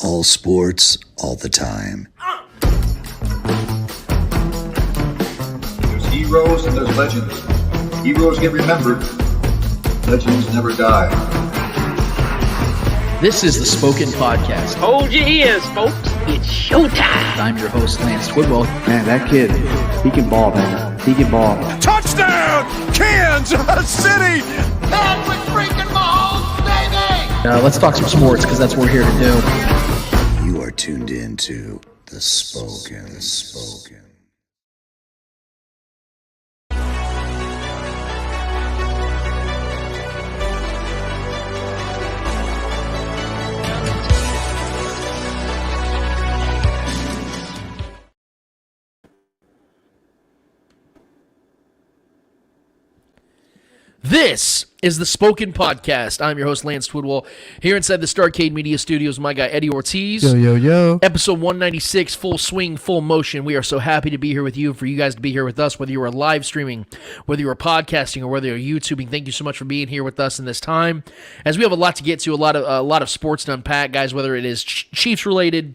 All sports, all the time. There's heroes and there's legends. Heroes get remembered. Legends never die. This is the Spoken Podcast. Hold your ears, folks. It's showtime. I'm your host, Lance Twidwell. Man, that kid, he can ball, man. He can ball. Touchdown, Kansas City! Patrick freaking Mahomes, baby! Let's talk some sports, because that's what we're here to do. You are tuned in to The Spoken. This is the Spoken Podcast. I'm your host, Lance Twidwell, here inside the Starcade Media Studios. My guy, Eddie Ortiz. Yo. Episode 196, full swing, full motion. We are so happy to be here with you, for you guys to be here with us, whether you are live streaming, whether you are podcasting, or whether you're YouTubing. Thank you so much for being here with us in this time, as we have a lot to get to, a lot of sports to unpack, guys, whether it is Chiefs-related,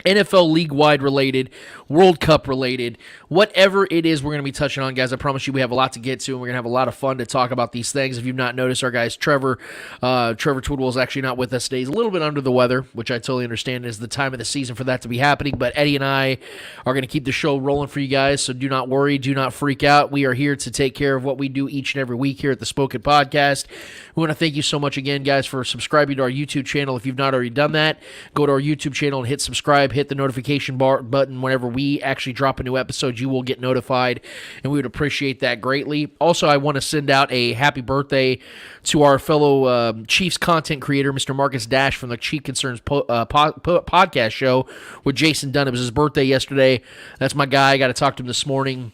NFL league-wide related, World Cup related, whatever it is we're going to be touching on, guys. I promise you we have a lot to get to, and we're going to have a lot of fun to talk about these things. If you've not noticed, our guys, Trevor Twidwell is actually not with us today. He's a little bit under the weather, which I totally understand is the time of the season for that to be happening, but Eddie and I are going to keep the show rolling for you guys, so do not worry, do not freak out. We are here to take care of what we do each and every week here at the Spoken Podcast. We want to thank you so much again, guys, for subscribing to our YouTube channel. If you've not already done that, go to our YouTube channel and hit subscribe, hit the notification button. Whenever we actually drop a new episode, you will get notified, and we would appreciate that greatly. Also, I want to send out a happy birthday to our fellow Chiefs content creator, Mr. Marcus Dash from the Chief Concerns podcast show with Jason Dunn. It was his birthday yesterday. That's my guy. I got to talk to him this morning.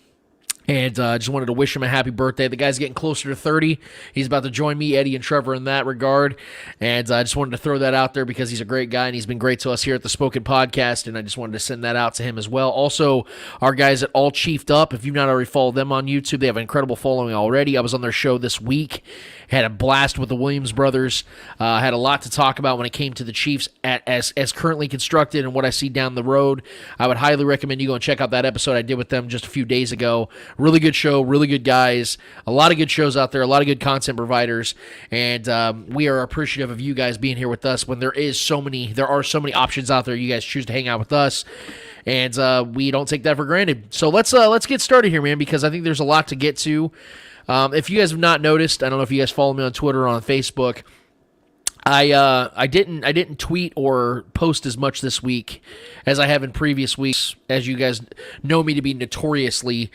And just wanted to wish him a happy birthday. The guy's getting closer to 30. He's about to join me, Eddie, and Trevor in that regard. And I just wanted to throw that out there because he's a great guy, and he's been great to us here at the Spoken Podcast, and I just wanted to send that out to him as well. Also, our guys at All Chiefed Up, if you've not already followed them on YouTube, they have an incredible following already. I was on their show this week. Had a blast with the Williams brothers. Had a lot to talk about when it came to the Chiefs as currently constructed and what I see down the road. I would highly recommend you go and check out that episode I did with them just a few days ago. Really good show, really good guys. A lot of good shows out there, a lot of good content providers, and we are appreciative of you guys being here with us when there are so many options out there. You guys choose to hang out with us, and we don't take that for granted. So let's get started here, man, because I think there's a lot to get to. If you guys have not noticed, I don't know if you guys follow me on Twitter or on Facebook, I didn't tweet or post as much this week as I have in previous weeks, as you guys know me to be notoriously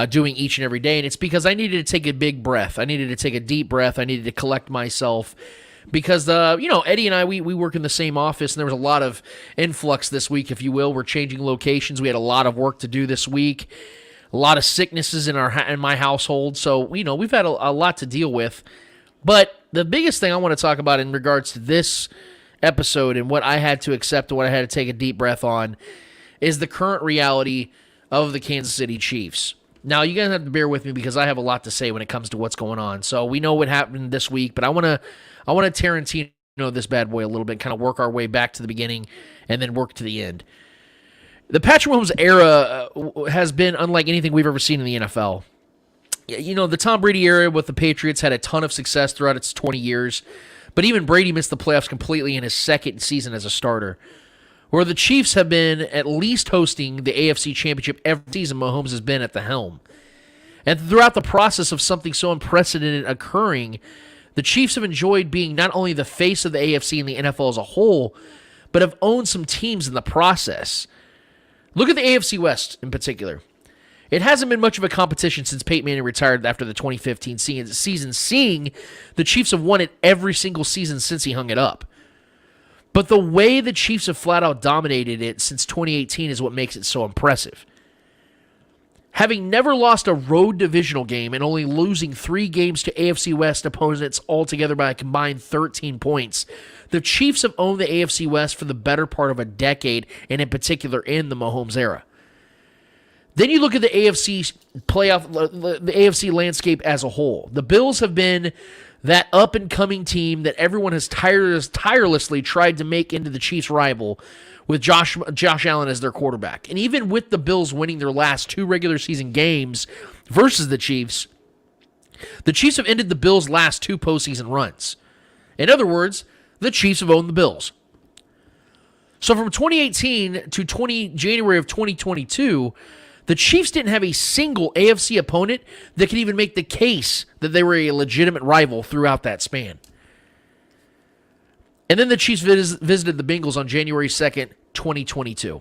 doing each and every day, and it's because I needed to take a big breath. I needed to take a deep breath. I needed to collect myself because Eddie and I we work in the same office, and there was a lot of influx this week, if you will. We're changing locations. We had a lot of work to do this week. A lot of sicknesses in my household, so we've had a lot to deal with. But the biggest thing I want to talk about in regards to this episode and what I had to accept and what I had to take a deep breath on is the current reality of the Kansas City Chiefs. Now, you guys have to bear with me because I have a lot to say when it comes to what's going on. So we know what happened this week, but I want to Tarantino this bad boy a little bit, kind of work our way back to the beginning and then work to the end. The Patrick Mahomes era has been unlike anything we've ever seen in the NFL. The Tom Brady era with the Patriots had a ton of success throughout its 20 years, but even Brady missed the playoffs completely in his second season as a starter. Where the Chiefs have been at least hosting the AFC Championship every season, Mahomes has been at the helm. And throughout the process of something so unprecedented occurring, the Chiefs have enjoyed being not only the face of the AFC and the NFL as a whole, but have owned some teams in the process. Look at the AFC West in particular. It hasn't been much of a competition since Peyton Manning retired after the 2015 season, seeing the Chiefs have won it every single season since he hung it up. But the way the Chiefs have flat out dominated it since 2018 is what makes it so impressive. Having never lost a road divisional game and only losing 3 games to AFC West opponents altogether by a combined 13 points, the Chiefs have owned the AFC West for the better part of a decade, and in particular in the Mahomes era. Then you look at the AFC playoff, the AFC landscape as a whole. The Bills have been that up-and-coming team that everyone has tirelessly tried to make into the Chiefs' rival with Josh Allen as their quarterback. And even with the Bills winning their last 2 regular season games versus the Chiefs have ended the Bills' last 2 postseason runs. In other words, the Chiefs have owned the Bills. So from 2018 to January of 2022, the Chiefs didn't have a single AFC opponent that could even make the case that they were a legitimate rival throughout that span. And then the Chiefs visited the Bengals on January 2nd, 2022.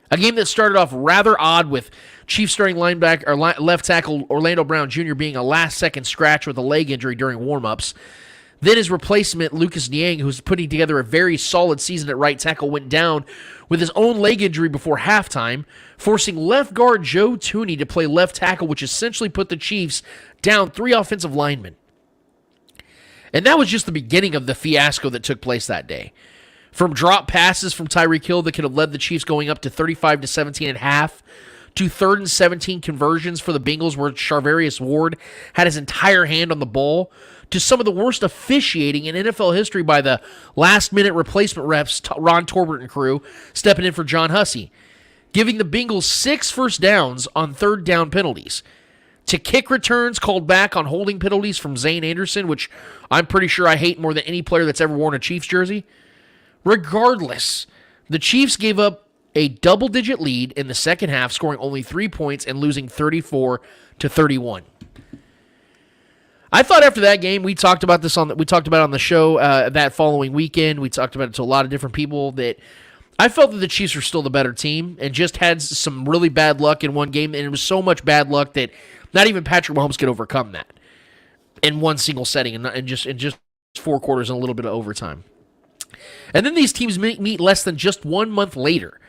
A game that started off rather odd with Chiefs starting linebacker or left tackle Orlando Brown Jr. being a last-second scratch with a leg injury during warmups. Then his replacement, Lucas Niang, who's putting together a very solid season at right tackle, went down with his own leg injury before halftime, forcing left guard Joe Thuney to play left tackle, which essentially put the Chiefs down 3 offensive linemen. And that was just the beginning of the fiasco that took place that day. From drop passes from Tyreek Hill that could have led the Chiefs going up to 35-17 at half, to 3rd and 17 conversions for the Bengals where Charvarius Ward had his entire hand on the ball, to some of the worst officiating in NFL history by the last-minute replacement refs, Ron Torbert and crew, stepping in for John Hussey, giving the Bengals 6 first downs on 3rd down penalties, to kick returns called back on holding penalties from Zane Anderson, which I'm pretty sure I hate more than any player that's ever worn a Chiefs jersey. Regardless, the Chiefs gave up a double-digit lead in the second half, scoring only 3 points and losing 34-31. I thought after that game, we talked about it on the show that following weekend. We talked about it to a lot of different people that I felt that the Chiefs were still the better team and just had some really bad luck in one game, and it was so much bad luck that not even Patrick Mahomes could overcome that in one single setting and just 4 quarters and a little bit of overtime. And then these teams meet less than just 1 month later.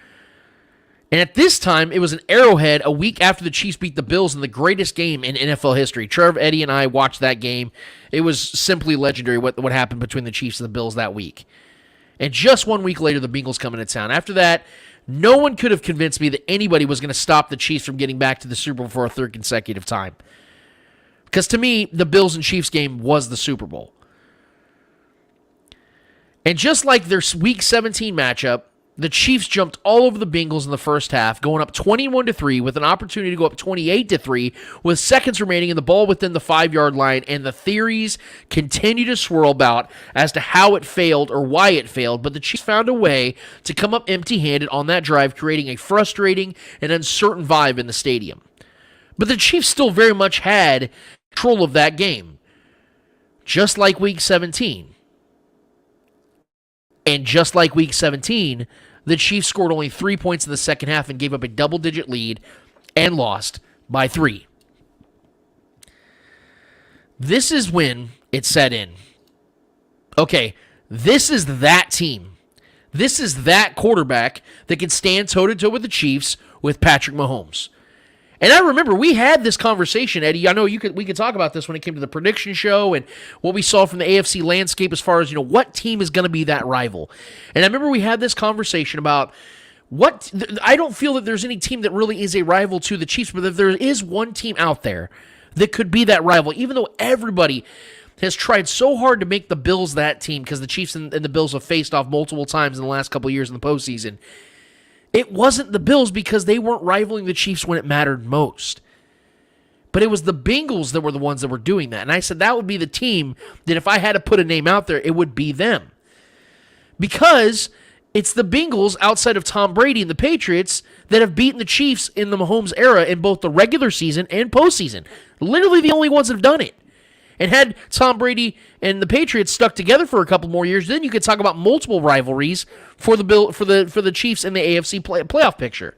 And at this time, it was an Arrowhead a week after the Chiefs beat the Bills in the greatest game in NFL history. Trev, Eddie, and I watched that game. It was simply legendary what happened between the Chiefs and the Bills that week. And just 1 week later, the Bengals come into town. After that, no one could have convinced me that anybody was going to stop the Chiefs from getting back to the Super Bowl for a 3rd consecutive time. Because to me, the Bills and Chiefs game was the Super Bowl. And just like their Week 17 matchup, the Chiefs jumped all over the Bengals in the first half, going up 21-3 with an opportunity to go up 28-3 with seconds remaining and the ball within the 5-yard line, and the theories continue to swirl about as to how it failed or why it failed, but the Chiefs found a way to come up empty-handed on that drive, creating a frustrating and uncertain vibe in the stadium. But the Chiefs still very much had control of that game, just like Week 17. And just like Week 17, the Chiefs scored only 3 points in the second half and gave up a double-digit lead and lost by 3. This is when it set in. Okay, this is that team. This is that quarterback that can stand toe-to-toe with the Chiefs with Patrick Mahomes. And I remember we had this conversation, Eddie. I know we could talk about this when it came to the prediction show and what we saw from the AFC landscape as far as, what team is going to be that rival. And I remember we had this conversation about I don't feel that there's any team that really is a rival to the Chiefs, but if there is one team out there that could be that rival, even though everybody has tried so hard to make the Bills that team because the Chiefs and the Bills have faced off multiple times in the last couple of years in the postseason. It wasn't the Bills because they weren't rivaling the Chiefs when it mattered most. But it was the Bengals that were the ones that were doing that. And I said that would be the team that if I had to put a name out there, it would be them. Because it's the Bengals outside of Tom Brady and the Patriots that have beaten the Chiefs in the Mahomes era in both the regular season and postseason. Literally the only ones that have done it. And had Tom Brady and the Patriots stuck together for a couple more years, then you could talk about multiple rivalries for the Chiefs in the AFC playoff picture.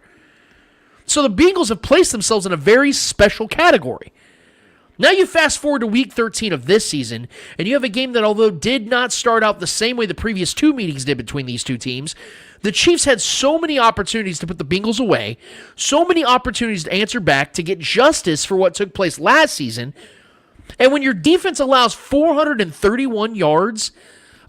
So the Bengals have placed themselves in a very special category. Now you fast forward to Week 13 of this season, and you have a game that, although did not start out the same way the previous 2 meetings did between these two teams, the Chiefs had so many opportunities to put the Bengals away, so many opportunities to answer back, to get justice for what took place last season. And when your defense allows 431 yards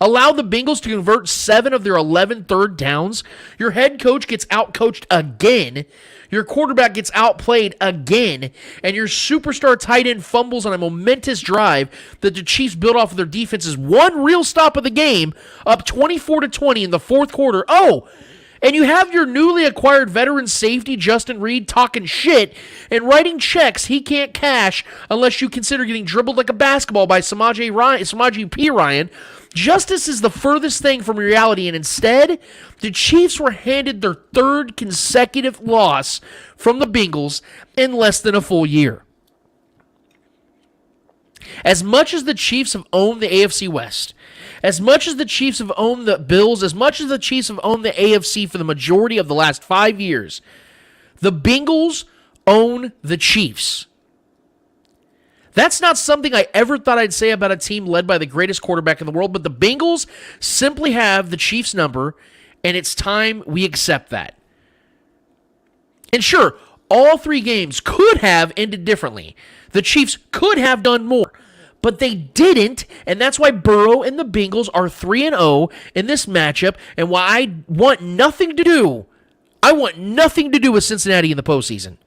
Allow the Bengals to convert 7 of their 11 third downs. Your head coach gets outcoached again. Your quarterback gets outplayed again. And your superstar tight end fumbles on a momentous drive that the Chiefs built off of their defense's one real stop of the game, up 24-20 in the fourth quarter. Oh, and you have your newly acquired veteran safety, Justin Reed, talking shit and writing checks he can't cash unless you consider getting dribbled like a basketball by Samaje P. Ryan. Justice is the furthest thing from reality, and instead, the Chiefs were handed their 3rd consecutive loss from the Bengals in less than a full year. As much as the Chiefs have owned the AFC West, as much as the Chiefs have owned the Bills, as much as the Chiefs have owned the AFC for the majority of the last 5 years, the Bengals own the Chiefs. That's not something I ever thought I'd say about a team led by the greatest quarterback in the world, but the Bengals simply have the Chiefs' number, and it's time we accept that. And sure, all 3 games could have ended differently. The Chiefs could have done more, but they didn't, and that's why Burrow and the Bengals are 3-0 in this matchup, and why I want nothing to do with Cincinnati in the postseason.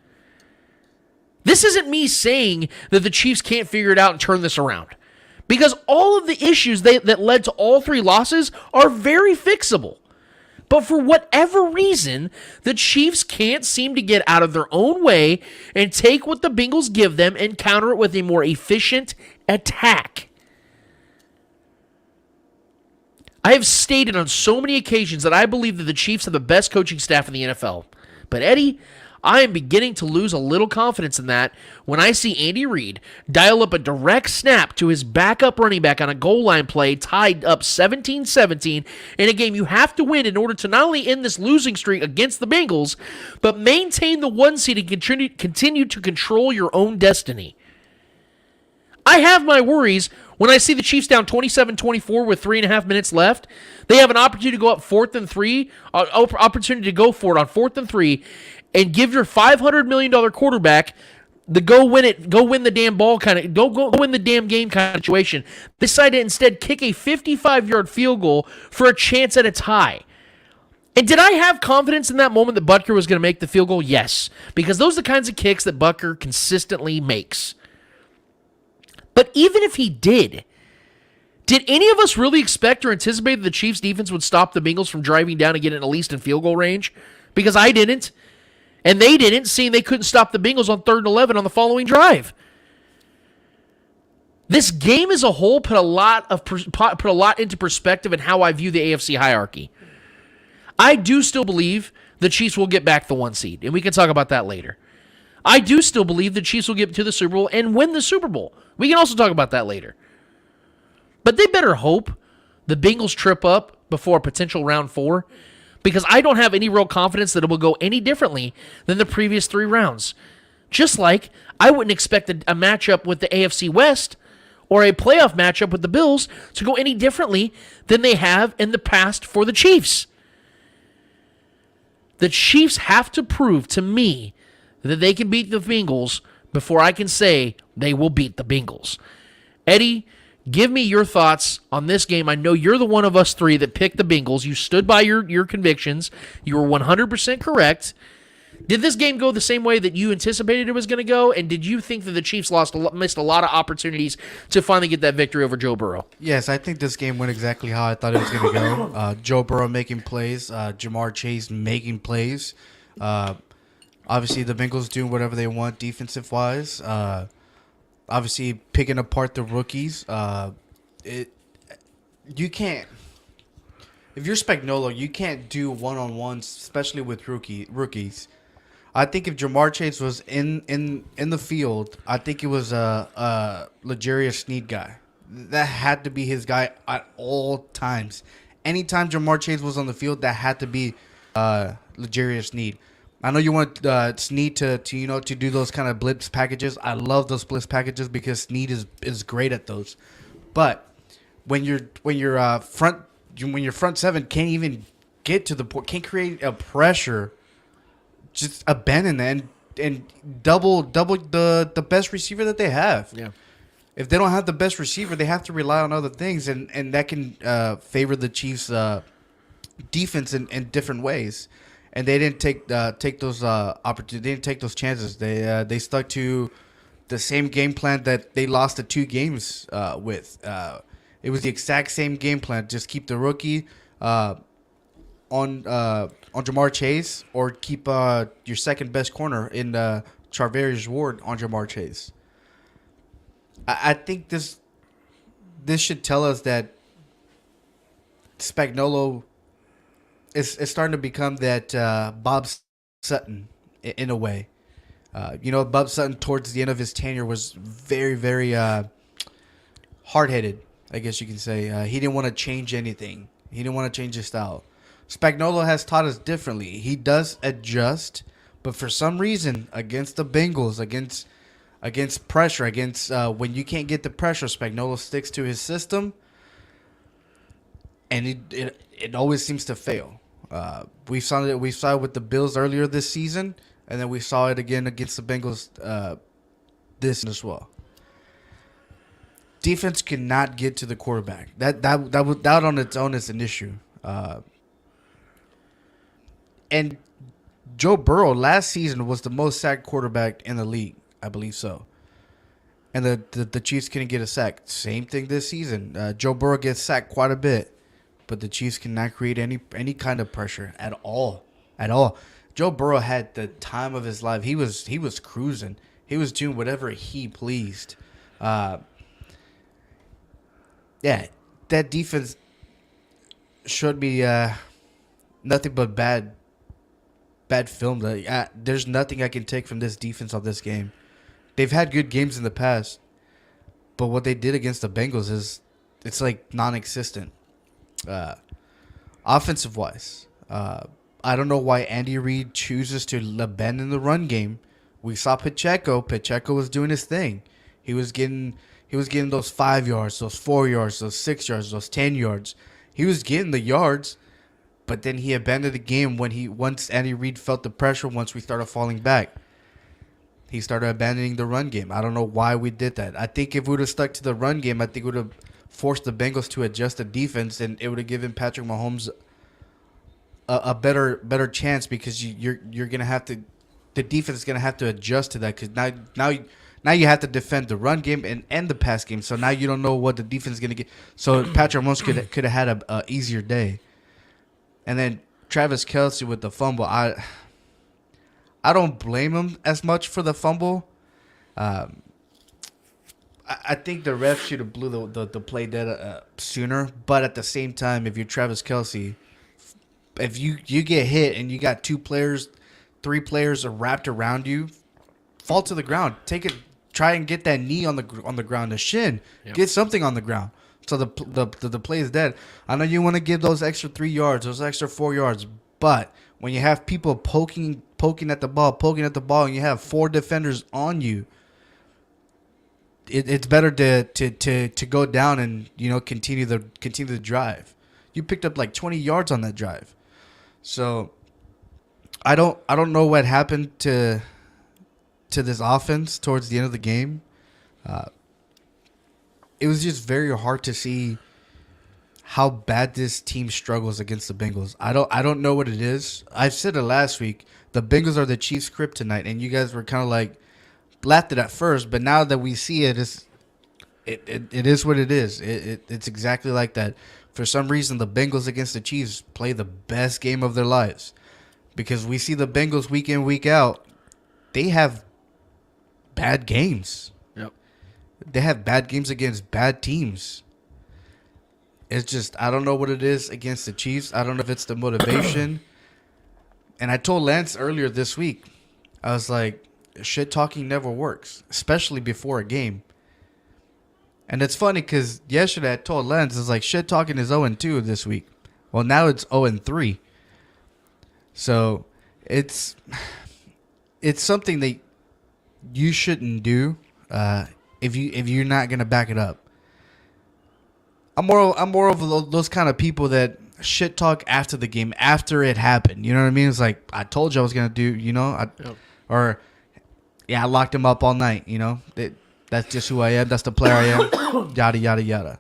This isn't me saying that the Chiefs can't figure it out and turn this around, because all of the issues that led to all 3 losses are very fixable. But for whatever reason, the Chiefs can't seem to get out of their own way and take what the Bengals give them and counter it with a more efficient attack. I have stated on so many occasions that I believe that the Chiefs have the best coaching staff in the NFL. But Eddie, I am beginning to lose a little confidence in that when I see Andy Reid dial up a direct snap to his backup running back on a goal line play tied up 17-17 in a game you have to win in order to not only end this losing streak against the Bengals, but maintain the 1 seed and continue to control your own destiny. I have my worries when I see the Chiefs down 27-24 with 3.5 minutes left. They have an opportunity to go up 4th and 3, opportunity to go for it on 4th and 3, and give your $500 million quarterback the go win the damn ball kind of, go win the damn game kind of situation. They decide to instead kick a 55-yard field goal for a chance at a tie. And did I have confidence in that moment that Butker was going to make the field goal? Yes, because those are the kinds of kicks that Butker consistently makes. But even if he did any of us really expect or anticipate that the Chiefs defense would stop the Bengals from driving down and getting at least in field goal range? Because I didn't. And they didn't, seeing they couldn't stop the Bengals on 3rd and 11 on the following drive. This game as a whole put a lot into perspective in how I view the AFC hierarchy. I do still believe the Chiefs will get back the 1 seed, and we can talk about that later. I do still believe the Chiefs will get to the Super Bowl and win the Super Bowl. We can also talk about that later. But they better hope the Bengals trip up before a potential round 4, because I don't have any real confidence that it will go any differently than the previous 3 rounds. Just like I wouldn't expect a matchup with the AFC West or a playoff matchup with the Bills to go any differently than they have in the past for the Chiefs. The Chiefs have to prove to me that they can beat the Bengals before I can say they will beat the Bengals. Eddie, give me your thoughts on this game. I know you're the one of us 3 that picked the Bengals. You stood by your convictions. You were 100% correct. Did this game go the same way that you anticipated it was going to go? And did you think that the Chiefs missed a lot of opportunities to finally get that victory over Joe Burrow? Yes, I think this game went exactly how I thought it was going to go. Joe Burrow making plays, Jamar Chase making plays. Obviously, the Bengals doing whatever they want defensive-wise. Obviously, picking apart the rookies. You can't. If you're Spagnuolo, you can't do one-on-ones, especially with rookies. I think if Jamar Chase was in the field, I think it was a L'Jarius Sneed guy. That had to be his guy at all times. Anytime Jamar Chase was on the field, that had to be L'Jarius Sneed. I know you want Sneed to do those kind of blitz packages. I love those blitz packages because Sneed is great at those. But when your front 7 can't even get to the point, can't create a pressure, just abandon that and double the best receiver that they have. Yeah. if they don't have the best receiver, they have to rely on other things, and that can favor the Chiefs' defense in different ways. And they didn't take those opportunities. They didn't take those chances. They stuck to the same game plan that they lost the 2 games with. It was the exact same game plan. Just keep the rookie on Jamar Chase, or keep your second best corner in Charvarius Ward on Jamar Chase. I think this should tell us that Spagnuolo is starting to become that Bob Sutton in a way. Bob Sutton towards the end of his tenure was very, very hard-headed, I guess you can say. He didn't want to change anything. He didn't want to change his style. Spagnuolo has taught us differently. He does adjust, but for some reason, against the Bengals, against pressure, against when you can't get the pressure, Spagnuolo sticks to his system, and it always seems to fail. We saw it with the Bills earlier this season, and then we saw it again against the Bengals this as well. Defense cannot get to the quarterback. That on its own is an issue. And Joe Burrow last season was the most sacked quarterback in the league. I believe so. And the Chiefs couldn't get a sack. Same thing this season. Joe Burrow gets sacked quite a bit, but the Chiefs cannot create any kind of pressure at all. At all. Joe Burrow had the time of his life. He was cruising. He was doing whatever he pleased. Yeah, that defense showed me nothing but bad film. There's nothing I can take from this defense of this game. They've had good games in the past, but what they did against the Bengals it's like non-existent. Offensive wise, I don't know why Andy Reid chooses to abandon the run game. We saw Pacheco. Pacheco was doing his thing. He was getting those 5 yards, those 4 yards, those 6 yards, those 10 yards. He was getting the yards, but then he abandoned the game once Andy Reid felt the pressure. Once we started falling back, he started abandoning the run game. I don't know why we did that. I think if we would have stuck to the run game, I think it would have forced the Bengals to adjust the defense, and it would have given Patrick Mahomes a better chance, because you're gonna have to, the defense is gonna have to adjust to that, because now you have to defend the run game and the pass game. So now you don't know what the defense is gonna get. So Patrick Mahomes could have had a easier day. And then Travis Kelce with the fumble. I don't blame him as much for the fumble. I think the ref should have blew the play dead sooner. But at the same time, if you're Travis Kelce, if you get hit and you got 2 players, 3 players are wrapped around you, fall to the ground. Take it. Try and get that knee on the ground, the shin. Yep. Get something on the ground. So the play is dead. I know you want to give those extra 3 yards, those extra 4 yards, but when you have people poking at the ball, and you have 4 defenders on you, it's better to go down and continue the drive. You picked up like 20 yards on that drive, so I don't know what happened to this offense towards the end of the game. It was just very hard to see how bad this team struggles against the Bengals. I don't know what it is. I said it last week. The Bengals are the Chiefs' kryptonite, and you guys were kind of like laughed at first, but now that we see it, it is what it is. It's exactly like that. For some reason, the Bengals against the Chiefs play the best game of their lives, because we see the Bengals week in, week out. They have bad games. Yep. They have bad games against bad teams. It's just, I don't know what it is against the Chiefs. I don't know if it's the motivation. And I told Lance earlier this week, I was like, shit talking never works, especially before a game. And it's funny because yesterday I told Lance, it's like, shit talking is 0-2 this week. Well, now it's 0-3. So it's something that you shouldn't do if you're not gonna back it up. I'm more of those kind of people that shit talk after the game, after it happened. You know what I mean? It's like, I told you I was gonna do. I locked him up all night. That's just who I am. That's the player I am. Yada, yada, yada.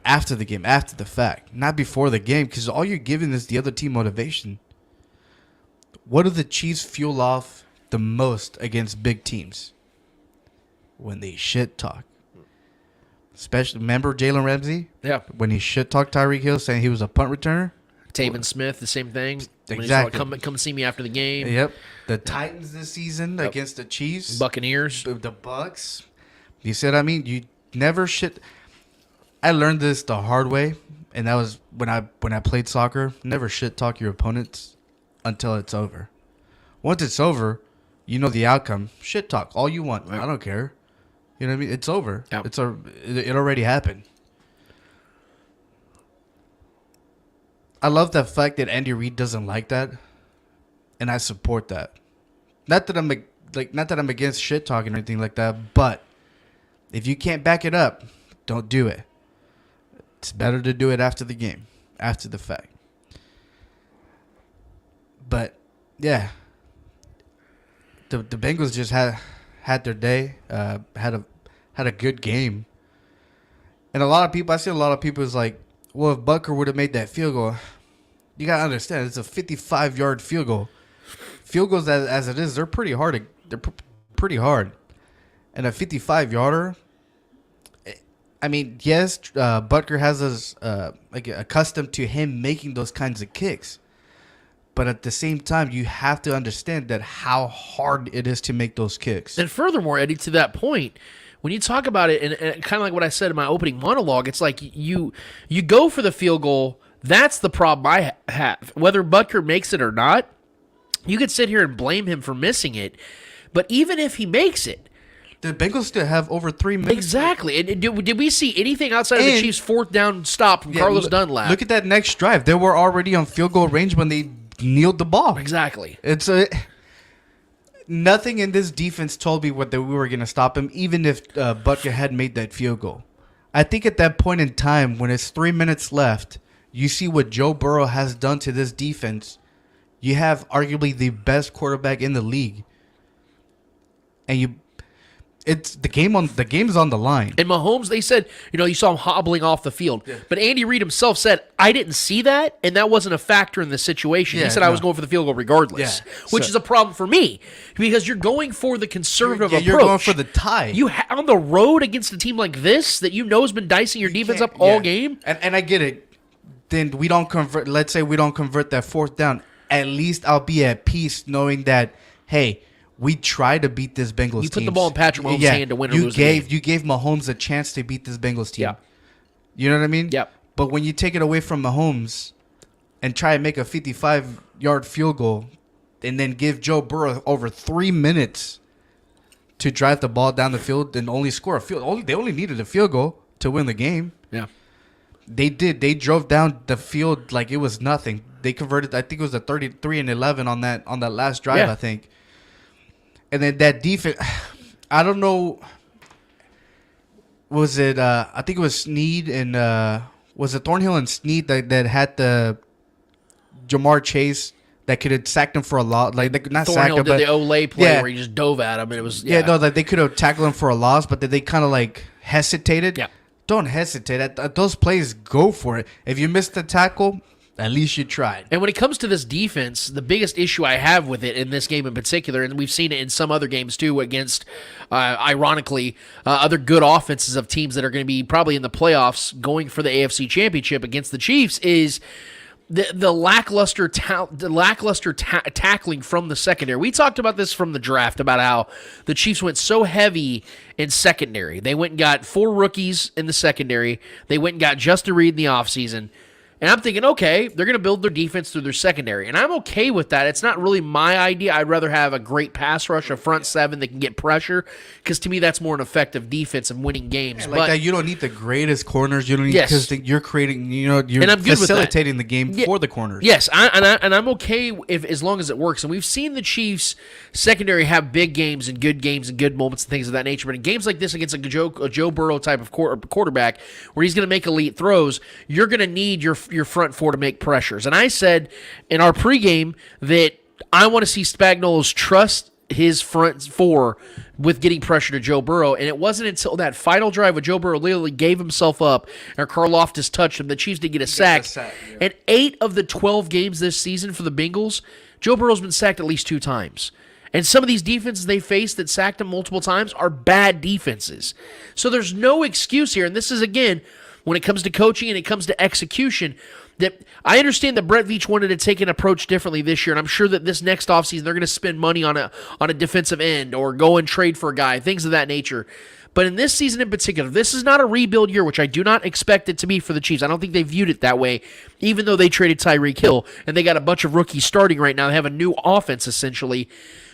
After the game, after the fact, not before the game, because all you're giving is the other team motivation. What do the Chiefs fuel off the most against big teams? When they shit talk. Especially, remember Jalen Ramsey? Yeah. When he shit talked Tyreek Hill saying he was a punt returner? Taven Smith, the same thing. Exactly. Come see me after the game. Yep. The Titans this season against the Chiefs. Buccaneers. The Bucks. You said, I mean, you never shit. I learned this the hard way, and that was when I played soccer. Never shit talk your opponents until it's over. Once it's over, you know the outcome. Shit talk all you want. I don't care. You know what I mean? It's over. Yep. It already happened. I love the fact that Andy Reid doesn't like that, and I support that. Not that I'm against shit talking or anything like that, but if you can't back it up, don't do it. It's better to do it after the game, after the fact. But yeah, the Bengals just had their day, had a good game, and I see a lot of people is like, well, if Butker would have made that field goal, you gotta understand it's a 55-yard field goal. Field goals as it is, they're pretty hard. Pretty hard, and a 55-yarder. I mean, yes, Butker has us accustomed to him making those kinds of kicks. But at the same time, you have to understand that how hard it is to make those kicks. And furthermore, Eddie, to that point, when you talk about it, and kind of like what I said in my opening monologue, it's like you go for the field goal. That's the problem I have. Whether Butker makes it or not, you could sit here and blame him for missing it. But even if he makes it, the Bengals still have over 3 minutes. Exactly. And did we see anything outside of the Chiefs' fourth down stop from Carlos Dunlap? Look at that next drive. They were already on field goal range when they kneeled the ball. Exactly. It's nothing in this defense told me that we were going to stop him, even if Butker had made that field goal. I think at that point in time, when it's 3 minutes left, you see what Joe Burrow has done to this defense. You have arguably the best quarterback in the league, and the game's on the line. And Mahomes, they said, you saw him hobbling off the field. Yeah. But Andy Reid himself said, I didn't see that, and that wasn't a factor in the situation. He said, I was going for the field goal regardless, which is a problem for me because you're going for the conservative approach. You're going for the tie. On the road against a team like this that has been dicing your defense up all game. And I get it. Then we don't convert. Let's say we don't convert that fourth down. At least I'll be at peace knowing that, hey, we try to beat this Bengals team. You put the ball in Patrick Mahomes' hand to win or lose the game. You gave Mahomes a chance to beat this Bengals team. Yeah. You know what I mean? Yep. But when you take it away from Mahomes and try and make a 55-yard field goal and then give Joe Burrow over 3 minutes to drive the ball down the field and only score a field. They only needed a field goal to win the game. Yeah. They did. They drove down the field like it was nothing. They converted, I think it was a 33-11 on that last drive, I think. And then that defense, I don't know. Was it? I think it was Snead and was it Thornhill and Snead that had the Jamar Chase that could have sacked him for a loss? Like not Thornhill sacked him, did but the Olay play where he just dove at him, and it was they could have tackled him for a loss, but they kind of like hesitated. Yeah, don't hesitate at those plays. Go for it. If you missed the tackle, at least you tried. And when it comes to this defense, the biggest issue I have with it in this game in particular, and we've seen it in some other games too against, ironically, other good offenses of teams that are going to be probably in the playoffs going for the AFC Championship against the Chiefs, is the lackluster tackling from the secondary. We talked about this from the draft about how the Chiefs went so heavy in secondary. They went and got 4 rookies in the secondary. They went and got Justin Reed in the offseason. And I'm thinking, okay, they're going to build their defense through their secondary. And I'm okay with that. It's not really my idea. I'd rather have a great pass rush, a front 7 that can get pressure, because to me that's more an effective defense of winning games. Yeah, like that, you don't need the greatest corners. You don't need, because you're creating, you're facilitating the game for the corners. Yes, I'm okay as long as it works. And we've seen the Chiefs secondary have big games and good moments and things of that nature. But in games like this against a Joe Burrow type of quarterback, where he's going to make elite throws, you're going to need your front 4 to make pressures. And I said in our pregame that I want to see Spagnuolo's trust his front 4 with getting pressure to Joe Burrow, and it wasn't until that final drive where Joe Burrow literally gave himself up and Karlaftis touched him, the Chiefs did get a sack. And 8 of the 12 games this season for the Bengals, Joe Burrow's been sacked at least 2 times. And some of these defenses they faced that sacked him multiple times are bad defenses. So there's no excuse here, and this is, again, when it comes to coaching and it comes to execution, that I understand that Brett Veach wanted to take an approach differently this year, and I'm sure that this next offseason they're going to spend money on a defensive end or go and trade for a guy, things of that nature. But in this season in particular, this is not a rebuild year, which I do not expect it to be for the Chiefs. I don't think they viewed it that way, even though they traded Tyreek Hill, and they got a bunch of rookies starting right now. They have a new offense, essentially.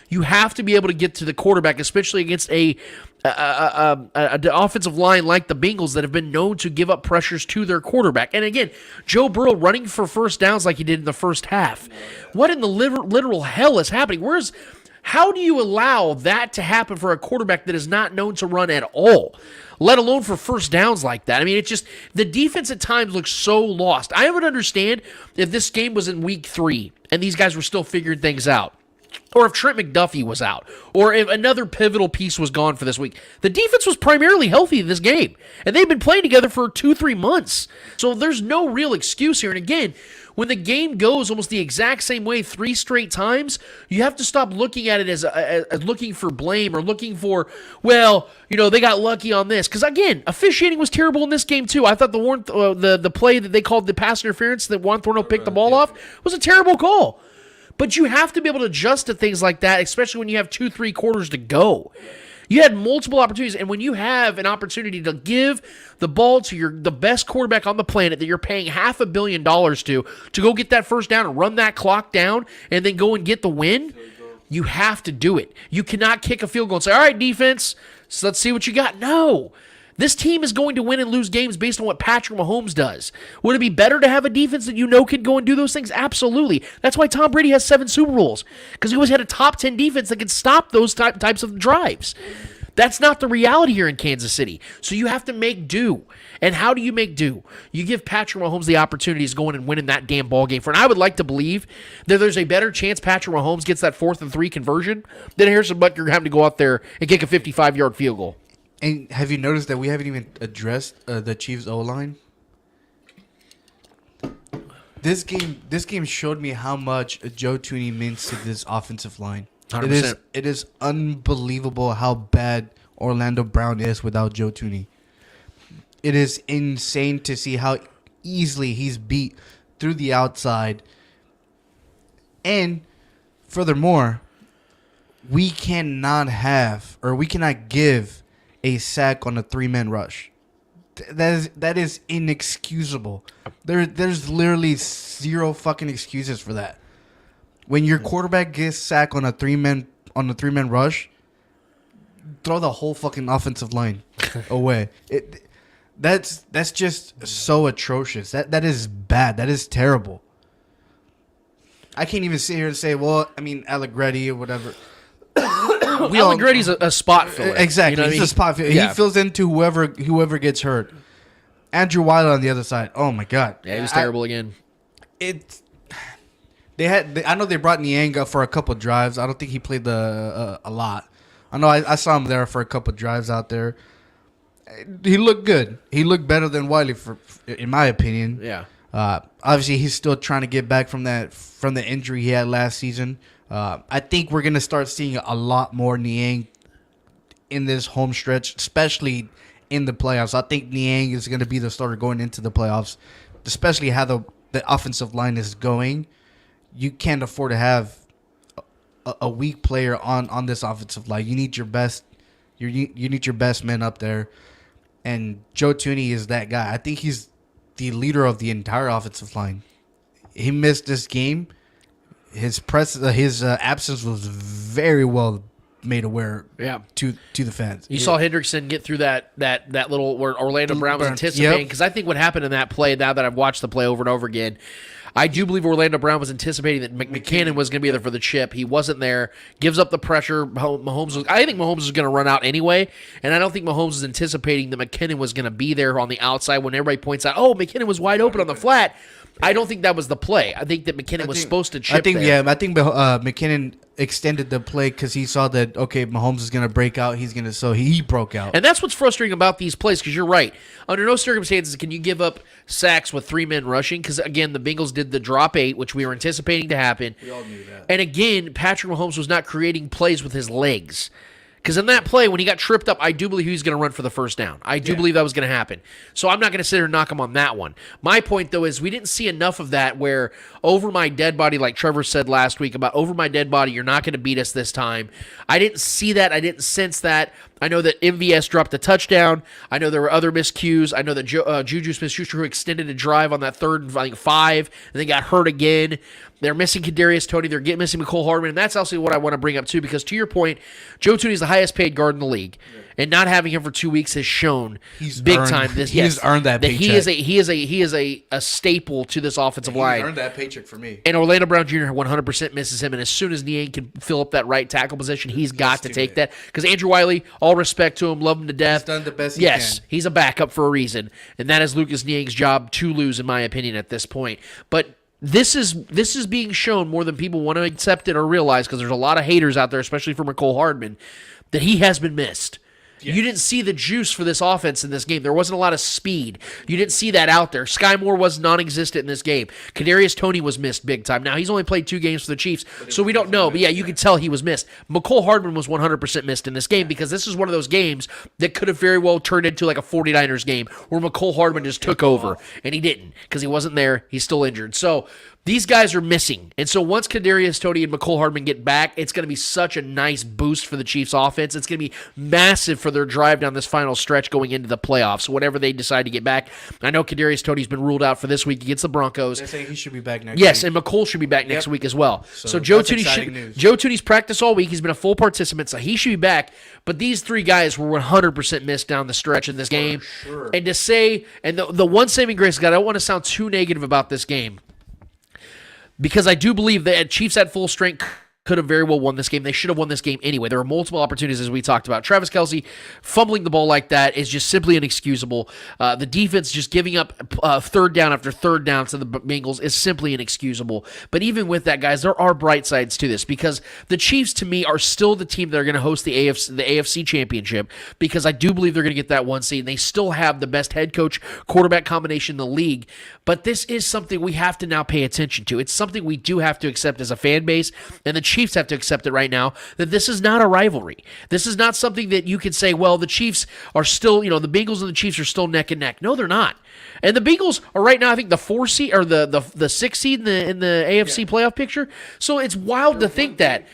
You have to be able to get to the quarterback, especially against an offensive line like the Bengals that have been known to give up pressures to their quarterback. And again, Joe Burrow running for first downs like he did in the first half. What in the literal hell is happening? How do you allow that to happen for a quarterback that is not known to run at all, let alone for first downs like that? I mean, it's just the defense at times looks so lost. I would understand if this game was in week 3 and these guys were still figuring things out. Or if Trent McDuffie was out, or if another pivotal piece was gone for this week. The defense was primarily healthy in this game, and they've been playing together for 2-3 months. So there's no real excuse here. And again, when the game goes almost the exact same way 3 straight times, you have to stop looking at it as looking for blame or looking for, well, they got lucky on this. Because again, officiating was terrible in this game too. I thought the play that they called the pass interference that Juan Thornhill picked the ball off was a terrible call. But you have to be able to adjust to things like that, especially when you have 2-3 quarters to go. You had multiple opportunities, and when you have an opportunity to give the ball to the best quarterback on the planet that you're paying $500 million to go get that first down and run that clock down and then go and get the win, you have to do it. You cannot kick a field goal and say, all right, defense, so let's see what you got. No. This team is going to win and lose games based on what Patrick Mahomes does. Would it be better to have a defense that can go and do those things? Absolutely. That's why Tom Brady has 7 Super Bowls, because he always had a top 10 defense that could stop those types of drives. That's not the reality here in Kansas City. So you have to make do. And how do you make do? You give Patrick Mahomes the opportunities going and winning that damn ball game. And I would like to believe that there's a better chance Patrick Mahomes gets that 4th and 3 conversion than Harrison Butker having to go out there and kick a 55-yard field goal. And have you noticed that we haven't even addressed the Chiefs' O-line? This game showed me how much Joe Thuney means to this offensive line. 100%. It is unbelievable how bad Orlando Brown is without Joe Thuney. It is insane to see how easily he's beat through the outside. And furthermore, we cannot give a sack on a 3-man rush. That is inexcusable. There's literally 0 fucking excuses for that. When your quarterback gets sacked on a 3-man rush, throw the whole fucking offensive line away. That's just so atrocious. That is bad. That is terrible. I can't even sit here and say, well, I mean, Allegretti or whatever. Allegretti's a spot filler. Exactly. He's a spot filler. Yeah. He fills into whoever gets hurt. Andrew Wilder on the other side. Oh my God. Yeah, he was terrible again. I know they brought Niang up for a couple drives. I don't think he played a lot. I know I saw him there for a couple drives out there. He looked good. He looked better than Wiley, in my opinion. Yeah. Obviously, he's still trying to get back from the injury he had last season. I think we're going to start seeing a lot more Niang in this home stretch, especially in the playoffs. I think Niang is going to be the starter going into the playoffs, especially how the offensive line is going. You can't afford to have a weak player on this offensive line. You need your best. You need your best men up there, and Joe Thuney is that guy. I think he's the leader of the entire offensive line. He missed this game. His absence was very well made aware to the fans. You saw Hendrickson get through that little where Orlando Brown was anticipating, because I think what happened in that play, now that I've watched the play over and over again, I do believe Orlando Brown was anticipating that McKinnon was going to be there for the chip. He wasn't there. Gives up the pressure. I think Mahomes was going to run out anyway, and I don't think Mahomes was anticipating that McKinnon was going to be there on the outside when everybody points out, oh, McKinnon was wide open on the flat. I don't think that was the play. I think that McKinnon was supposed to chip I think there. McKinnon extended the play because he saw that Mahomes is gonna break out. So he broke out. And that's what's frustrating about these plays, because you're right. Under no circumstances can you give up sacks with 3 men rushing, because, again, the Bengals did the drop 8, which we were anticipating to happen. We all knew that. And, again, Patrick Mahomes was not creating plays with his legs. Because in that play, when he got tripped up, I do believe he was going to run for the first down. I do believe that was going to happen. So I'm not going to sit here and knock him on that one. My point, though, is we didn't see enough of that where over my dead body, like Trevor said last week about over my dead body, you're not going to beat us this time. I didn't see that. I didn't sense that. I know that MVS dropped a touchdown. I know there were other miscues. I know that Juju Smith-Schuster, who extended a drive on that 3rd and 5, and then got hurt again. They're missing Kadarius Toney. They're missing McCole Hardman. And that's also what I want to bring up, too, because to your point, Joe Tooney is the highest paid guard in the league. And not having him for 2 weeks has shown he's time. He's earned that paycheck. He is a staple to this offensive line. He's earned that paycheck for me. And Orlando Brown Jr. 100% misses him. And as soon as Niang can fill up that right tackle position, he's got to take that. Because Andrew Wiley, all respect to him, love him to death. He's done the best he can. Yes, he's a backup for a reason. And that is Lucas Niang's job to lose, in my opinion, at this point. But this is being shown more than people want to accept it or realize, because there's a lot of haters out there, especially for McCole Hardman, that he has been missed. Yeah. You didn't see the juice for this offense in this game. There wasn't a lot of speed. You didn't see that out there. Sky Moore was non-existent in this game. Kadarius Toney was missed big time. Now, he's only played 2 games for the Chiefs, so we don't know. But, yeah, you could tell he was missed. McCole Hardman was 100% missed in this game, because this is one of those games that could have very well turned into like a 49ers game where McCole Hardman just took over, and he didn't, because he wasn't there. He's still injured. So these guys are missing. And so once Kadarius Toney and McCole Hardman get back, it's going to be such a nice boost for the Chiefs offense. It's going to be massive for their drive down this final stretch going into the playoffs, whatever they decide to get back. I know Kadarius Toney's been ruled out for this week against the Broncos. They're saying he should be back next week. Yes, and McCole should be back next week as well. So Joe Tooney's practiced all week. He's been a full participant, so he should be back. But these 3 guys were 100% missed down the stretch in this game. Sure. And to say, and the one saving grace, God, I don't want to sound too negative about this game, because I do believe that Chiefs at full strength could have very well won this game. They should have won this game anyway. There were multiple opportunities, as we talked about. Travis Kelce fumbling the ball like that is just simply inexcusable. The defense just giving up 3rd down after 3rd down to the Bengals is simply inexcusable. But even with that, guys, there are bright sides to this, because the Chiefs, to me, are still the team that are going to host the AFC Championship, because I do believe they're going to get that 1 seed. And they still have the best head coach quarterback combination in the league. But this is something we have to now pay attention to. It's something we do have to accept as a fan base, and the Chiefs have to accept it right now, that this is not a rivalry. This is not something that you could say, well, the Chiefs are still, the Bengals and the Chiefs are still neck and neck. No, they're not. And the Bengals are right now, I think, the 4 seed or the 6 seed in the AFC playoff picture. So it's wild to think that.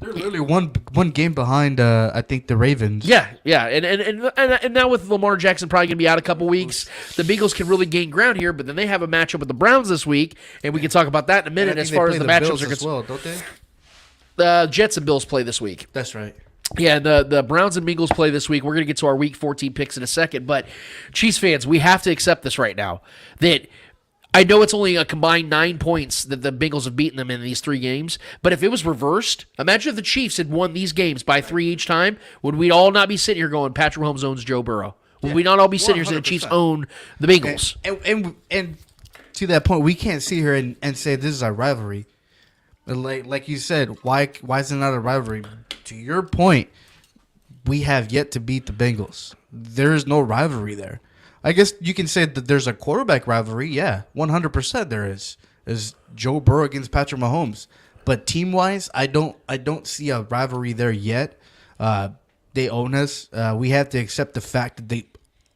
They're literally one game behind, I think, the Ravens. Yeah. And now with Lamar Jackson probably going to be out a couple weeks, the Bengals can really gain ground here, but then they have a matchup with the Browns this week, and we can talk about that in a minute as far as the matchups are concerned. Well, don't they? The Jets and Bills play this week. That's right. Yeah, the Browns and Bengals play this week. We're going to get to our Week 14 picks in a second, but Chiefs fans, we have to accept this right now, that I know it's only a combined 9 points that the Bengals have beaten them in these 3 games, but if it was reversed, imagine if the Chiefs had won these games by 3 each time, would we all not be sitting here going, Patrick Mahomes owns Joe Burrow? Would we not all be sitting here saying the Chiefs own the Bengals? And to that point, we can't sit here and say this is our rivalry. Like you said, why is it not a rivalry? To your point, we have yet to beat the Bengals. There is no rivalry there. I guess you can say that there's a quarterback rivalry. Yeah, 100% there is. Is Joe Burrow against Patrick Mahomes. But team-wise, I don't see a rivalry there yet. They own us. We have to accept the fact that they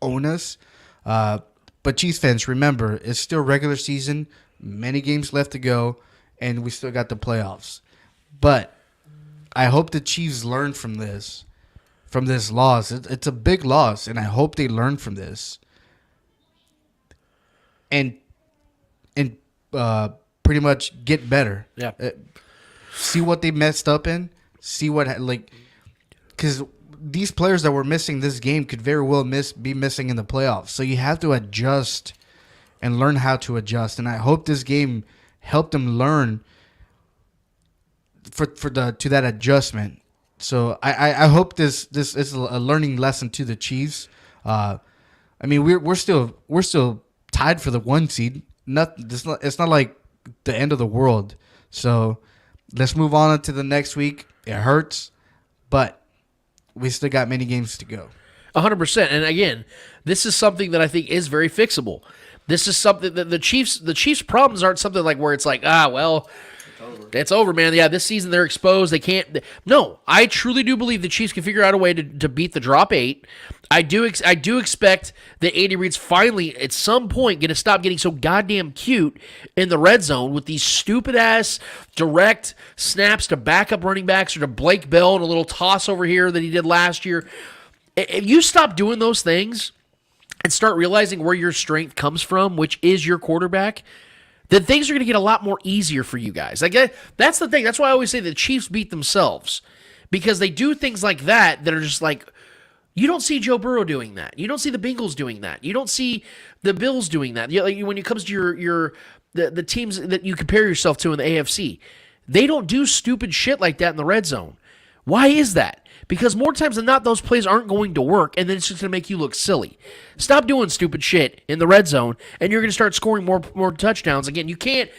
own us. But Chiefs fans, remember, it's still regular season. Many games left to go. And we still got the playoffs. But I hope the Chiefs learn from this loss. It's a big loss, and I hope they learn from this. And pretty much get better. Yeah. See what they messed up in. See what, because these players that were missing this game could very well be missing in the playoffs. So you have to adjust and learn how to adjust. And I hope this game help them learn to that adjustment. So I hope this is a learning lesson to the Chiefs. I mean we're still tied for the 1 seed. it's not like the end of the world. So let's move on to the next week. It hurts, but we still got many games to go. 100%. And again, this is something that I think is very fixable. This is something that the Chiefs' problems aren't something like where it's like, it's over, man. Yeah, this season they're exposed. They can't. No, I truly do believe the Chiefs can figure out a way to beat the drop 8. I do expect that Andy Reid's finally at some point going to stop getting so goddamn cute in the red zone with these stupid ass direct snaps to backup running backs or to Blake Bell and a little toss over here that he did last year. If you stop doing those things and start realizing where your strength comes from, which is your quarterback, then things are going to get a lot more easier for you guys. Like that's the thing. That's why I always say the Chiefs beat themselves, because they do things like that are just like, you don't see Joe Burrow doing that. You don't see the Bengals doing that. You don't see the Bills doing that. Like when it comes to the teams that you compare yourself to in the AFC, they don't do stupid shit like that in the red zone. Why is that? Because more times than not, those plays aren't going to work, and then it's just going to make you look silly. Stop doing stupid shit in the red zone, and you're going to start scoring more touchdowns. Again, you can't,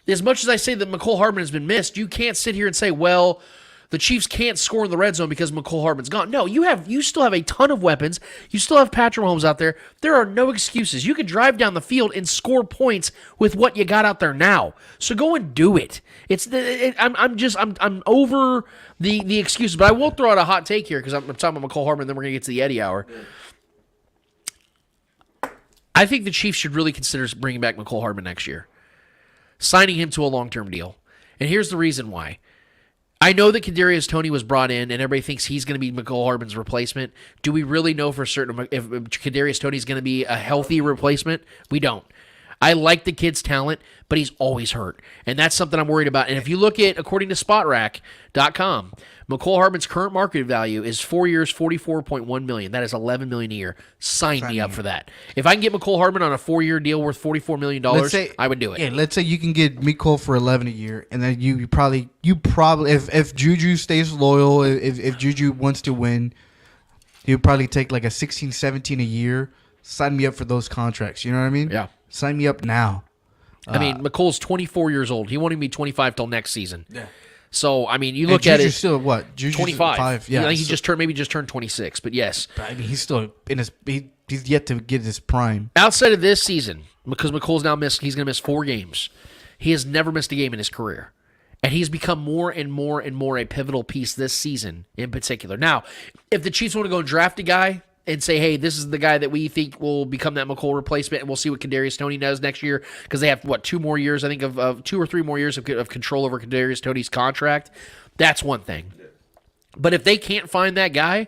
as much as I say that McCole Hardman has been missed, you can't sit here and say, well, the Chiefs can't score in the red zone because McCole Hardman's gone. No, you still have a ton of weapons. You still have Patrick Mahomes out there. There are no excuses. You can drive down the field and score points with what you got out there now. So go and do it. I'm over the excuses, but I will throw out a hot take here because I'm talking about McCole Hardman, then we're going to get to the Eddie Hour. I think the Chiefs should really consider bringing back McCole Hardman next year, signing him to a long-term deal. And here's the reason why. I know that Kadarius Toney was brought in, and everybody thinks he's going to be McCole Hardman's replacement. Do we really know for certain if Kadarius Toney is going to be a healthy replacement? We don't. I like the kid's talent, but he's always hurt, and that's something I'm worried about. And if you look at, according to SpotRack.com, McCole Hardman's current market value is 4 years, $44.1 million. That is $11 million a year. Sign me up for that. If I can get McCole Hardman on a 4-year deal worth $44 million, I would do it. Yeah, let's say you can get McCole for 11 a year, and then you probably if Juju stays loyal, if Juju wants to win, he'll probably take like a 16, 17 a year. Sign me up for those contracts. You know what I mean? Yeah. Sign me up now. I mean, McCole's 24 years old. He won't even be 25 till next season. Yeah. So, I mean, you look at it. Juju's still what? Juju's 25. Yeah. I think he just turned 26, but yes. I mean, he's still in his. He's yet to get his prime. Outside of this season, because McCole's now he's going to miss 4 games. He has never missed a game in his career. And he's become more and more and more a pivotal piece this season in particular. Now, if the Chiefs want to go and draft a guy and say, hey, this is the guy that we think will become that McCole replacement, and we'll see what Kadarius Toney does next year, because they have, 2 more years, I think, of 2 or 3 more years of control over Kadarius Toney's contract. That's one thing. But if they can't find that guy,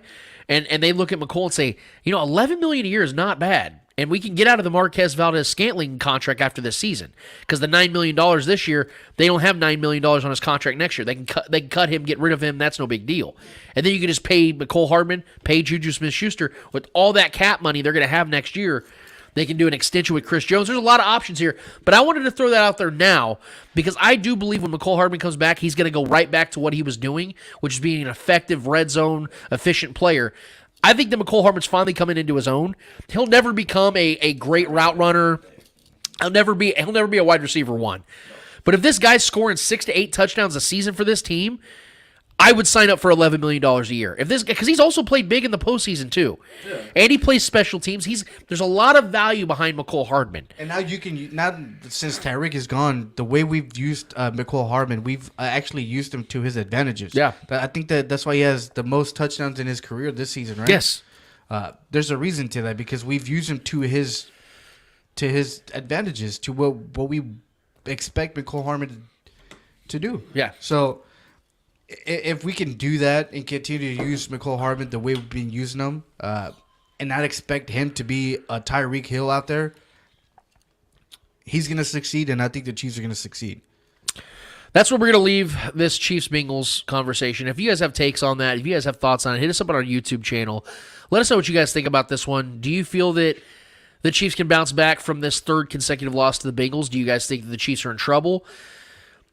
and they look at McCole and say, $11 million a year is not bad, and we can get out of the Marquez Valdez-Scantling contract after this season, because the $9 million this year, they don't have $9 million on his contract next year. They can cut him, get rid of him. That's no big deal. And then you can just pay McCole Hardman, pay Juju Smith-Schuster with all that cap money they're going to have next year. They can do an extension with Chris Jones. There's a lot of options here, but I wanted to throw that out there now because I do believe when McCole Hardman comes back, he's going to go right back to what he was doing, which is being an effective red zone, efficient player. I think that McCole Hardman's finally coming into his own. He'll never become a great route runner. He'll never be a wide receiver 1. But if this guy's scoring 6 to 8 touchdowns a season for this team, I would sign up for $11 million a year. Because he's also played big in the postseason too. Yeah. And he plays special teams. There's a lot of value behind McCole Hardman. And now since Tyreek is gone, the way we've used McCole Hardman, we've actually used him to his advantages. Yeah. I think that's why he has the most touchdowns in his career this season, right? Yes. There's a reason to that because we've used him to his advantages, to what we expect McCole Hardman to do. Yeah. So if we can do that and continue to use McCole Hardman the way we've been using him, and not expect him to be a Tyreek Hill out there, he's going to succeed, and I think the Chiefs are going to succeed. That's where we're going to leave this Chiefs-Bengals conversation. If you guys have takes on that, if you guys have thoughts on it, hit us up on our YouTube channel. Let us know what you guys think about this one. Do you feel that the Chiefs can bounce back from this 3rd consecutive loss to the Bengals? Do you guys think that the Chiefs are in trouble?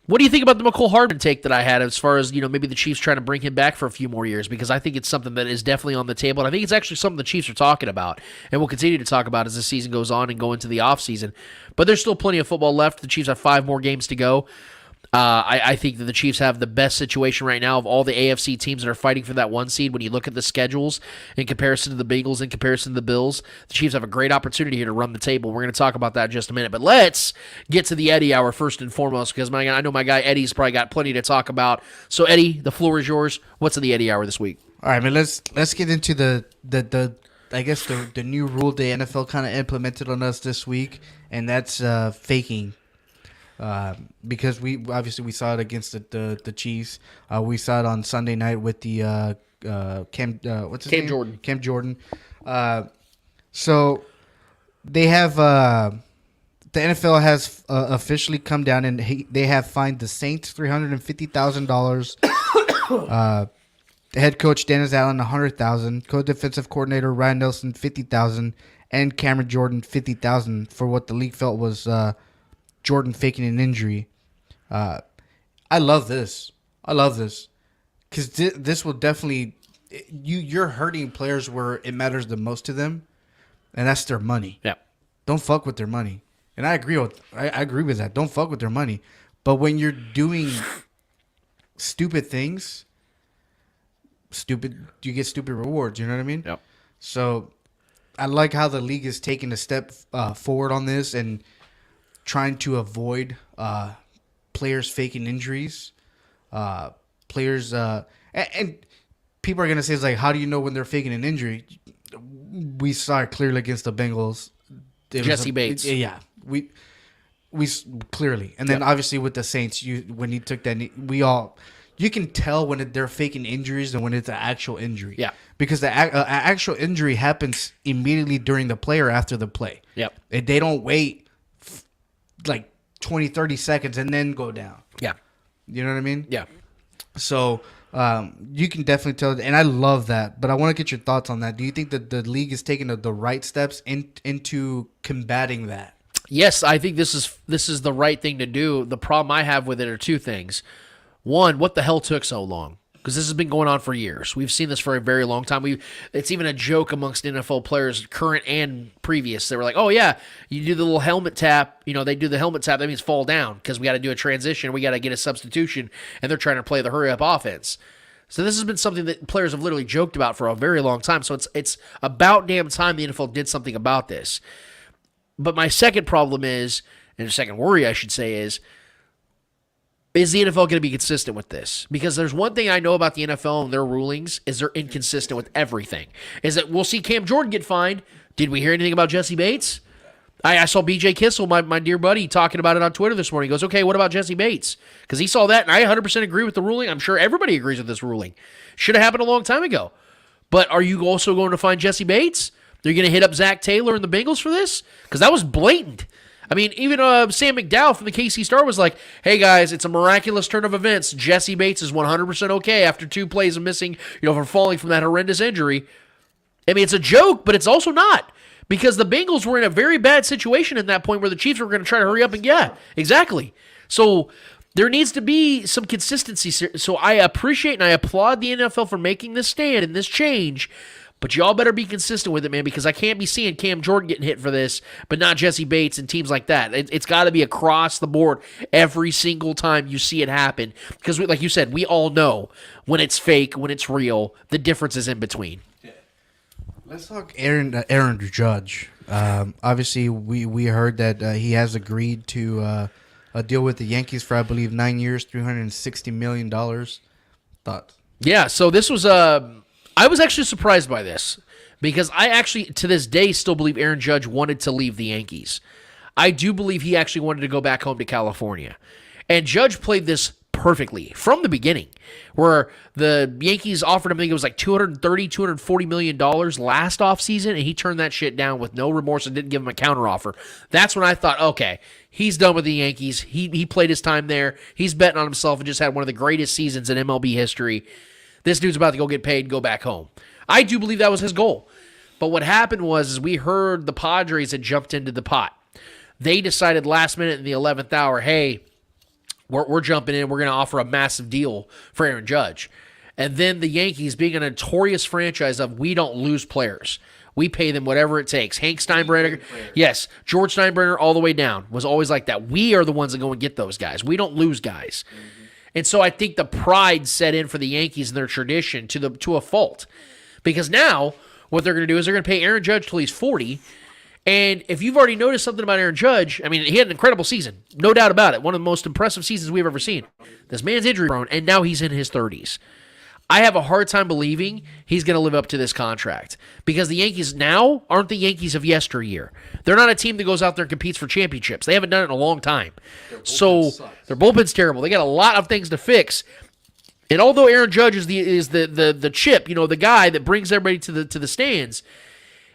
What do you think about the McCole Hardman take that I had as far as, maybe the Chiefs trying to bring him back for a few more years? Because I think it's something that is definitely on the table, and I think it's actually something the Chiefs are talking about and will continue to talk about as the season goes on and go into the offseason. But there's still plenty of football left. The Chiefs have 5 more games to go. I think that the Chiefs have the best situation right now of all the AFC teams that are fighting for that 1 seed. When you look at the schedules in comparison to the Bengals, in comparison to the Bills, the Chiefs have a great opportunity here to run the table. We're going to talk about that in just a minute. But let's get to the Eddie Hour first and foremost, because I know my guy Eddie's probably got plenty to talk about. So, Eddie, the floor is yours. What's in the Eddie Hour this week? All right, man. Let's get into the I guess the new rule the NFL kind of implemented on us this week, and that's faking. Because we saw it against the Chiefs. We saw it on Sunday night with the Cam Jordan. Cam Jordan. So they have the NFL has officially come down and they have fined the Saints $350,000. The head coach Dennis Allen $100,000. Co-defensive coordinator Ryan Nelson $50,000, and Cameron Jordan $50,000 for what the league felt was Jordan faking an injury. I love this because this will definitely you're hurting players where it matters the most to them, and that's their money. Yeah, don't fuck with their money, and I agree with that. Don't fuck with their money, but when you're doing stupid things, you get stupid rewards. You know what I mean? Yep. So I like how the league is taking a step forward on this and trying to avoid players faking injuries, players, and people are gonna say it's like, how do you know when they're faking an injury? We saw it clearly against the Bengals. Jesse Bates, yeah, we clearly, and then obviously with the Saints, when he took that, you can tell when they're faking injuries and when it's an actual injury. Yeah, because the actual injury happens immediately during the play or after the play. Yep, they don't wait like 20, 30 seconds and then go down. Yeah. You know what I mean? Yeah. So you can definitely tell, and I love that, but I want to get your thoughts on that. Do you think that the league is taking the right steps into combating that? Yes, I think this is the right thing to do. The problem I have with it are 2 things. One, what the hell took so long? Because this has been going on for years. We've seen this for a very long time. It's even a joke amongst NFL players, current and previous. They were like, oh, yeah, you do the little helmet tap. They do the helmet tap. That means fall down because we got to do a transition. We got to get a substitution, and they're trying to play the hurry-up offense. So this has been something that players have literally joked about for a very long time. So it's about damn time the NFL did something about this. But my second problem is, and the second worry I should say is the NFL going to be consistent with this? Because there's one thing I know about the NFL and their rulings is they're inconsistent with everything. Is that we'll see Cam Jordan get fined. Did we hear anything about Jesse Bates? I saw BJ Kissel, my dear buddy, talking about it on Twitter this morning. He goes, okay, what about Jesse Bates? Because he saw that, and I 100% agree with the ruling. I'm sure everybody agrees with this ruling. Should have happened a long time ago. But are you also going to find Jesse Bates? Are you going to hit up Zach Taylor and the Bengals for this? Because that was blatant. I mean, even Sam McDowell from the KC Star was like, hey, guys, it's a miraculous turn of events. Jesse Bates is 100% okay after 2 plays of missing, for falling from that horrendous injury. I mean, it's a joke, but it's also not. Because the Bengals were in a very bad situation at that point where the Chiefs were going to try to hurry up and exactly. So there needs to be some consistency. So I appreciate and I applaud the NFL for making this stand and this change. But y'all better be consistent with it, man, because I can't be seeing Cam Jordan getting hit for this, but not Jesse Bates and teams like that. It's got to be across the board every single time you see it happen. Because, like you said, we all know when it's fake, when it's real, the difference is in between. Let's talk Aaron Judge. Obviously, we heard that he has agreed to a deal with the Yankees for, I believe, 9 years, $360 million. Thoughts? Yeah, so this was I was actually surprised by this because I actually, to this day, still believe Aaron Judge wanted to leave the Yankees. I do believe he actually wanted to go back home to California. And Judge played this perfectly from the beginning, where the Yankees offered him, I think it was like $240 million last offseason, and he turned that shit down with no remorse and didn't give him a counteroffer. That's when I thought, okay, he's done with the Yankees. He played his time there. He's betting on himself and just had one of the greatest seasons in MLB history. This dude's about to go get paid and go back home. I do believe that was his goal. But what happened was we heard the Padres had jumped into the pot. They decided last minute in the 11th hour, hey, we're jumping in. We're going to offer a massive deal for Aaron Judge. And then the Yankees, being a notorious franchise of we don't lose players. We pay them whatever it takes. Hank Steinbrenner, yes, George Steinbrenner all the way down was always like that. We are the ones that go and get those guys. We don't lose guys. And so I think the pride set in for the Yankees and their tradition to a fault. Because now what they're going to do is they're going to pay Aaron Judge till he's 40. And if you've already noticed something about Aaron Judge, I mean, he had an incredible season. No doubt about it. One of the most impressive seasons we've ever seen. This man's injury prone, and now he's in his 30s. I have a hard time believing he's going to live up to this contract because the Yankees now aren't the Yankees of yesteryear. They're not a team that goes out there and competes for championships. They haven't done it in a long time. So their bullpen's terrible. They got a lot of things to fix. And although Aaron Judge is the chip, the guy that brings everybody to the stands,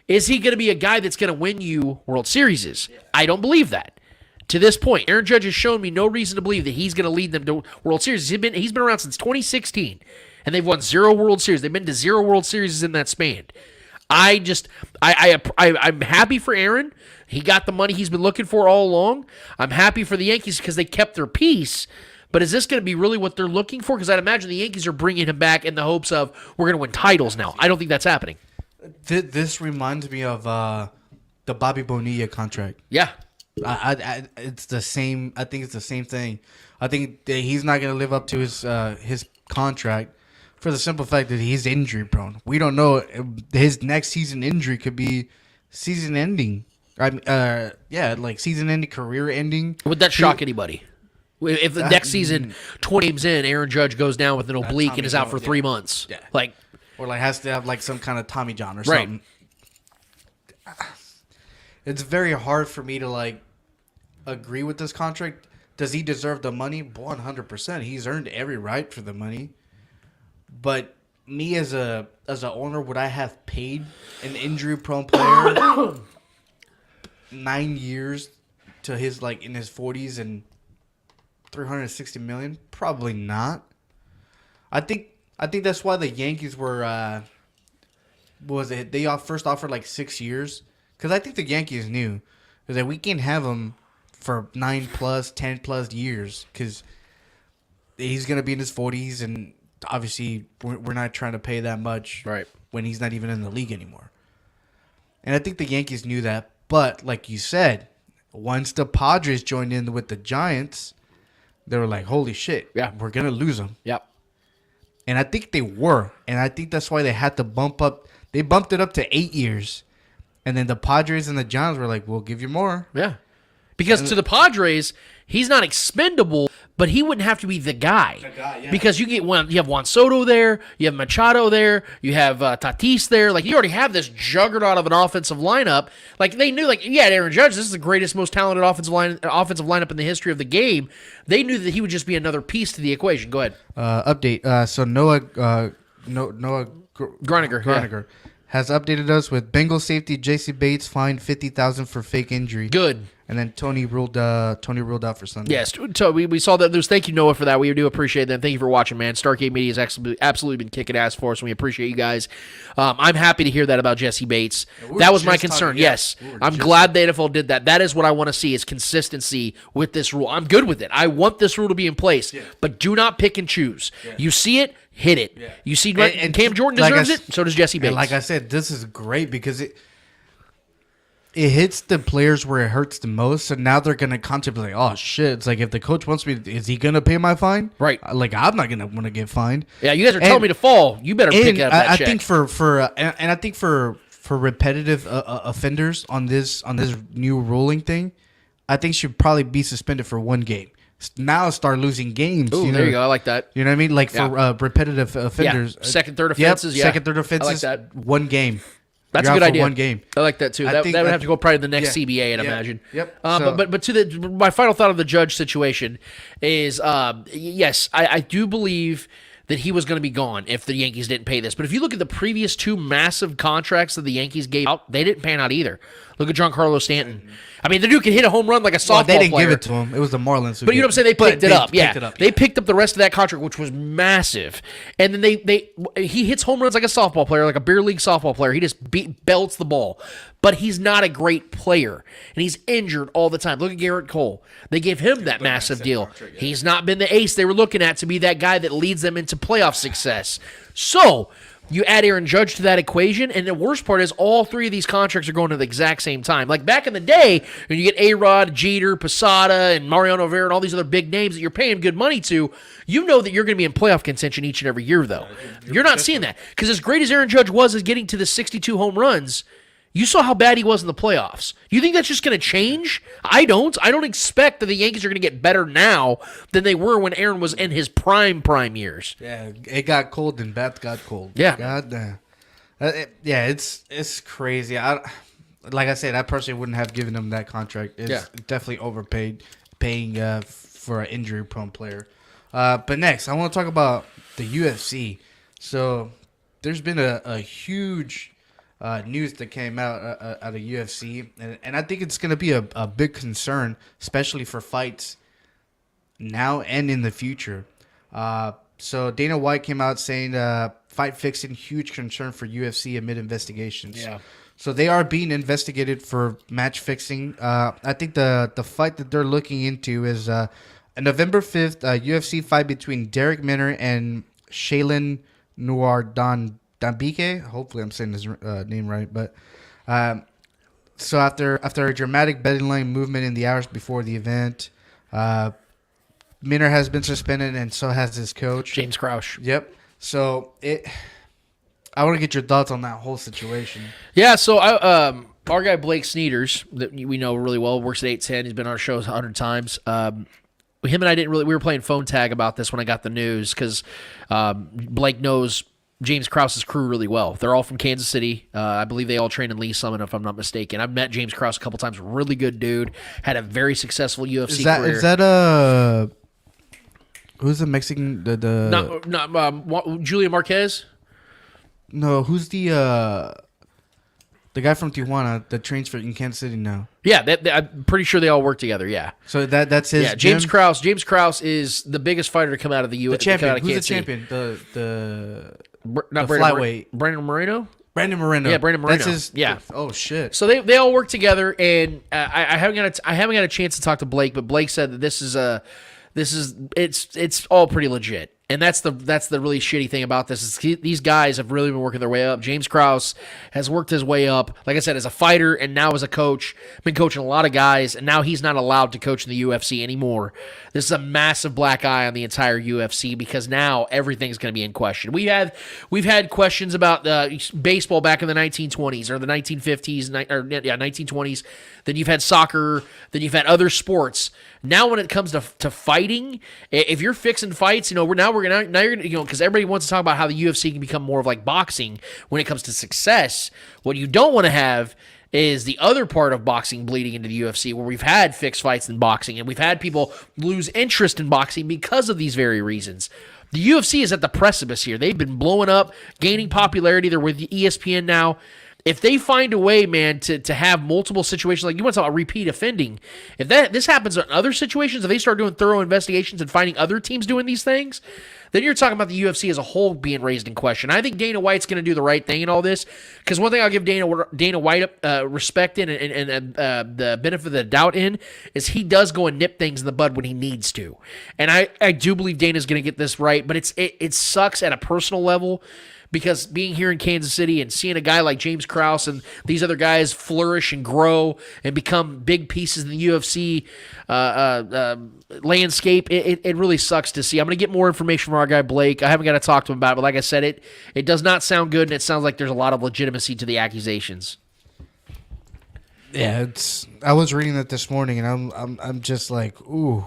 is he going to be a guy that's going to win you World Series? I don't believe that. To this point, Aaron Judge has shown me no reason to believe that he's going to lead them to World Series. He's been around since 2016. And they've won 0 World Series. They've been to 0 World Series in that span. I'm happy for Aaron. He got the money he's been looking for all along. I'm happy for the Yankees because they kept their peace. But is this going to be really what they're looking for? Because I'd imagine the Yankees are bringing him back in the hopes of we're going to win titles now. I don't think that's happening. This reminds me of the Bobby Bonilla contract. Yeah. It's the same. I think it's the same thing. I think that he's not going to live up to his contract. For the simple fact that he's injury prone. We don't know. His next season injury could be season ending. Like season ending, career ending. Would that shock anybody? If the next season, 20 games in, Aaron Judge goes down with an oblique and is out for 3 months. Yeah. Or has to have some kind of Tommy John or something. It's very hard for me to agree with this contract. Does he deserve the money? 100%. He's earned every right for the money. But me as a owner, would I have paid an injury prone player 9 years to his in his 40s and $360 million? Probably not. I think that's why the Yankees were they first offered 6 years because I think the Yankees knew that we can't have him for 9+, 10+ years because he's gonna be in his 40s and. Obviously, we're not trying to pay that much when he's not even in the league anymore. And I think the Yankees knew that. But like you said, once the Padres joined in with the Giants, they were like, holy shit, we're going to lose him. Yep. And I think they were. And I think that's why they had to bump up. They bumped it up to 8 years. And then the Padres and the Giants were like, we'll give you more. Yeah. Because to the Padres, he's not expendable, but he wouldn't have to be the guy. Because you have Juan Soto there, you have Machado there, you have Tatis there. You already have this juggernaut of an offensive lineup. They knew, Aaron Judge, this is the greatest, most talented offensive lineup in the history of the game. They knew that he would just be another piece to the equation. Go ahead. Update. So Noah Groniger has updated us with Bengals safety J.C. Bates fined $50,000 for fake injury. Good. And then Tony ruled out for Sunday. Yes, so we saw that news. Thank you, Noah, for that. We do appreciate that. Thank you for watching, man. Stargate Media has absolutely been kicking ass for us, and we appreciate you guys. I'm happy to hear that about Jesse Bates. That was my concern. Yes, I'm glad the NFL did that. That is what I want to see is consistency with this rule. I'm good with it. I want this rule to be in place, but do not pick and choose. You see it, hit it. You see, and Cam Jordan deserves it, so does Jesse Bates. And like I said, this is great because it hits the players where it hurts the most. So now they're going to contemplate, oh, shit. It's if the coach wants me, is he going to pay my fine? Right. I'm not going to want to get fined. Yeah, you guys are telling me to fall. You better pick up that check. I think I think for repetitive offenders on this new ruling thing, I think should probably be suspended for 1 game. Now start losing games. Ooh, there you go. I like that. You know what I mean? For repetitive offenders. Second, third offenses. Second, third offenses. I like that. 1 game. That's You're a good out idea. For 1 game. I like that too. That would have to go probably to the next CBA, I'd imagine. Yep. But to my final thought of the Judge situation is, yes, I do believe that he was going to be gone if the Yankees didn't pay this. But if you look at the previous 2 massive contracts that the Yankees gave out, they didn't pan out either. Look at Giancarlo Stanton. I mean, the dude can hit a home run like a softball player. They didn't give it to him. It was the Marlins who But you know what I'm saying? They picked it up. They picked up the rest of that contract, which was massive. And then he hits home runs like a softball player, like a beer league softball player. He just belts the ball. but he's not a great player, and he's injured all the time. Look at Garrett Cole. They gave him that massive deal. He's not been the ace they were looking at to be that guy that leads them into playoff success. So you add Aaron Judge to that equation, and the worst part is all three of these contracts are going at the exact same time. Like back in the day, when you get A-Rod, Jeter, Posada, and Mariano Rivera, and all these other big names that you're paying good money to, you know that you're going to be in playoff contention each and every year, though. You're not seeing that. Because as great as Aaron Judge was as getting to the 62 home runs, you saw how bad he was in the playoffs. You think that's just going to change? I don't. I don't expect that the Yankees are going to get better now than they were when Aaron was in his prime years. Yeah, it got cold and bats got cold. Yeah. God damn. It's crazy. Like I said, I personally wouldn't have given him that contract. It's definitely overpaid, paying for an injury-prone player. But next, I want to talk about the UFC. So there's been a huge news that came out of UFC, and I think it's going to be a big concern, especially for fights now and in the future. So Dana White came out saying fight fixing, huge concern for UFC amid investigations. Yeah. So they are being investigated for match fixing. I think the fight that they're looking into is a November 5th UFC fight between Derek Minner and Shaylin Dambike. Hopefully I'm saying his name right. But so after a dramatic betting line movement in the hours before the event, Minner has been suspended, and so has his coach, James Krause. Yep. So I want to get your thoughts on that whole situation. Yeah, so our guy Blake Sneeders, that we know really well, works at 810. He's been on our shows 100 times. Him and I we were playing phone tag about this when I got the news because Blake knows James Krause's crew really well. They're all from Kansas City. I believe they all train in Lee Summit, if I'm not mistaken. I've met James Krause a couple times. Really good dude. Had a very successful UFC career. Is that who's the Mexican? Not Julia Marquez? No, who's the guy from Tijuana that trains in Kansas City now? Yeah, I'm pretty sure they all work together. Yeah. So that's his. Yeah, James Krause. James Krause is the biggest fighter to come out of the UFC. The champion. Who's the champion? The flyweight. Brandon Moreno. Brandon Moreno. Yeah, Brandon Moreno. That's his. Yeah. Oh shit. So they all work together, and I haven't got a chance to talk to Blake, but Blake said that it's all pretty legit. And that's the really shitty thing about this is these guys have really been working their way up. James Krause has worked his way up, like I said, as a fighter and now as a coach. Been coaching a lot of guys, and now he's not allowed to coach in the UFC anymore. This is a massive black eye on the entire UFC because now everything's going to be in question. We've had questions about baseball back in the 1920s or the 1950s, 1920s. Then you've had soccer. Then you've had other sports. Now, when it comes to fighting, if you're fixing fights, we're gonna because everybody wants to talk about how the UFC can become more of like boxing when it comes to success. What you don't want to have is the other part of boxing bleeding into the UFC, where we've had fixed fights in boxing and we've had people lose interest in boxing because of these very reasons. The UFC is at the precipice here. They've been blowing up, gaining popularity. They're with ESPN now. If they find a way, man, to have multiple situations, like you want to talk about repeat offending, if this happens in other situations, if they start doing thorough investigations and finding other teams doing these things, then you're talking about the UFC as a whole being raised in question. I think Dana White's going to do the right thing in all this, because one thing I'll give Dana White respect in and the benefit of the doubt in is he does go and nip things in the bud when he needs to. And I do believe Dana's going to get this right, but it sucks at a personal level, because being here in Kansas City and seeing a guy like James Krause and these other guys flourish and grow and become big pieces in the UFC landscape, it really sucks to see. I'm going to get more information from our guy Blake. I haven't got to talk to him about it, but like I said, it does not sound good, and it sounds like there's a lot of legitimacy to the accusations. Yeah, I was reading that this morning, and I'm just like, ooh.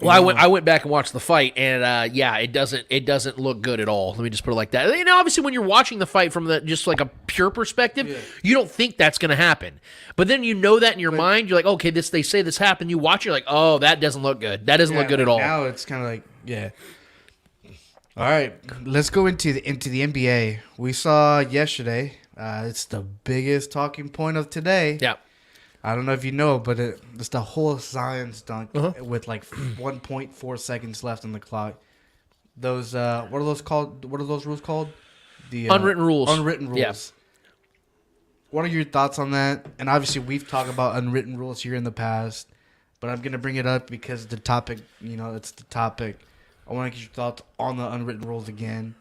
Well, I went back and watched the fight, and it doesn't look good at all. Let me just put it like that. And obviously, when you're watching the fight from just like a pure perspective, you don't think that's going to happen. But then you know that in your mind, you're like, okay, they say this happened. You watch, you're like, oh, that doesn't look good. That doesn't look good at all. Now it's kind of like, yeah. All right, let's go into the NBA. We saw yesterday. It's the biggest talking point of today. Yeah. I don't know if you know, but it's the whole Zion's dunk with like 1.4 seconds left on the clock. Those what are those called? What are those rules called? The unwritten rules. Unwritten rules. Yeah. what are your thoughts on that? And obviously, we've talked about unwritten rules here in the past, but I'm gonna bring it up because the topic, it's the topic. I want to get your thoughts on the unwritten rules again.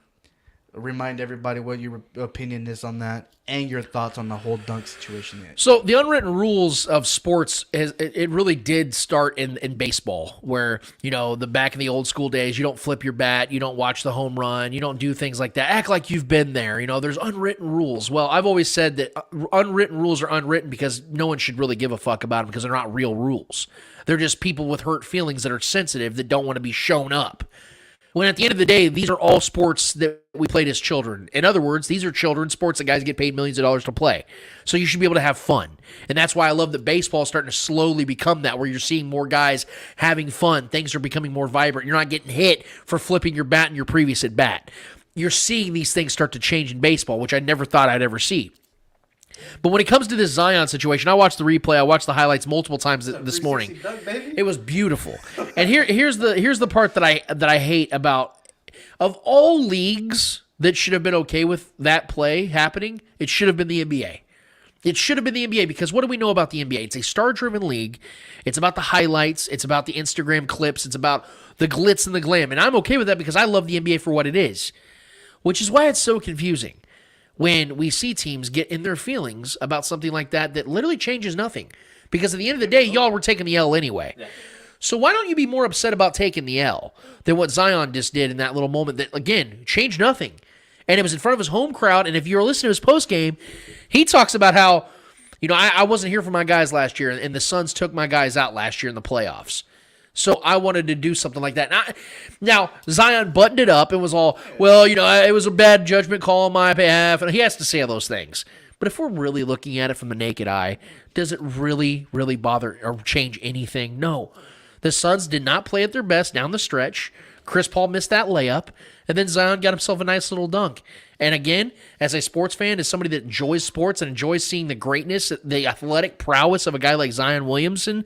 Remind everybody what your opinion is on that and your thoughts on the whole dunk situation. So the unwritten rules of sports, it really did start in baseball, where, the back in the old school days, you don't flip your bat, you don't watch the home run, you don't do things like that. Act like you've been there. There's unwritten rules. Well, I've always said that unwritten rules are unwritten because no one should really give a fuck about them because they're not real rules. They're just people with hurt feelings that are sensitive that don't want to be shown up. When at the end of the day, these are all sports that we played as children. In other words, these are children's sports that guys get paid millions of dollars to play. So you should be able to have fun. And that's why I love that baseball is starting to slowly become that, where you're seeing more guys having fun. Things are becoming more vibrant. You're not getting hit for flipping your bat in your previous at bat. You're seeing these things start to change in baseball, which I never thought I'd ever see. But when it comes to this Zion situation, I watched the replay. I watched the highlights multiple times this morning. It was beautiful. And here's the part that I hate about, of all leagues that should have been okay with that play happening, it should have been the NBA. It should have been the NBA, because what do we know about the NBA? It's a star-driven league. It's about the highlights. It's about the Instagram clips. It's about the glitz and the glam. And I'm okay with that because I love the NBA for what it is, which is why it's so confusing when we see teams get in their feelings about something like that literally changes nothing. Because at the end of the day, y'all were taking the L anyway. Yeah. So why don't you be more upset about taking the L than what Zion just did in that little moment that, again, changed nothing? And it was in front of his home crowd, and if you're listening to his postgame, he talks about how, I wasn't here for my guys last year, and the Suns took my guys out last year in the playoffs. So I wanted to do something like that. Now, Zion buttoned it up and was all, well, it was a bad judgment call on my behalf. And he has to say all those things. But if we're really looking at it from the naked eye, does it really, really bother or change anything? No. The Suns did not play at their best down the stretch. Chris Paul missed that layup. And then Zion got himself a nice little dunk. And again, as a sports fan, as somebody that enjoys sports and enjoys seeing the greatness, the athletic prowess of a guy like Zion Williamson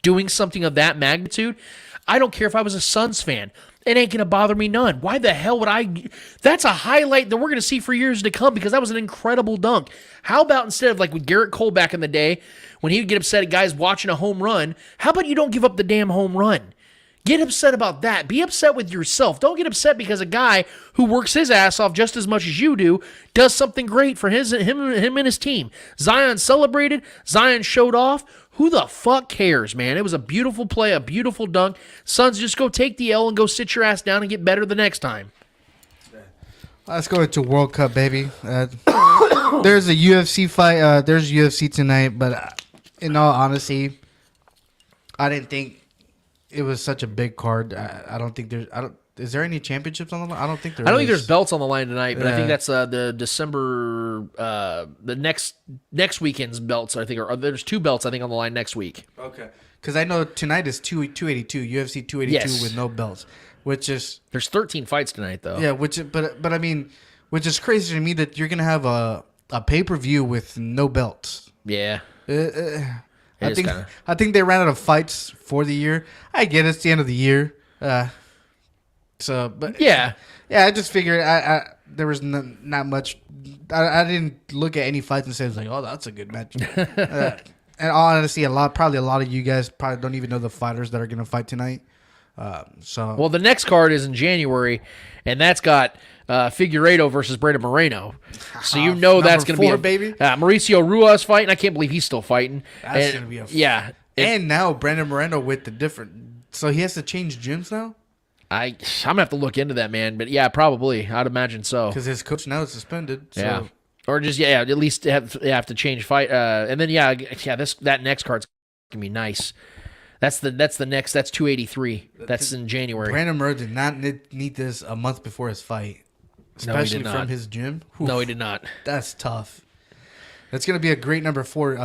doing something of that magnitude, I don't care if I was a Suns fan. It ain't going to bother me none. Why the hell would I? That's a highlight that we're going to see for years to come, because that was an incredible dunk. How about instead of like with Garrett Cole back in the day, when he would get upset at guys watching a home run, how about you don't give up the damn home run? Get upset about that. Be upset with yourself. Don't get upset because a guy who works his ass off just as much as you do does something great for him and his team. Zion celebrated. Zion showed off. Who the fuck cares, man? It was a beautiful play, a beautiful dunk. Suns, just go take the L and go sit your ass down and get better the next time. Let's go into World Cup, baby. There's a UFC fight. There's UFC tonight, but in all honesty, I didn't think it was such a big card. I don't think there's. Is there any championships on the line? I don't think there. I don't think there's belts on the line tonight, but I think that's the December, the next weekend's belts. I think, or there's two belts I think on the line next week. Okay, because I know tonight is 282 UFC 282 with no belts, which is there's 13 fights tonight though. Yeah, but I mean, which is crazy to me that you're gonna have a pay-per-view with no belts. Yeah. I think they ran out of fights for the year. I get it's the end of the year. But I just figured there was not much. I didn't look at any fights and say like, oh, that's a good match. And honestly, probably a lot of you guys probably don't even know the fighters that are going to fight tonight. Well, the next card is in January, and that's got Figueiredo versus Brandon Moreno. So that's going to be a baby. Mauricio Ruas fighting. I can't believe he's still fighting. That's going to be a and now Brandon Moreno with the different. So he has to change gyms now. I'm gonna have to look into that, man. But yeah, probably. I'd imagine so. Because his coach now is suspended. So. Yeah. Or just at least have to change fight. And then that next card's gonna be nice. That's the next. That's 283. That's in January. Brandon Moreno did not need this a month before his fight, especially from his gym. Oof, no, he did not. That's tough. That's gonna be a great number four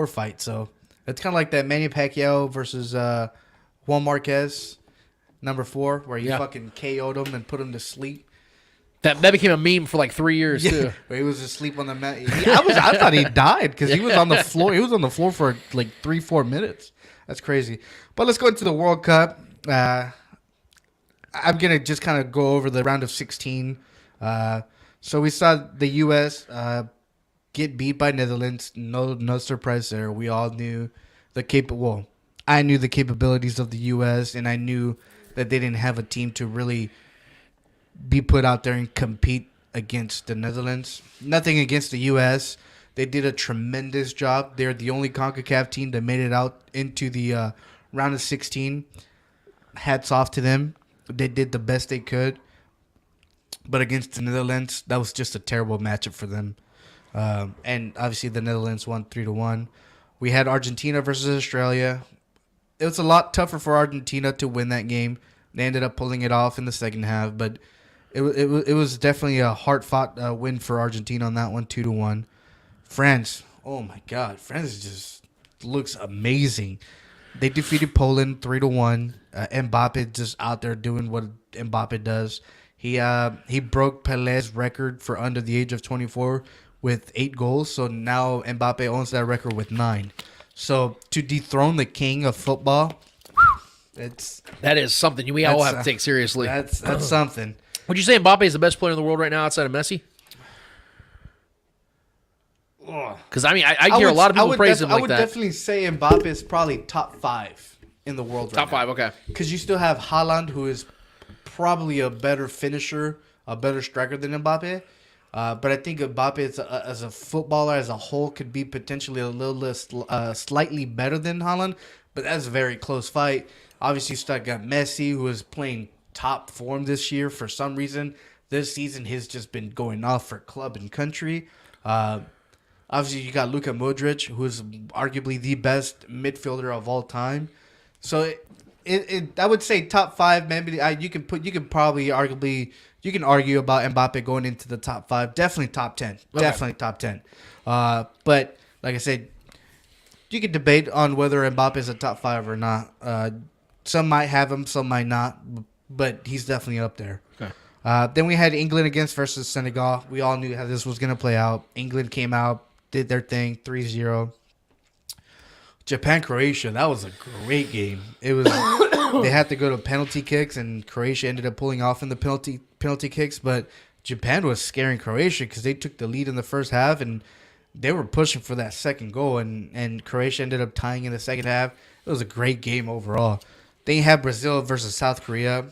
fight. So it's kind of like that Manny Pacquiao versus Juan Marquez. Number 4, where you fucking KO'd him and put him to sleep. That became a meme for like 3 years too. Where he was asleep on the mat. I thought he died because he was on the floor. He was on the floor for like 3-4 minutes. That's crazy. But let's go into the World Cup. I'm gonna just kind of go over the round of 16. So we saw the U.S. get beat by Netherlands. No surprise there. We all knew I knew the capabilities of the U.S. and I knew that they didn't have a team to really be put out there and compete against the Netherlands. Nothing against the U.S. They did a tremendous job. They're the only CONCACAF team that made it out into the round of 16. Hats off to them. They did the best they could. But against the Netherlands, that was just a terrible matchup for them. And obviously the Netherlands won 3-1. We had Argentina versus Australia. It was a lot tougher for Argentina to win that game. They ended up pulling it off in the second half, but it was definitely a hard-fought win for Argentina on that one, 2-1. France, oh my God, France just looks amazing. They defeated Poland 3-1. Mbappe just out there doing what Mbappe does. He broke Pelé's record for under the age of 24 with 8 goals. So now Mbappe owns that record with 9. So to dethrone the king of football, that is something we all have to take seriously. That's something. Would you say Mbappe is the best player in the world right now outside of Messi? Because I hear a lot of people praise him like that. I would definitely say Mbappe is probably top 5 in the world right now. Top 5, okay. Because you still have Haaland, who is probably a better finisher, a better striker than Mbappe. But I think Mbappe as a footballer as a whole could be potentially a little less, slightly better than Haaland. But that's a very close fight. Obviously, you still got Messi, who is playing top form this year for some reason. This season, he's just been going off for club and country. Obviously, you got Luka Modric, who is arguably the best midfielder of all time. So I would say top 5. Maybe you can argue about Mbappe going into the top 5. Definitely top 10. Okay. Definitely top 10. But like I said, you can debate on whether Mbappe is a top 5 or not. Some might have him, some might not. But he's definitely up there. Okay. Then we had England versus Senegal. We all knew how this was going to play out. England came out, did their thing, 3-0. Japan-Croatia, that was a great game. It was they had to go to penalty kicks, and Croatia ended up pulling off in the penalty kicks. But Japan was scaring Croatia because they took the lead in the first half, and they were pushing for that second goal, and Croatia ended up tying in the second half. It was a great game overall. Then you had Brazil versus South Korea.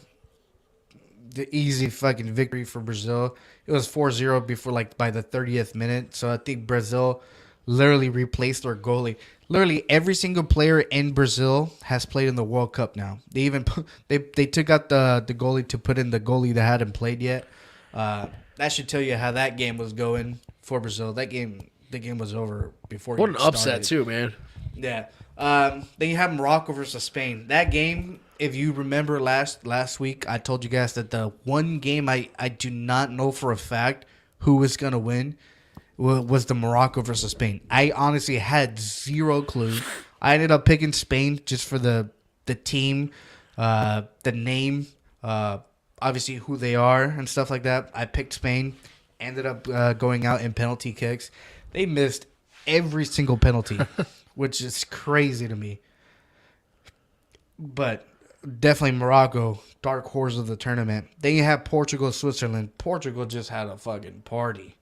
The easy fucking victory for Brazil. It was 4-0 by the 30th minute. So I think Brazil literally replaced their goalie. Literally every single player in Brazil has played in the World Cup now. They even they took out the goalie to put in the goalie that hadn't played yet. That should tell you how that game was going for Brazil. The game was over before. What an upset too, man. Yeah. Then you have Morocco versus Spain. That game, if you remember last week, I told you guys that the one game I do not know for a fact who was going to win was the Morocco versus Spain. I honestly had zero clue. I ended up picking Spain just for the team, the name, obviously who they are and stuff like that. I picked Spain, ended up going out in penalty kicks. They missed every single penalty, which is crazy to me. But definitely Morocco, dark horse of the tournament. Then you have Portugal, Switzerland. Portugal just had a fucking party.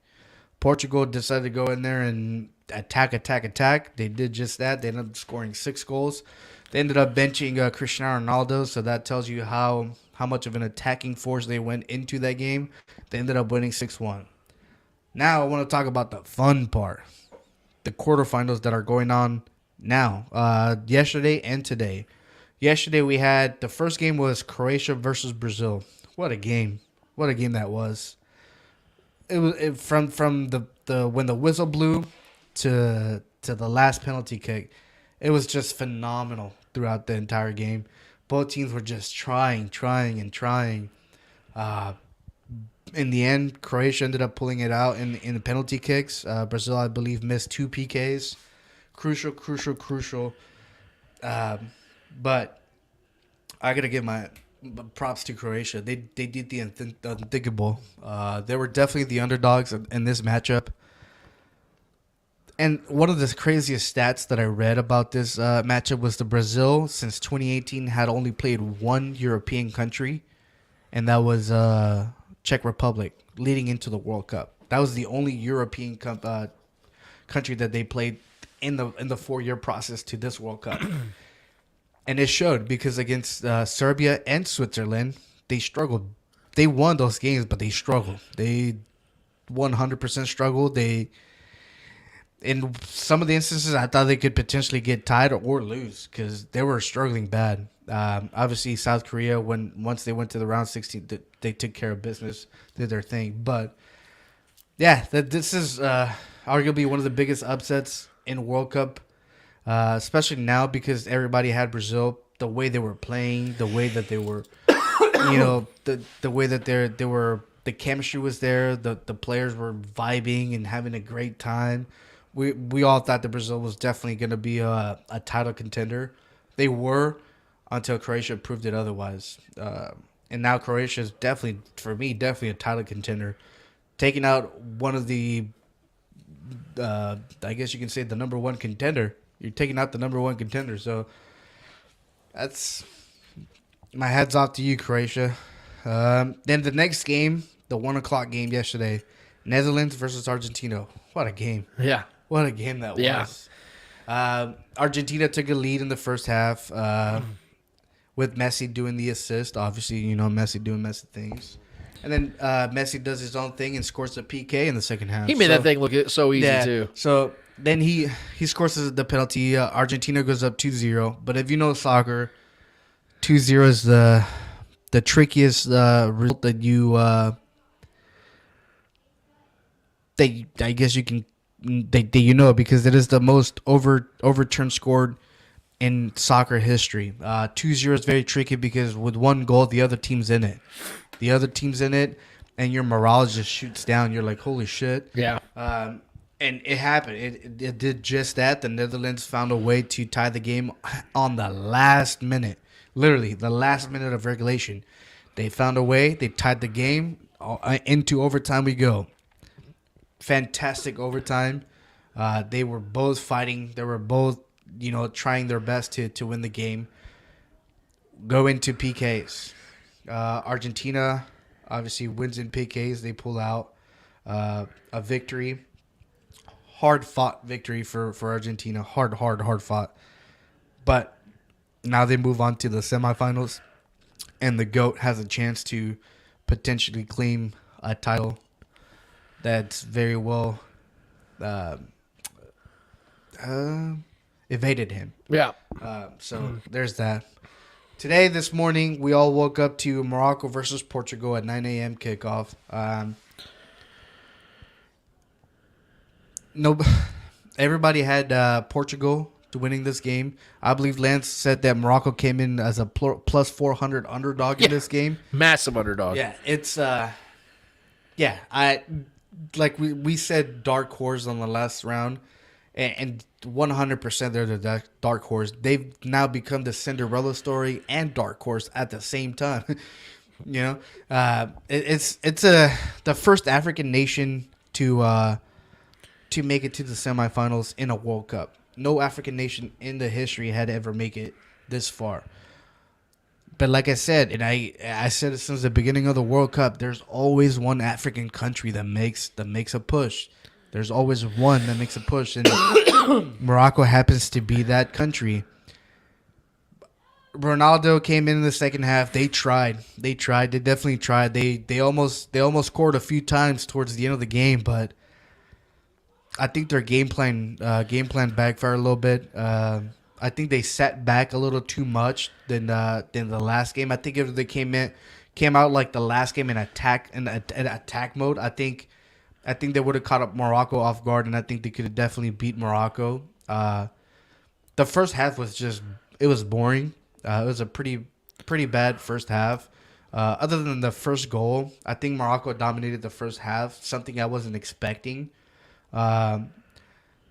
Portugal decided to go in there and attack. They did just that. They ended up scoring 6 goals. They ended up benching Cristiano Ronaldo, so that tells you how much of an attacking force they went into that game. They ended up winning 6-1. Now I want to talk about the fun part. The quarterfinals that are going on now. Yesterday and today. Yesterday we had, the first game was Croatia versus Brazil. What a game. What a game that was. It was from the when the whistle blew to the last penalty kick. It was just phenomenal throughout the entire game. Both teams were just trying. In the end, Croatia ended up pulling it out in the penalty kicks. Brazil, I believe, missed 2 PKs. Crucial. But I got to give my props to Croatia. They did the unthinkable. They were definitely the underdogs in this matchup. And one of the craziest stats that I read about this matchup was the Brazil, since 2018, had only played one European country, and that was Czech Republic, leading into the World Cup. That was the only European country that they played in the 4-year process to this World Cup. And it showed because against Serbia and Switzerland, they struggled. They won those games, but they struggled. They 100% struggled. In some of the instances, I thought they could potentially get tied or lose because they were struggling bad. Obviously, South Korea, once they went to the round 16, they took care of business, did their thing. But yeah, this is arguably one of the biggest upsets in World Cup, especially now because everybody had Brazil. The way they were playing, the way that they were, the way that they were, the chemistry was there. The players were vibing and having a great time. We all thought that Brazil was definitely going to be a title contender. They were until Croatia proved it otherwise. And now Croatia is definitely, for me, definitely a title contender. Taking out one of the, I guess you can say the number one contender. You're taking out the number one contender. So that's my head's off to you, Croatia. Then the next game, the 1 o'clock game yesterday, Netherlands versus Argentina. What a game. Yeah. What a game that was. Argentina took a lead in the first half with Messi doing the assist. Obviously, Messi doing Messi things. And then Messi does his own thing and scores a PK in the second half. He made that thing look so easy, too. So then he scores the penalty. Argentina goes up 2-0. But if you know soccer, 2-0 is the trickiest result that you I guess you can because it is the most overturned scored in soccer history. 2-0 is very tricky because with one goal, the other team's in it. And your morale just shoots down. You're like, holy shit. Yeah. And it happened. It did just that. The Netherlands found a way to tie the game on the last minute. Literally, the last minute of regulation. They found a way. They tied the game. Into overtime we go. Fantastic overtime. They were both fighting. They were both, trying their best to win the game. Go into PKs. Argentina obviously wins in PKs. They pull out a victory. Hard-fought victory for Argentina. Hard fought. But now they move on to the semifinals, and the GOAT has a chance to potentially claim a title that's very well evaded him. Yeah. So there's that. Today, this morning, we all woke up to Morocco versus Portugal at 9 a.m. kickoff. Everybody had Portugal to winning this game. I believe Lance said that Morocco came in as a plus 400 underdog in this game. Massive underdog. Yeah, it's we said dark horse on the last round, and 100% they're the dark horse. They've now become the Cinderella story and dark horse at the same time. It's the first African nation to make it to the semifinals in a World Cup. No African nation in the history had ever make it this far. But like I said, and I said it since the beginning of the World Cup, there's always one African country that makes a push. There's always one that makes a push, and Morocco happens to be that country. Ronaldo came in the second half. They tried. They definitely tried. They almost scored a few times towards the end of the game, but I think their game plan backfired a little bit. I think they sat back a little too much than the last game. I think if they came out like the last game in attack mode, I think they would have caught up Morocco off guard, and I think they could have definitely beat Morocco. The first half was it was boring. It was a pretty bad first half. Other than the first goal, I think Morocco dominated the first half, something I wasn't expecting.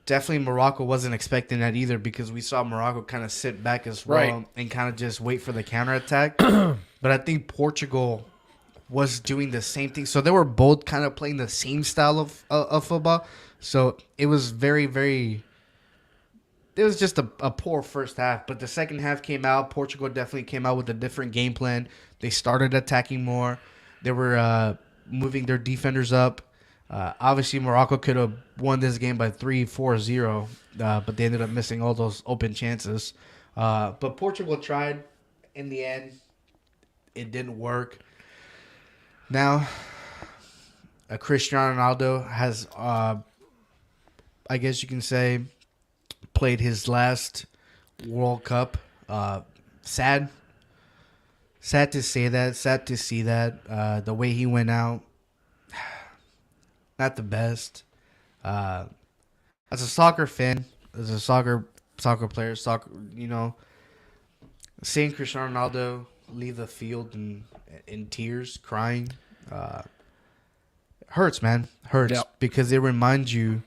Definitely Morocco wasn't expecting that either because we saw Morocco kind of sit back as well and kind of just wait for the counterattack. But I think Portugal was doing the same thing. So they were both kind of playing the same style of football. So it was very, very... It was just a poor first half. But the second half came out. Portugal definitely came out with a different game plan. They started attacking more. They were moving their defenders up. Obviously, Morocco could have won this game by 3-4-0, but they ended up missing all those open chances. But Portugal tried. In the end, it didn't work. Now, Cristiano Ronaldo has, I guess you can say, played his last World Cup. Sad to say that. Sad to see that. The way he went out, not the best. As a soccer fan, as a soccer player, seeing Cristiano Ronaldo leave the field in tears, crying, hurts, man. Hurts. Yep. Because it reminds you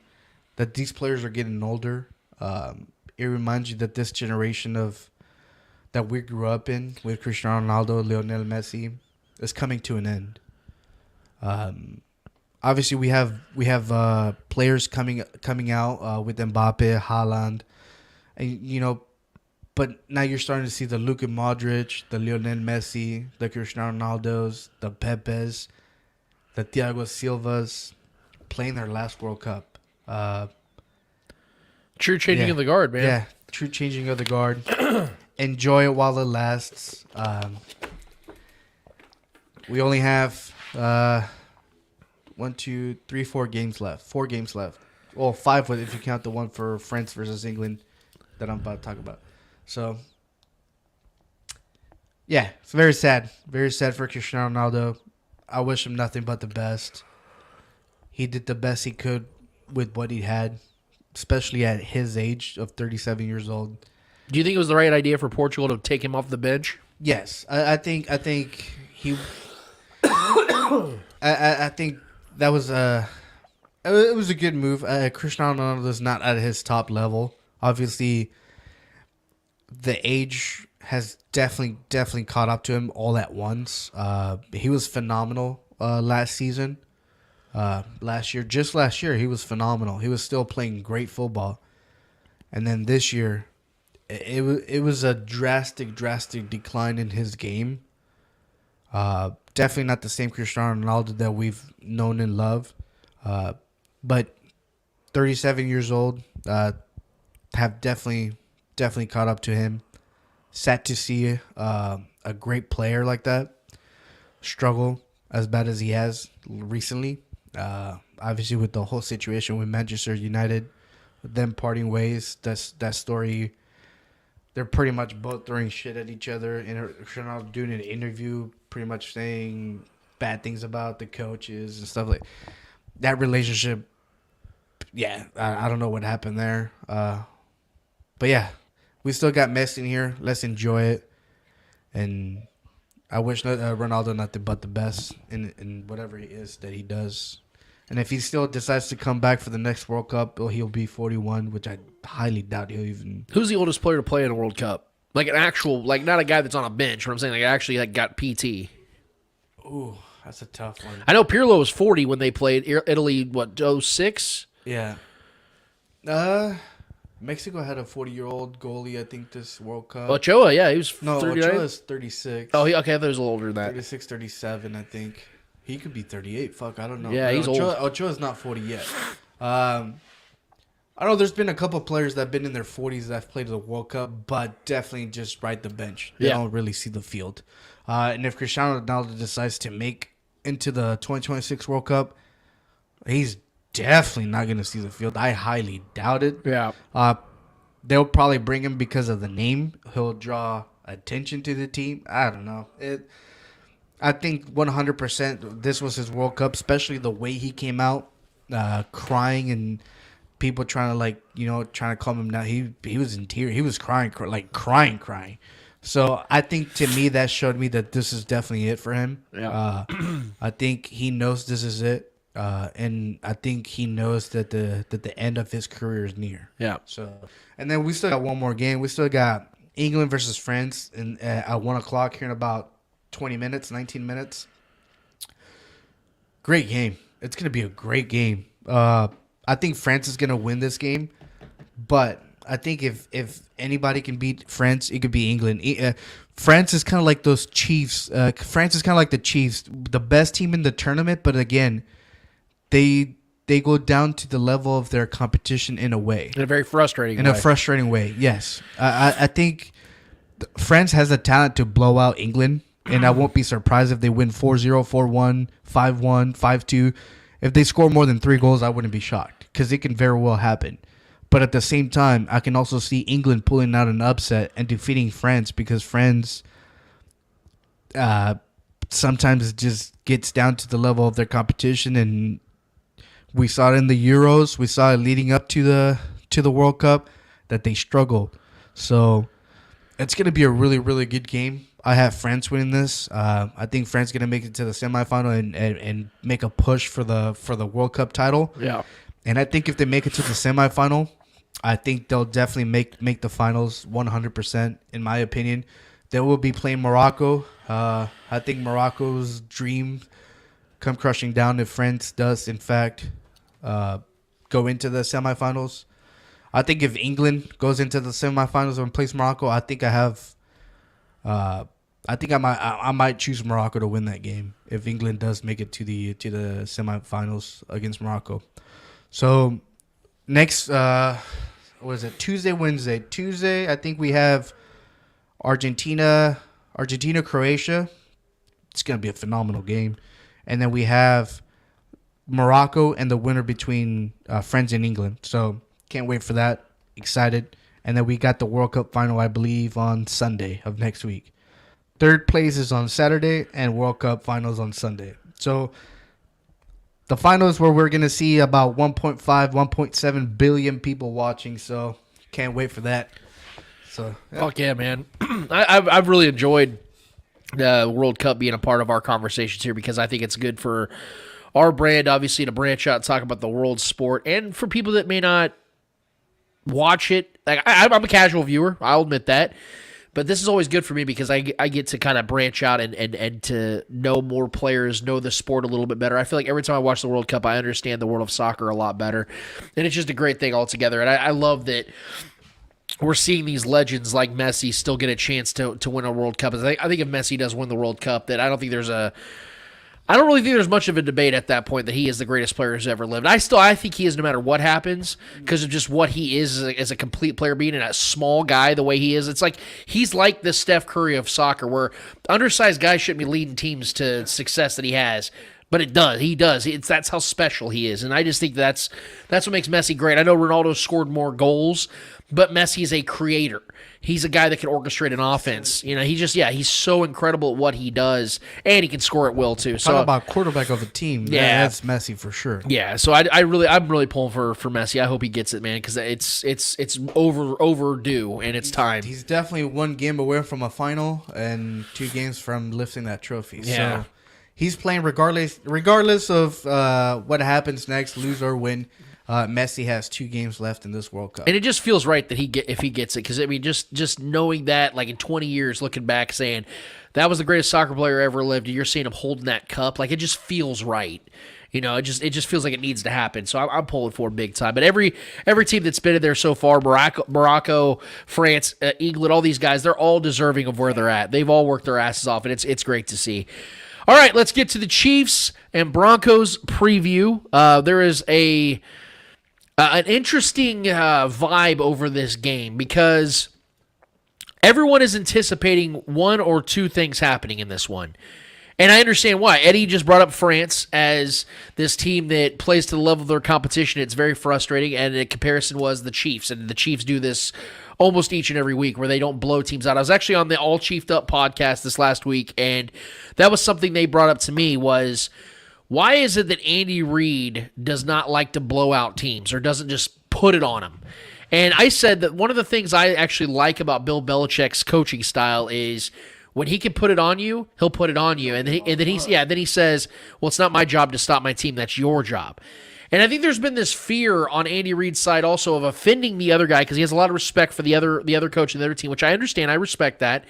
that these players are getting older. It reminds you that this generation that we grew up in with Cristiano Ronaldo, Lionel Messi, is coming to an end. Obviously, we have players coming out with Mbappe, Haaland, and but now you're starting to see the Luka Modric, the Lionel Messi, the Cristiano Ronaldos, the Pepes, the Thiago Silvas playing their last World Cup. True changing of the guard, man. Yeah, true changing of the guard. Enjoy it while it lasts. We only have 4 games left. 4 games left. Well, 5 if you count the one for France versus England that I'm about to talk about. So, yeah, it's very sad. Very sad for Cristiano Ronaldo. I wish him nothing but the best. He did the best he could with what he had, especially at his age of 37 years old. Do you think it was the right idea for Portugal to take him off the bench? Yes, I think he. I think that was it was a good move. Cristiano Ronaldo is not at his top level. Obviously, the age has definitely caught up to him all at once. He was phenomenal last season. Last year, he was phenomenal. He was still playing great football. And then this year, it was a drastic decline in his game. Definitely not the same Cristiano Ronaldo that we've known and loved. But 37 years old, have definitely caught up to him. Sad to see a great player like that struggle as bad as he has recently. Obviously, with the whole situation with Manchester United, with them parting ways, that story. They're pretty much both throwing shit at each other, and Cristiano doing an interview, pretty much saying bad things about the coaches and stuff like that. Relationship, yeah, I don't know what happened there, but yeah, we still got Messi in here. Let's enjoy it, and I wish Ronaldo nothing but the best in whatever he is that he does. And if he still decides to come back for the next World Cup, he'll be 41, which I highly doubt he'll even. Who's the oldest player to play in a World Cup? Like an actual, like not a guy that's on a bench. What I'm saying, like actually, got PT. Ooh, that's a tough one. I know Pirlo was 40 when they played Italy. What, 06? Yeah. Mexico had a 40-year-old goalie, I think, this World Cup. Ochoa, yeah, he was 39. Ochoa's 36. Oh, okay, I thought he was a little older than that. 36, 37, I think. He could be 38. Fuck, I don't know. Yeah, he's old. Ochoa's not 40 yet. I know there's been a couple players that have been in their 40s that have played the World Cup, but definitely just ride the bench. They don't really see the field. And if Cristiano Ronaldo decides to make into the 2026 World Cup, he's definitely not going to see the field. I highly doubt it. Yeah. They'll probably bring him because of the name. He'll draw attention to the team. I don't know. I think 100% this was his World Cup, especially the way he came out, crying and people trying to calm him down. He was in tears. He was crying. So I think to me that showed me that this is definitely it for him. Yeah. I think he knows this is it, and I think he knows that the end of his career is near. Yeah. So, and then we still got one more game. We still got England versus France at 1:00 here in about 20 minutes, 19 minutes. Great game. It's going to be a great game. I think France is going to win this game, but I think if anybody can beat France, it could be England. France is kind of like those Chiefs. France is kind of like the Chiefs, the best team in the tournament, but again, they go down to the level of their competition in a way. In a very frustrating way. In a frustrating way, yes. I think France has the talent to blow out England, and I won't be surprised if they win 4-0, 4-1, 5-1, 5-2. If they score more than 3 goals, I wouldn't be shocked because it can very well happen. But at the same time, I can also see England pulling out an upset and defeating France because France sometimes it just gets down to the level of their competition, and we saw it in the Euros. We saw it leading up to the World Cup that they struggled. So it's going to be a really, really good game. I have France winning this. I think France is going to make it to the semifinal and make a push for the World Cup title. Yeah. And I think if they make it to the semifinal, I think they'll definitely make the finals 100%, in my opinion. They will be playing Morocco. I think Morocco's dream come crushing down if France does, in fact, go into the semifinals. I think if England goes into the semifinals and plays Morocco, I think I might choose Morocco to win that game if England does make it to the semifinals against Morocco. So next, what is it? Tuesday, Wednesday. Tuesday, I think we have Argentina, Croatia. It's gonna be a phenomenal game, and then we have Morocco and the winner between France and England. So can't wait for that. Excited. And then we got the World Cup final, I believe, on Sunday of next week. Third place is on Saturday, and World Cup finals on Sunday. So the finals where we're going to see about 1.5, 1.7 billion people watching. So can't wait for that. So yeah. Fuck yeah, man. I've really enjoyed the World Cup being a part of our conversations here because I think it's good for our brand, obviously, to branch out and talk about the world sport. And for people that may not watch it, like I'm a casual viewer, I'll admit that. But this is always good for me because I get to kind of branch out and to know more players, know the sport a little bit better. I feel like every time I watch the World Cup, I understand the world of soccer a lot better. And it's just a great thing altogether. And I love that we're seeing these legends like Messi still get a chance to win a World Cup. I think if Messi does win the World Cup, that I don't really think there's much of a debate at that point that he is the greatest player who's ever lived. I think he is no matter what happens because of just what he is as a complete player, being a small guy the way he is. It's like he's like the Steph Curry of soccer where undersized guys shouldn't be leading teams to success that he has. But it does. He does. That's how special he is. And I just think that's what makes Messi great. I know Ronaldo scored more goals, but Messi is a creator. He's a guy that can orchestrate an offense. You know, he's so incredible at what he does, and he can score at will too. So talk about quarterback of a team. Yeah, that's Messi for sure. Yeah, so I'm really pulling for Messi. I hope he gets it, man, because it's overdue and it's time. He's definitely 1 game away from a final and 2 games from lifting that trophy. Yeah. So he's playing regardless of what happens next, lose or win. Messi has 2 games left in this World Cup, and it just feels right that if he gets it, because I mean, just knowing that, like in 20 years, looking back, saying that was the greatest soccer player ever lived, and you're seeing him holding that cup, like it just feels right. You know, it just feels like it needs to happen. So I'm pulling for big time. But every team that's been in there so far, Morocco, France, England, all these guys, they're all deserving of where they're at. They've all worked their asses off, and it's great to see. All right, let's get to the Chiefs and Broncos preview. There is an interesting vibe over this game because everyone is anticipating 1 or 2 things happening in this one. And I understand why. Eddie just brought up France as this team that plays to the level of their competition. It's very frustrating, and the comparison was the Chiefs, and the Chiefs do this almost each and every week where they don't blow teams out. I was actually on the All Chiefed Up podcast this last week, and that was something they brought up to me was, why is it that Andy Reid does not like to blow out teams or doesn't just put it on them? And I said that one of the things I actually like about Bill Belichick's coaching style is when he can put it on you, he'll put it on you. And then he says, well, it's not my job to stop my team. That's your job. And I think there's been this fear on Andy Reid's side also of offending the other guy because he has a lot of respect for the other coach and the other team, which I understand. I respect that.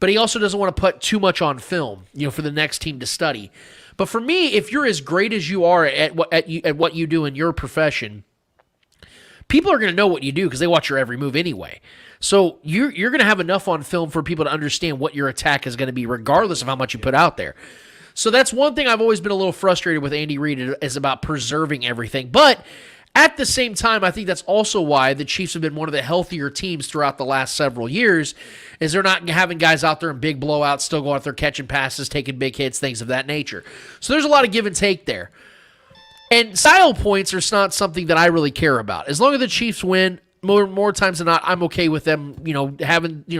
But he also doesn't want to put too much on film, for the next team to study. But for me, if you're as great as you are at what you do in your profession, people are going to know what you do because they watch your every move anyway. So you're going to have enough on film for people to understand what your attack is going to be regardless of how much you put out there. So that's one thing I've always been a little frustrated with Andy Reid is about preserving everything. But at the same time, I think that's also why the Chiefs have been one of the healthier teams throughout the last several years, is they're not having guys out there in big blowouts, still going out there catching passes, taking big hits, things of that nature. So there's a lot of give and take there. And style points are not something that I really care about. As long as the Chiefs win, more times than not, I'm okay with them,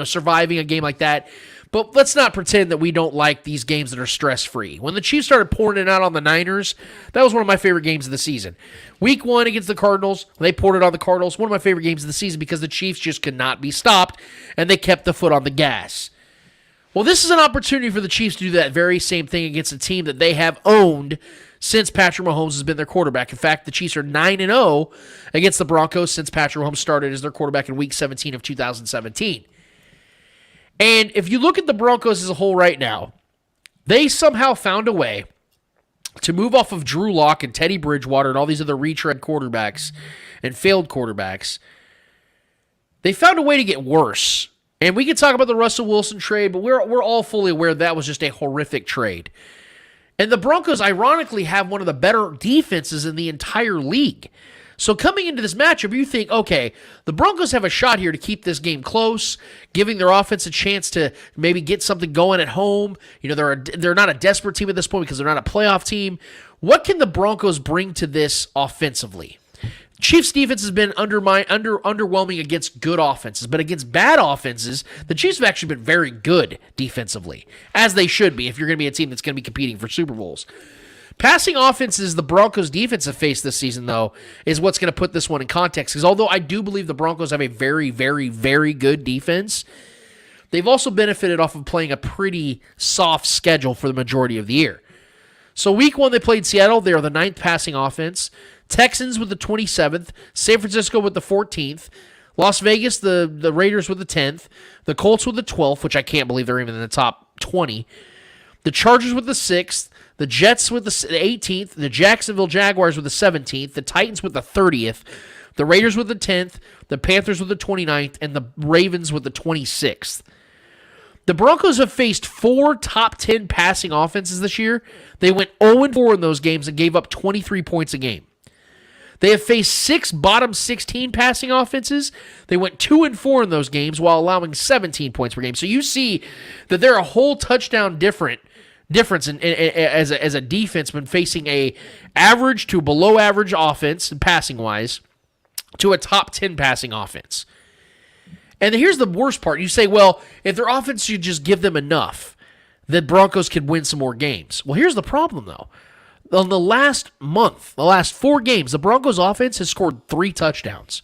surviving a game like that. But let's not pretend that we don't like these games that are stress-free. When the Chiefs started pouring it out on the Niners, that was one of my favorite games of the season. Week 1 against the Cardinals, they poured it on the Cardinals, one of my favorite games of the season because the Chiefs just could not be stopped, and they kept the foot on the gas. Well, this is an opportunity for the Chiefs to do that very same thing against a team that they have owned since Patrick Mahomes has been their quarterback. In fact, the Chiefs are 9-0 against the Broncos since Patrick Mahomes started as their quarterback in Week 17 of 2017. And if you look at the Broncos as a whole right now, they somehow found a way to move off of Drew Lock and Teddy Bridgewater and all these other retread quarterbacks and failed quarterbacks. They found a way to get worse. And we can talk about the Russell Wilson trade, but we're all fully aware that was just a horrific trade. And the Broncos, ironically, have one of the better defenses in the entire league. So coming into this matchup, you think, okay, the Broncos have a shot here to keep this game close, giving their offense a chance to maybe get something going at home. They're not a desperate team at this point because they're not a playoff team. What can the Broncos bring to this offensively? Chiefs' defense has been underwhelming against good offenses, but against bad offenses, the Chiefs have actually been very good defensively, as they should be if you're going to be a team that's going to be competing for Super Bowls. Passing offenses the Broncos' defense have faced this season, though, is what's going to put this one in context. Because although I do believe the Broncos have a very, very, very good defense, they've also benefited off of playing a pretty soft schedule for the majority of the year. So Week 1, they played Seattle. They are the 9th passing offense. Texans with the 27th. San Francisco with the 14th. Las Vegas, the Raiders with the 10th. The Colts with the 12th, which I can't believe they're even in the top 20. The Chargers with the 6th. The Jets with the 18th, the Jacksonville Jaguars with the 17th, the Titans with the 30th, the Raiders with the 10th, the Panthers with the 29th, and the Ravens with the 26th. The Broncos have faced 4 top 10 passing offenses this year. They went 0-4 in those games and gave up 23 points a game. They have faced 6 bottom 16 passing offenses. They went 2-4 in those games while allowing 17 points per game. So you see that they're a whole touchdown difference as a defense when facing a average to below average offense and passing wise to a top 10 passing offense. And here's the worst part. You say, well, if their offense, you just give them enough, the Broncos could win some more games. Well, here's the problem, though. On the last 4 games, the Broncos offense has scored 3 touchdowns.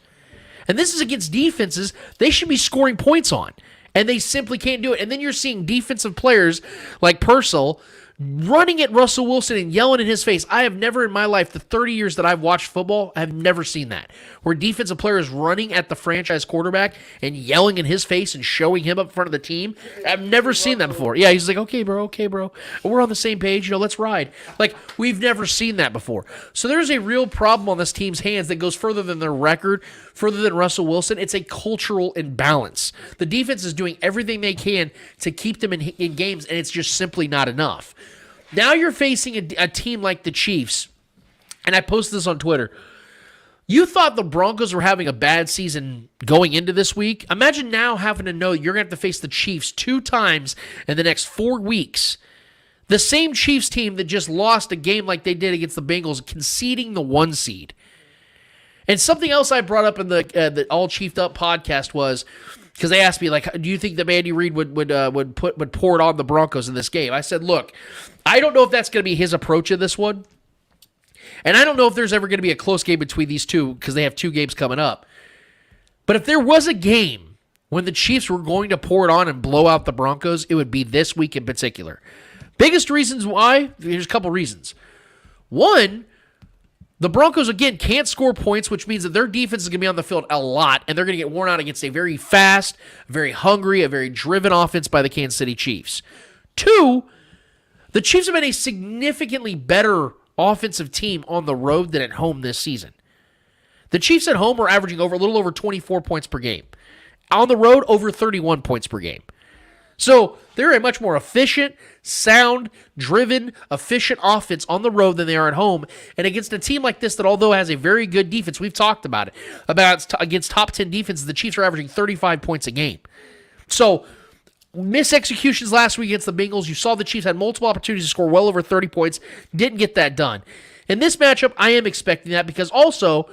And this is against defenses they should be scoring points on. And they simply can't do it. And then you're seeing defensive players like Purcell running at Russell Wilson and yelling in his face. I have never in my life, the 30 years that I've watched football, I have never seen that. Where defensive players running at the franchise quarterback and yelling in his face and showing him up in front of the team. I've never seen that before. Yeah, he's like, okay, bro. We're on the same page. Let's ride. Like, we've never seen that before. So there's a real problem on this team's hands that goes further than their record, further than Russell Wilson. It's a cultural imbalance. The defense is doing everything they can to keep them in games, and it's just simply not enough. Now you're facing a team like the Chiefs, and I posted this on Twitter. You thought the Broncos were having a bad season going into this week. Imagine now having to know you're going to have to face the Chiefs 2 times in the next 4 weeks. The same Chiefs team that just lost a game like they did against the Bengals, conceding the 1 seed. And something else I brought up in the All Chiefed Up podcast was, because they asked me, like, do you think that Andy Reid would pour it on the Broncos in this game? I said, look, I don't know if that's going to be his approach in this one. And I don't know if there's ever going to be a close game between these two because they have 2 games coming up. But if there was a game when the Chiefs were going to pour it on and blow out the Broncos, it would be this week in particular. Biggest reasons why? There's a couple reasons. One, the Broncos, again, can't score points, which means that their defense is going to be on the field a lot, and they're going to get worn out against a very fast, very hungry, a very driven offense by the Kansas City Chiefs. 2, the Chiefs have been a significantly better offensive team on the road than at home this season. The Chiefs at home are averaging a little over 24 points per game. On the road, over 31 points per game. So they're a much more efficient, sound-driven, efficient offense on the road than they are at home. And against a team like this that, although has a very good defense, we've talked about it, against top 10 defenses, the Chiefs are averaging 35 points a game. So misexecutions last week against the Bengals. You saw the Chiefs had multiple opportunities to score well over 30 points. Didn't get that done. In this matchup, I am expecting that because also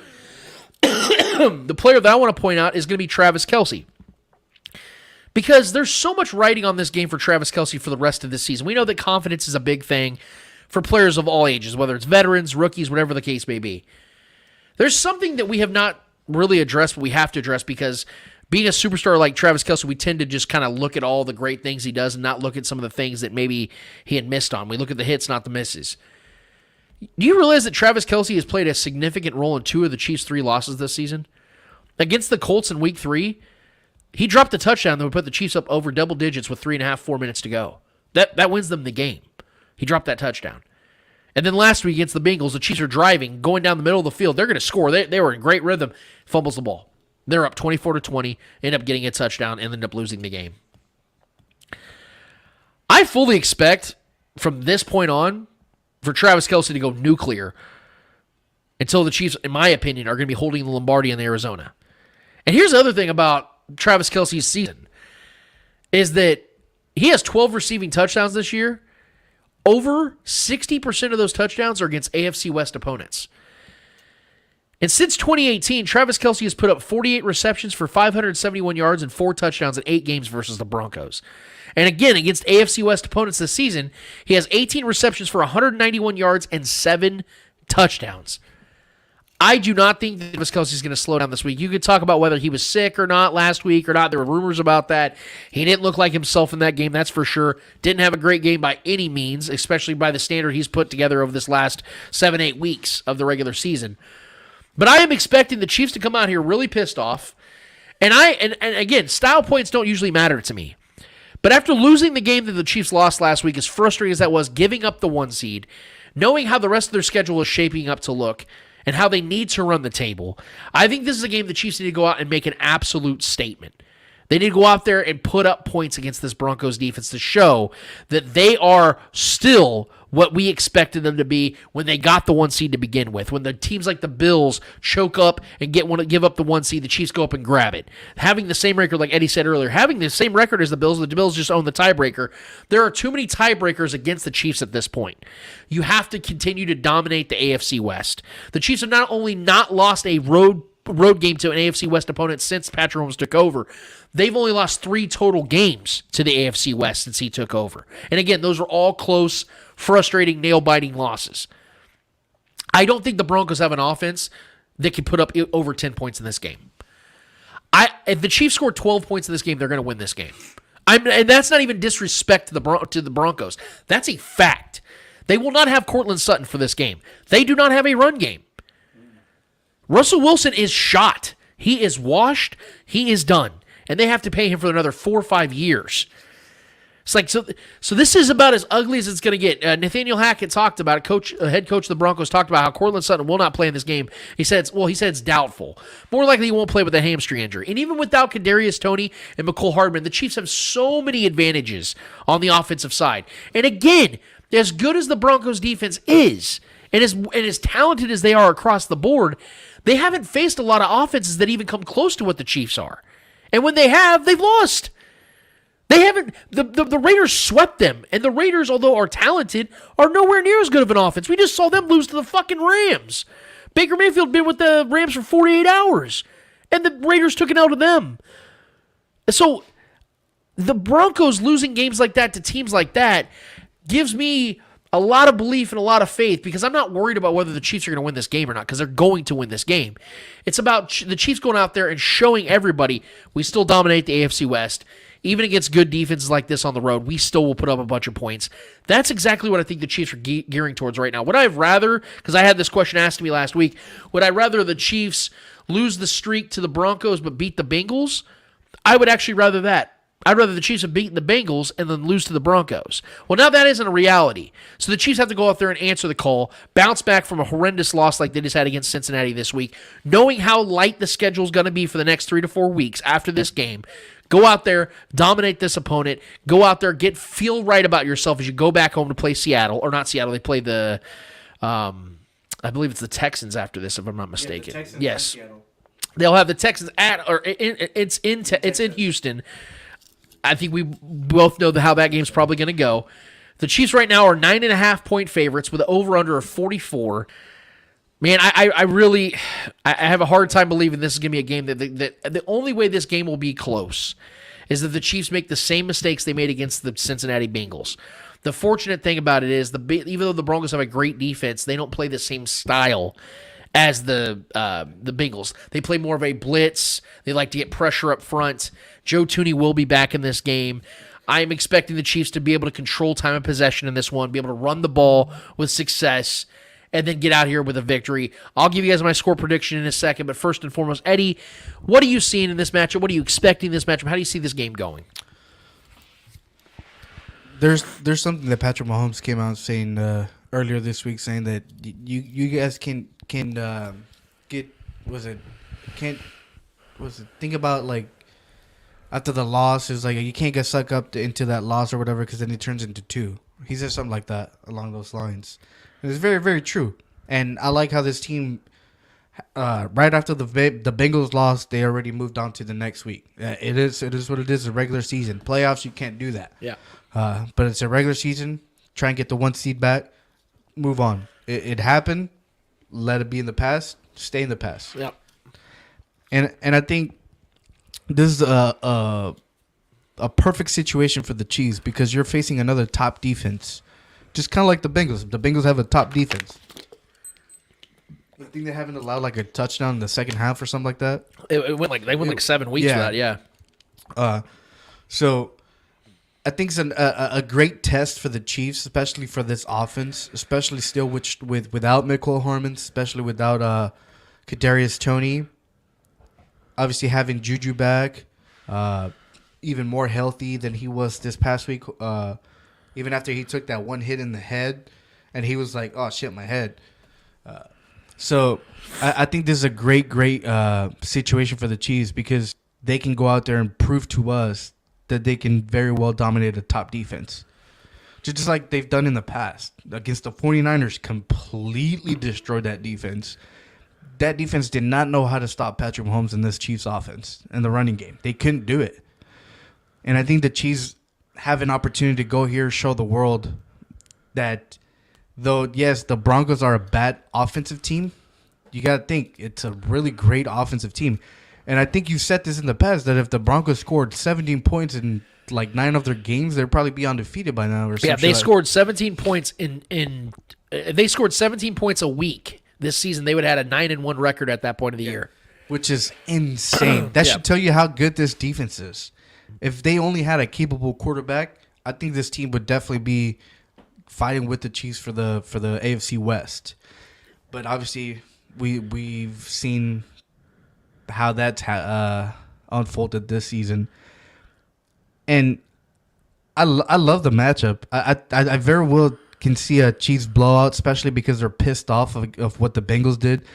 the player that I want to point out is going to be Travis Kelce. Because there's so much writing on this game for Travis Kelce for the rest of this season. We know that confidence is a big thing for players of all ages, whether it's veterans, rookies, whatever the case may be. There's something that we have not really addressed, but we have to address because being a superstar like Travis Kelce, we tend to just kind of look at all the great things he does and not look at some of the things that maybe he had missed on. We look at the hits, not the misses. Do you realize that Travis Kelce has played a significant role in 2 of the Chiefs' 3 losses this season? Against the Colts in Week 3, he dropped a touchdown that would put the Chiefs up over double digits with 4 minutes to go. That wins them the game. He dropped that touchdown. And then last week against the Bengals, the Chiefs are driving, going down the middle of the field. They're going to score. They were in great rhythm. Fumbles the ball. They're up 24-20, end up getting a touchdown, and end up losing the game. I fully expect from this point on for Travis Kelce to go nuclear until the Chiefs, in my opinion, are going to be holding the Lombardi in Arizona. And here's the other thing about Travis Kelce's season is that he has 12 receiving touchdowns this year. Over 60% of those touchdowns are against AFC West opponents. And since 2018, Travis Kelce has put up 48 receptions for 571 yards and 4 touchdowns in 8 games versus the Broncos. And again, against AFC West opponents this season, he has 18 receptions for 191 yards and 7 touchdowns. I do not think that Travis Kelce is going to slow down this week. You could talk about whether he was sick or not last week or not. There were rumors about that. He didn't look like himself in that game, that's for sure. Didn't have a great game by any means, especially by the standard he's put together over this last 7-8 weeks of the regular season. But I am expecting the Chiefs to come out here really pissed off. And again, style points don't usually matter to me. But after losing the game that the Chiefs lost last week, as frustrating as that was, giving up the 1 seed, knowing how the rest of their schedule is shaping up to look, and how they need to run the table, I think this is a game the Chiefs need to go out and make an absolute statement. They need to go out there and put up points against this Broncos defense to show that they are still what we expected them to be when they got the 1 seed to begin with. When the teams like the Bills choke up and give up the 1 seed, the Chiefs go up and grab it. Having the same record, like Eddie said earlier, having the same record as the Bills just own the tiebreaker. There are too many tiebreakers against the Chiefs at this point. You have to continue to dominate the AFC West. The Chiefs have not only not lost a road game to an AFC West opponent since Patrick Mahomes took over, they've only lost 3 total games to the AFC West since he took over. And again, those are all close, frustrating, nail-biting losses. I don't think the Broncos have an offense that can put up over 10 points in this game. If the Chiefs score 12 points in this game, they're going to win this game. And that's not even disrespect to the Broncos. That's a fact. They will not have Courtland Sutton for this game. They do not have a run game. Russell Wilson is shot. He is washed. He is done. And they have to pay him for another 4 or 5 years. It's like, so this is about as ugly as it's going to get. Nathaniel Hackett talked about it. Head coach of the Broncos talked about how Courtland Sutton will not play in this game. He said it's doubtful. More likely he won't play with a hamstring injury. And even without Kadarius Toney and McCole Hardman, the Chiefs have so many advantages on the offensive side. And again, as good as the Broncos defense is, and as talented as they are across the board, they haven't faced a lot of offenses that even come close to what the Chiefs are. And when they have, they've lost. They haven't. The Raiders swept them. And the Raiders, although are talented, are nowhere near as good of an offense. We just saw them lose to the fucking Rams. Baker Mayfield been with the Rams for 48 hours. And the Raiders took it out of them. So the Broncos losing games like that to teams like that gives me a lot of belief and a lot of faith because I'm not worried about whether the Chiefs are going to win this game or not because they're going to win this game. It's about the Chiefs going out there and showing everybody we still dominate the AFC West. Even against good defenses like this on the road, we still will put up a bunch of points. That's exactly what I think the Chiefs are gearing towards right now. Would I have rather, because I had this question asked to me last week, would I rather the Chiefs lose the streak to the Broncos but beat the Bengals? I would actually rather that. I'd rather the Chiefs have beaten the Bengals and then lose to the Broncos. Well, now that isn't a reality. So the Chiefs have to go out there and answer the call, bounce back from a horrendous loss like they just had against Cincinnati this week, knowing how light the schedule is going to be for the next 3 to 4 weeks after this game, Go out there, dominate this opponent. Go out there, feel right about yourself as you go back home to play Seattle. Or not Seattle, they play the, I believe it's the Texans after this, if I'm not mistaken. Yes. They'll have the Texans it's in Houston. I think we both know how that game's probably going to go. The Chiefs right now are 9.5-point favorites with an over-under of 44. Man, I have a hard time believing this is going to be a game that the only way this game will be close is that the Chiefs make the same mistakes they made against the Cincinnati Bengals. The fortunate thing about it is, even though the Broncos have a great defense, they don't play the same style as the Bengals. They play more of a blitz. They like to get pressure up front. Joe Thuney will be back in this game. I am expecting the Chiefs to be able to control time of possession in this one, be able to run the ball with success, and then get out here with a victory. I'll give you guys my score prediction in a second, but first and foremost, Eddie, what are you seeing in this matchup? What are you expecting in this matchup? How do you see this game going? There's something that Patrick Mahomes came out saying earlier this week, saying that you guys can think about, like, after the loss is like you can't get sucked up into that loss or whatever, because then it turns into two. He said something like that along those lines. And it's very, very true. And I like how this team, right after the Bengals lost, they already moved on to the next week. It is what it is. A regular season, playoffs, you can't do that. Yeah. But it's a regular season. Try and get the 1 seed back. Move on. It happened. Let it be in the past. Stay in the past. Yep. And I think this is a perfect situation for the Chiefs, because you're facing another top defense, just kind of like the Bengals. The Bengals have a top defense. I think they haven't allowed like a touchdown in the second half or something like that. They went 7 weeks for that. Yeah. So I think it's a great test for the Chiefs, especially for this offense, especially still without Mecole Hardman, especially without Kadarius Toney. Obviously, having Juju back, even more healthy than he was this past week. Even after he took that one hit in the head, and he was like, "Oh shit, my head." So I think this is a great situation for the Chiefs, because they can go out there and prove to us that they can very well dominate a top defense. Just like they've done in the past. Against the 49ers, completely destroyed that defense. That defense did not know how to stop Patrick Mahomes in this Chiefs offense and the running game. They couldn't do it. And I think the Chiefs have an opportunity to go here, show the world that though, yes, the Broncos are a bad offensive team, you got to think it's a really great offensive team. And I think you said this in the past, that if the Broncos scored 17 points in like 9 of their games, they'd probably be undefeated by now. Or something. Yeah, they scored 17 points they scored 17 points a week this season. They would have had a 9-1 record at that point of the year, which is insane. That should tell you how good this defense is. If they only had a capable quarterback, I think this team would definitely be fighting with the Chiefs for the AFC West. But obviously, we've seen how that's unfolded this season, and I love the matchup. I very well can see a Chiefs blowout, especially because they're pissed off of what the Bengals did.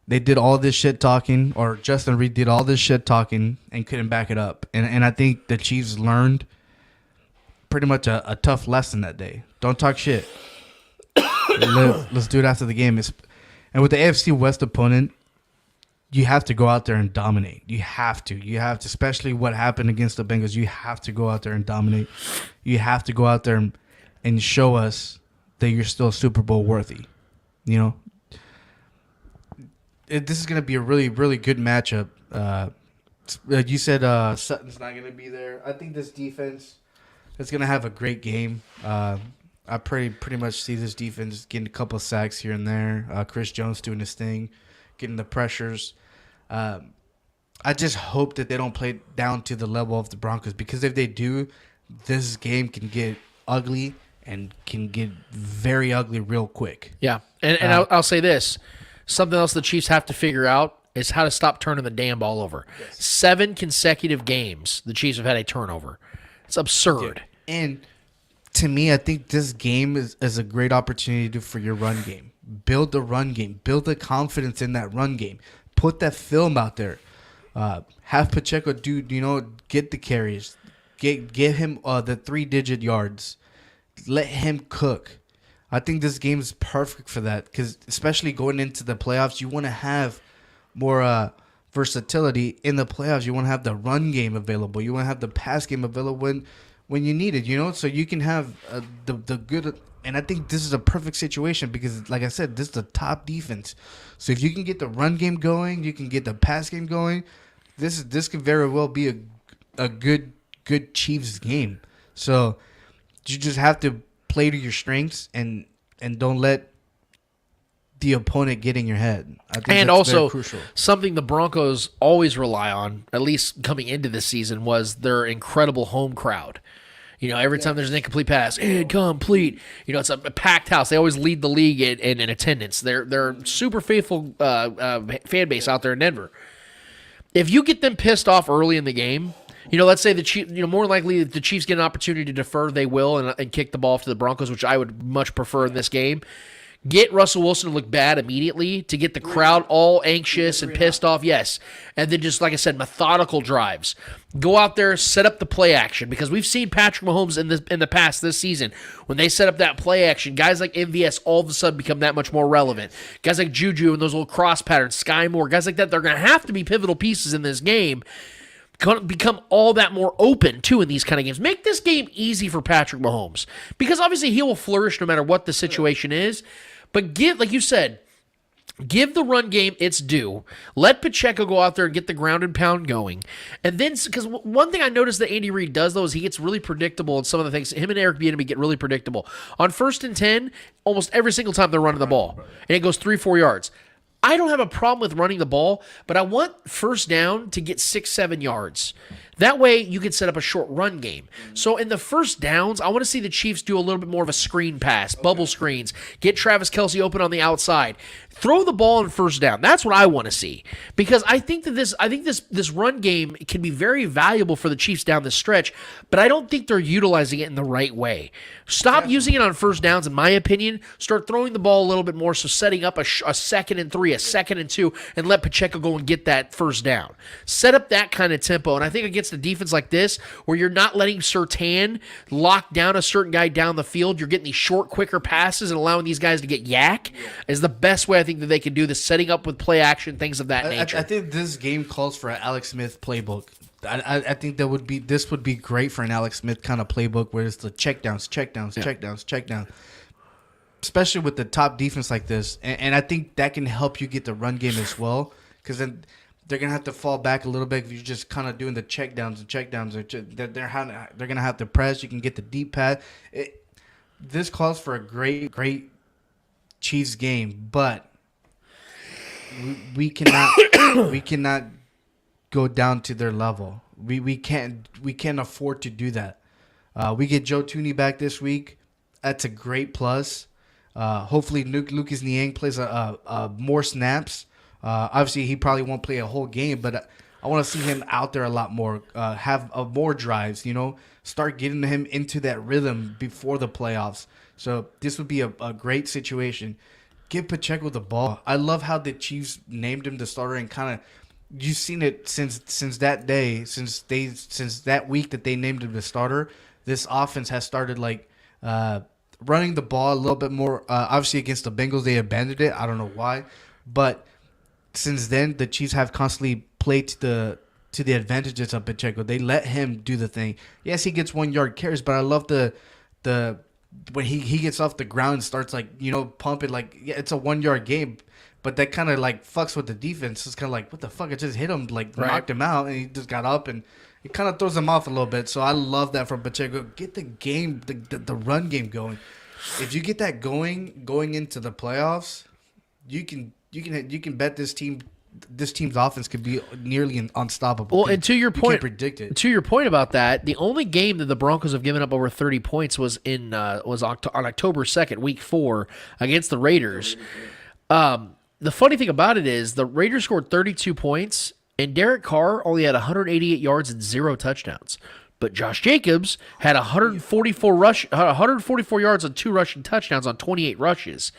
They did all this shit talking, or Justin Reed did all this shit talking and couldn't back it up. And I think the Chiefs learned pretty much a tough lesson that day. Don't talk shit. Let's do it after the game. And with the AFC West opponent, you have to go out there and dominate. You have to, especially what happened against the Bengals. You have to go out there and dominate. You have to go out there and show us that you're still Super Bowl worthy. You know, this is going to be a really, really good matchup. You said Sutton's not going to be there. I think this defense is going to have a great game. I pretty much see this defense getting a couple of sacks here and there. Chris Jones doing his thing, getting the pressures. I just hope that they don't play down to the level of the Broncos, because if they do, this game can get ugly and can get very ugly real quick. Yeah, and I'll say this. Something else the Chiefs have to figure out is how to stop turning the damn ball over. Yes. 7 consecutive games the Chiefs have had a turnover. It's absurd. Yeah. And to me, I think this game is a great opportunity for your run game. Build the run game. Build the confidence in that run game. Put that film out there. Have Pacheco get the carries, get him the 3-digit yards, let him cook. I think this game is perfect for that because especially going into the playoffs, you want to have more versatility in the playoffs. You want to have the run game available. You want to have the pass game available when you need it. So you can have the good. And I think this is a perfect situation because, like I said, this is the top defense. So if you can get the run game going, you can get the pass game going. This could very well be a good Chiefs game. So you just have to play to your strengths and don't let the opponent get in your head. I think and that's also very crucial. Something the Broncos always rely on, at least coming into this season, was their incredible home crowd. Every time there's an incomplete pass, incomplete. It's a packed house. They always lead the league in attendance. They're super faithful fan base out there in Denver. If you get them pissed off early in the game, let's say the Chiefs, more likely if the Chiefs get an opportunity to defer, they will and kick the ball to the Broncos, which I would much prefer in this game. Get Russell Wilson to look bad immediately to get the crowd all anxious and pissed off, yes. And then just, like I said, methodical drives. Go out there, set up the play action because we've seen Patrick Mahomes in the past this season. When they set up that play action, guys like MVS all of a sudden become that much more relevant. Guys like Juju and those little cross patterns, Sky Moore, guys like that, they're going to have to be pivotal pieces in this game. Going to become all that more open, too, in these kind of games. Make this game easy for Patrick Mahomes because obviously he will flourish no matter what the situation is. But like you said, give the run game its due. Let Pacheco go out there and get the ground and pound going. And then, because one thing I noticed that Andy Reid does, though, is he gets really predictable in some of the things. Him and Eric Bieniemy get really predictable. On 1st and 10, almost every single time they're running the ball. And it goes 3-4 yards. I don't have a problem with running the ball, but I want first down to get 6-7 yards. That way, you can set up a short run game. So in the first downs, I want to see the Chiefs do a little bit more of a screen pass, bubble screens, get Travis Kelce open on the outside. Throw the ball on first down. That's what I want to see because I think that this run game can be very valuable for the Chiefs down the stretch, but I don't think they're utilizing it in the right way. Stop using it on first downs, in my opinion. Start throwing the ball a little bit more, so setting up a 2nd and 3, a 2nd and 2, and let Pacheco go and get that first down. Set up that kind of tempo, and I think against a defense like this, where you're not letting Surtain lock down a certain guy down the field, you're getting these short, quicker passes and allowing these guys to get yak, is the best way I think that they can do this, setting up with play action, things of that nature. I think this game calls for an Alex Smith playbook. I think this would be great for an Alex Smith kind of playbook where it's the checkdowns, especially with the top defense like this. And I think that can help you get the run game as well because then they're going to have to fall back a little bit if you're just kind of doing the checkdowns. They're going to have to press. You can get the deep pass. This calls for a great Chiefs game, but we cannot go down to their level. We can't afford to do that. We get Joe Thuney back this week. That's a great plus. Hopefully Lucas Niang plays more snaps. Obviously he probably won't play a whole game, but I want to see him out there a lot more. Have more drives. Start getting him into that rhythm before the playoffs. So this would be a great situation. Give Pacheco the ball. I love how the Chiefs named him the starter and kind of you've seen it since that day, since that week that they named him the starter. This offense has started running the ball a little bit more. Obviously against the Bengals they abandoned it. I don't know why, but since then the Chiefs have constantly played to the advantages of Pacheco. They let him do the thing. Yes, he gets 1 yard carries, but I love the when he gets off the ground and starts pumping it's a 1 yard game, but that kind of fucks with the defense. It's kind of what the fuck? I just hit him knocked him out, and he just got up and it kind of throws him off a little bit. So I love that from Pacheco. Get the game, the run game going. If you get that going into the playoffs, you can bet this team's offense could be nearly unstoppable. Well, and to your point, predict it. To your point about that, the only game that the Broncos have given up over 30 points was on October 2nd, Week 4, against the Raiders. The funny thing about it is the Raiders scored 32 points, and Derek Carr only had 188 yards and 0 touchdowns. But Josh Jacobs had 144 yards and 2 rushing touchdowns on 28 rushes.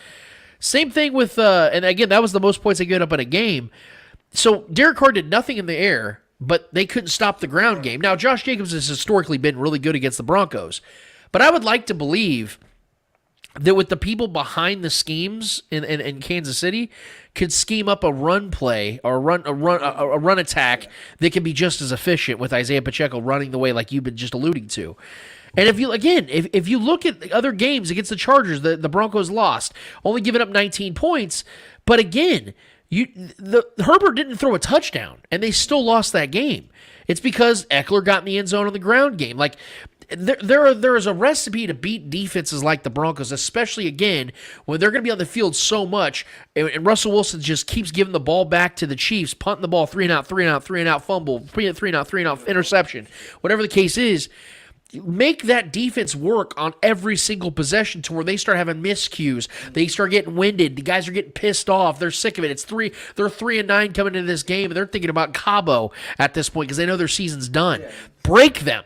Same thing with, and again, that was the most points they gave up in a game. So Derek Carr did nothing in the air, but they couldn't stop the ground game. Now, Josh Jacobs has historically been really good against the Broncos, but I would like to believe that with the people behind the schemes in Kansas City could scheme up a run play or a run attack that can be just as efficient with Isaiah Pacheco running the way like you've been just alluding to. And if you look at the other games against the Chargers, the Broncos lost, only giving up 19 points, but again, Herbert didn't throw a touchdown, and they still lost that game. It's because Eckler got in the end zone on the ground game. Like there is a recipe to beat defenses like the Broncos, especially again when they're going to be on the field so much, and Russell Wilson just keeps giving the ball back to the Chiefs, punting the ball 3 and out, fumble, 3 and out, interception, whatever the case is. Make that defense work on every single possession to where they start having miscues. They start getting winded. The guys are getting pissed off. They're sick of it. They're 3-9 coming into this game, and they're thinking about Cabo at this point because they know their season's done. Break them.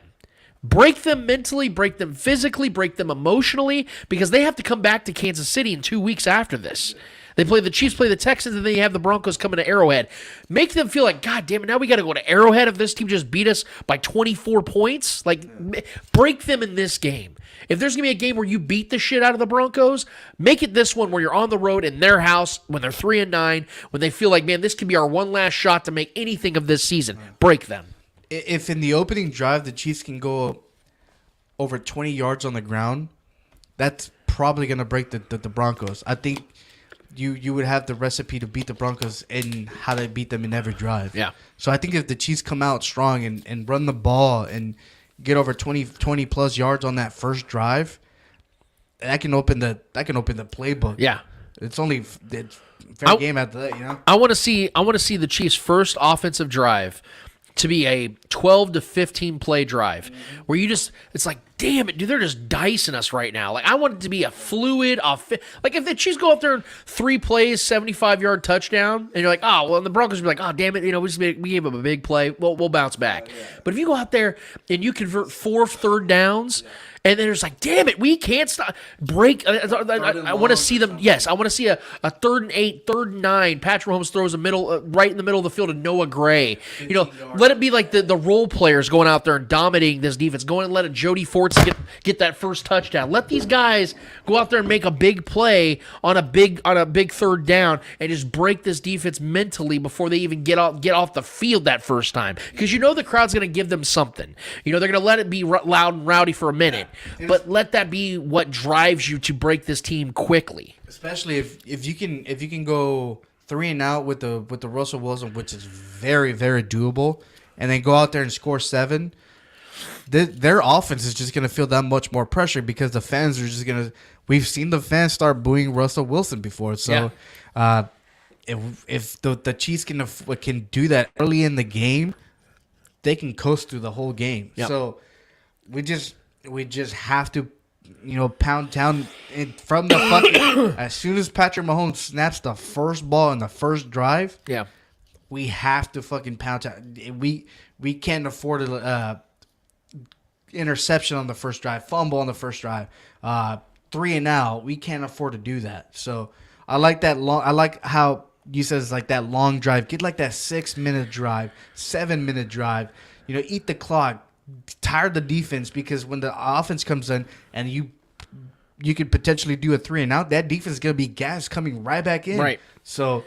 Break them mentally, break them physically, break them emotionally, because they have to come back to Kansas City in 2 weeks after this. The Chiefs play the Texans, and then you have the Broncos coming to Arrowhead. Make them feel like, God damn it, now we got to go to Arrowhead if this team just beat us by 24 points. Like, break them in this game. If there's going to be a game where you beat the shit out of the Broncos, make it this one where you're on the road in their house when they're 3-9, when they feel like, man, this could be our one last shot to make anything of this season. Break them. If in the opening drive the Chiefs can go over 20 yards on the ground, that's probably going to break the Broncos. I think you would have the recipe to beat the Broncos and how to beat them in every drive. Yeah. So I think if the Chiefs come out strong and run the ball and get over 20 plus yards on that first drive, that can open the playbook. Yeah. It's fair game after that, you know. I want to see the Chiefs' first offensive drive to be a 12 to 15 play drive where it's like, damn it, dude, they're just dicing us right now. Like, I want it to be a fluid, like if the Chiefs go up there and 3 plays, 75-yard touchdown, and you're like, oh, well, and the Broncos will be like, oh, damn it, we gave them a big play, we'll bounce back. But if you go out there and you convert 4 third downs, and then it's like, damn it, we can't stop. Break. I want to see them. Yes, I want to see a 3rd and 8, 3rd and 9. Patrick Mahomes throws right in the middle of the field to Noah Gray. Let it be like the role players going out there and dominating this defense. Going and let a Jody Forts get that first touchdown. Let these guys go out there and make a big play on a big 3rd down and just break this defense mentally before they even get off the field that first time. Because the crowd's going to give them something. They're going to let it be loud and rowdy for a minute. But let that be what drives you to break this team quickly. Especially if you can go 3 and out with the Russell Wilson, which is very, very doable, and then go out there and score 7. Their offense is just going to feel that much more pressure because the fans are just going to. We've seen the fans start booing Russell Wilson before, so if the Chiefs can do that early in the game, they can coast through the whole game. Yep. So we just have to, pound down from the fucking. As soon as Patrick Mahomes snaps the first ball in the first drive, we have to fucking pound down. We can't afford a interception on the first drive, fumble on the first drive, 3 and out. We can't afford to do that. So I like that long. I like how you said it's like that long drive. Get like that 6-minute drive, 7-minute drive. Eat the clock. Tire the defense, because when the offense comes in and you could potentially do a 3 and out, that defense is going to be gas coming right back in. Right. So,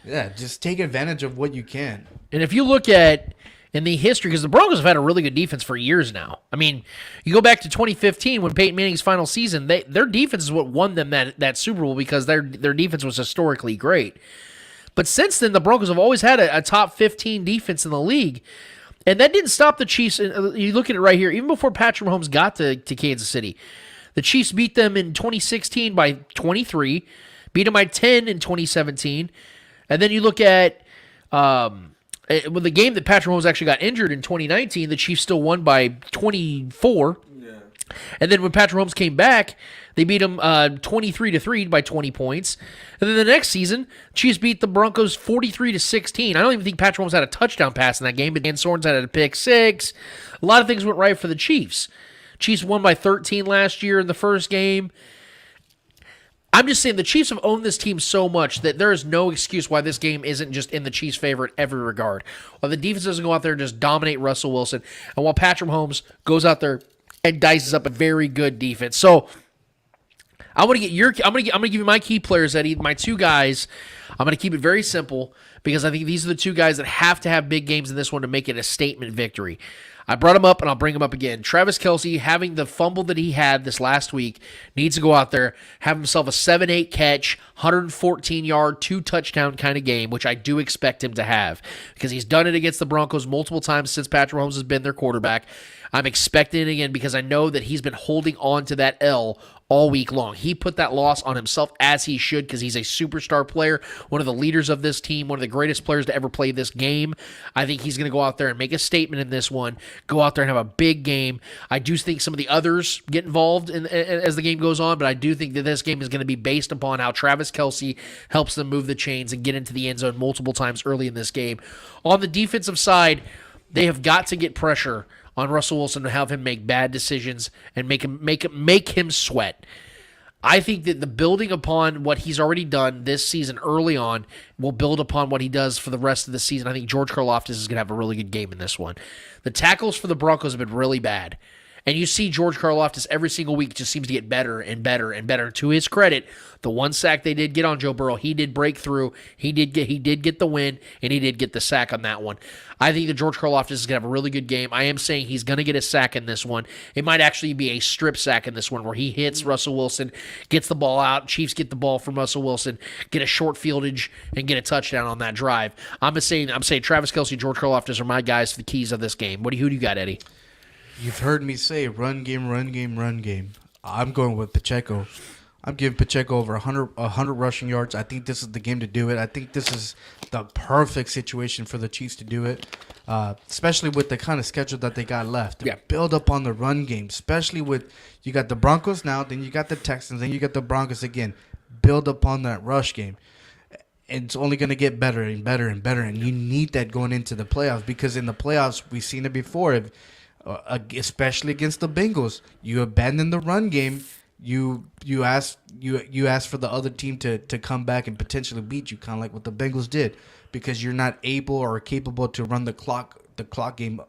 just take advantage of what you can. And if you look at in the history, because the Broncos have had a really good defense for years now. I mean, you go back to 2015 when Peyton Manning's final season, their defense is what won them that Super Bowl because their defense was historically great. But since then, the Broncos have always had a top 15 defense in the league. And that didn't stop the Chiefs. You look at it right here. Even before Patrick Mahomes got to Kansas City, the Chiefs beat them in 2016 by 23, beat them by 10 in 2017. And then you look at with the game that Patrick Mahomes actually got injured in 2019, the Chiefs still won by 24. Yeah. And then when Patrick Mahomes came back, they beat him 23-3 by 20 points. And then the next season, Chiefs beat the Broncos 43-16. I don't even think Patrick Mahomes had a touchdown pass in that game, but Dan Sorens had a pick 6. A lot of things went right for the Chiefs. Chiefs won by 13 last year in the first game. I'm just saying the Chiefs have owned this team so much that there is no excuse why this game isn't just in the Chiefs' favor in every regard. While the defense doesn't go out there and just dominate Russell Wilson, and while Patrick Mahomes goes out there and dices up a very good defense. So I'm gonna give you my key players, Eddie. My two guys. I'm gonna keep it very simple because I think these are the two guys that have to have big games in this one to make it a statement victory. I brought him up, and I'll bring him up again. Travis Kelce, having the fumble that he had this last week, needs to go out there, have himself a 7-8 catch, 114-yard, 2-touchdown kind of game, which I do expect him to have because he's done it against the Broncos multiple times since Patrick Mahomes has been their quarterback. I'm expecting it again because I know that he's been holding on to that L all week long. He put that loss on himself as he should because he's a superstar player, one of the leaders of this team, one of the greatest players to ever play this game. I think he's going to go out there and make a statement in this one, go out there and have a big game. I do think some of the others get involved as the game goes on, but I do think that this game is going to be based upon how Travis Kelce helps them move the chains and get into the end zone multiple times early in this game. On the defensive side, they have got to get pressure on Russell Wilson to have him make bad decisions and make him sweat. I think that the building upon what he's already done this season early on will build upon what he does for the rest of the season. I think George Karlaftis is going to have a really good game in this one. The tackles for the Broncos have been really bad. And you see George Karlaftis every single week just seems to get better and better and better. To his credit, the one sack they did get on Joe Burrow, he did break through. He did get the win, and he did get the sack on that one. I think that George Karlaftis is going to have a really good game. I am saying he's going to get a sack in this one. It might actually be a strip sack in this one where he hits Russell Wilson, gets the ball out, Chiefs get the ball from Russell Wilson, get a short fieldage, and get a touchdown on that drive. I'm saying Travis Kelce, George Karlaftis are my guys for the keys of this game. Who do you got, Eddie? You've heard me say run game, run game, run game. I'm going with Pacheco. I'm giving Pacheco over 100 rushing yards. I think this is the game to do it. I think this is the perfect situation for the Chiefs to do it, especially with the kind of schedule that they got left. Yeah. Build up on the run game, especially with you got the Broncos now, then you got the Texans, then you got the Broncos again. Build up on that rush game. And it's only going to get better and better and better, and you need that going into the playoffs because in the playoffs, we've seen it before, especially against the Bengals. You abandon the run game. You ask for the other team to come back and potentially beat you, kind of like what the Bengals did, because you're not able or capable to run the clock game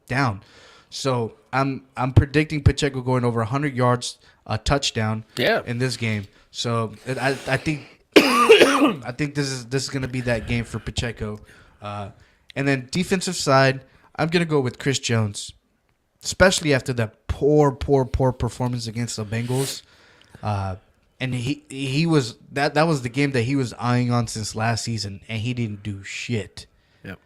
down. So I'm predicting Pacheco going over 100 yards, a touchdown, in this game. So I think I think this is going to be that game for Pacheco. And then defensive side, I'm going to go with Chris Jones, especially after that poor performance against the Bengals. And he was that was the game that he was eyeing on since last season, and he didn't do shit. Yep.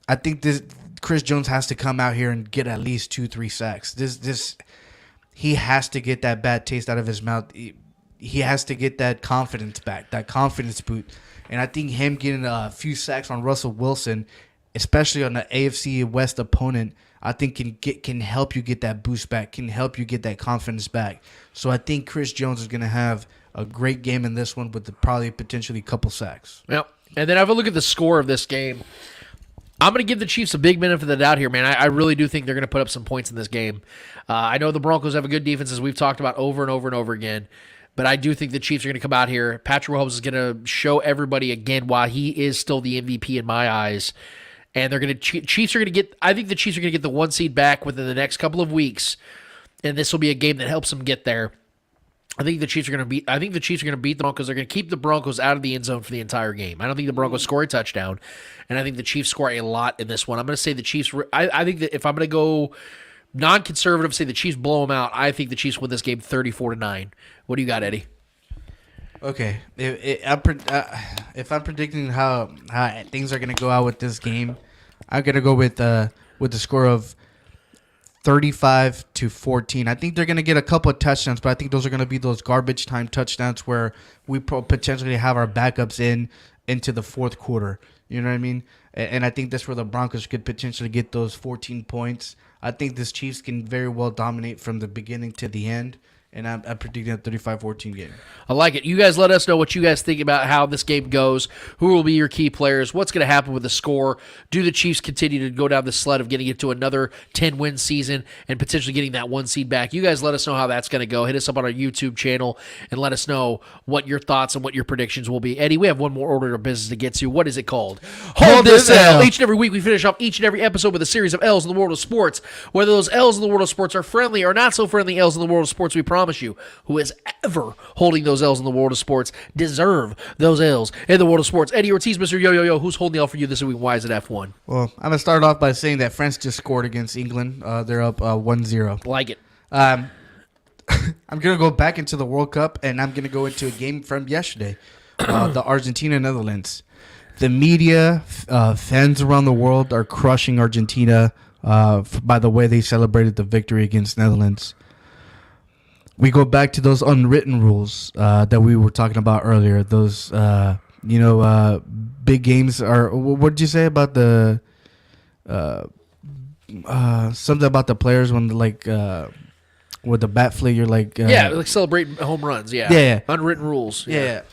I think this Chris Jones has to come out here and get at least 2-3 sacks. He has to get that bad taste out of his mouth. He has to get that confidence back, that confidence boot. And I think him getting a few sacks on Russell Wilson, especially on the AFC West opponent, I think can help you get that boost back, can help you get that confidence back. So I think Chris Jones is going to have a great game in this one with probably potentially a couple sacks. Yep. And then have a look at the score of this game. I'm going to give the Chiefs a big benefit of the doubt here, man. I really do think they're going to put up some points in this game. I know the Broncos have a good defense, as we've talked about over and over and over again. But I do think the Chiefs are going to come out here. Patrick Mahomes is going to show everybody again why he is still the MVP in my eyes. And they're going to Chiefs are going to get. I think the Chiefs are going to get the 1 seed back within the next couple of weeks, and this will be a game that helps them get there. I think the Chiefs are going to beat. I think the Chiefs are going to beat the Broncos. They're going to keep the Broncos out of the end zone for the entire game. I don't think the Broncos score a touchdown, and I think the Chiefs score a lot in this one. I'm going to say the Chiefs. I think that if I'm going to go non-conservative, say the Chiefs blow them out. I think the Chiefs win this game 34-9. What do you got, Eddie? Okay, if I'm predicting how things are going to go out with this game, I'm going to go with the score of 35-14. I think they're going to get a couple of touchdowns, but I think those are going to be those garbage time touchdowns where we potentially have our backups into the fourth quarter. You know what I mean? And I think that's where the Broncos could potentially get those 14 points. I think this Chiefs can very well dominate from the beginning to the end. and I'm predicting a 35-14 game. I like it. You guys let us know what you guys think about how this game goes. Who will be your key players? What's going to happen with the score? Do the Chiefs continue to go down the sled of getting into another 10-win season and potentially getting that 1 seed back? You guys let us know how that's going to go. Hit us up on our YouTube channel and let us know what your thoughts and what your predictions will be. Eddie, we have one more order of business to get to. What is it called? Hold this L. Each and every week we finish off each and every episode with a series of L's in the world of sports. Whether those L's in the world of sports are friendly or not so friendly L's in the world of sports, we promise you, who is ever holding those L's in the world of sports deserve those L's in the world of sports. Eddie Ortiz, Mr. Yo, who's holding the L for you this week? Why is it F1? Well, I'm going to start off by saying that France just scored against England. They're up 1-0. Like it. I'm going to go back into the World Cup, and I'm going to go into a game from yesterday, the Argentina-Netherlands. The media, fans around the world are crushing Argentina by the way they celebrated the victory against Netherlands. We go back to those unwritten rules that we were talking about earlier. Those, big games are. What did you say about the something about the players when with the bat flick? You're like like celebrating home runs. Yeah. Unwritten rules. Yeah.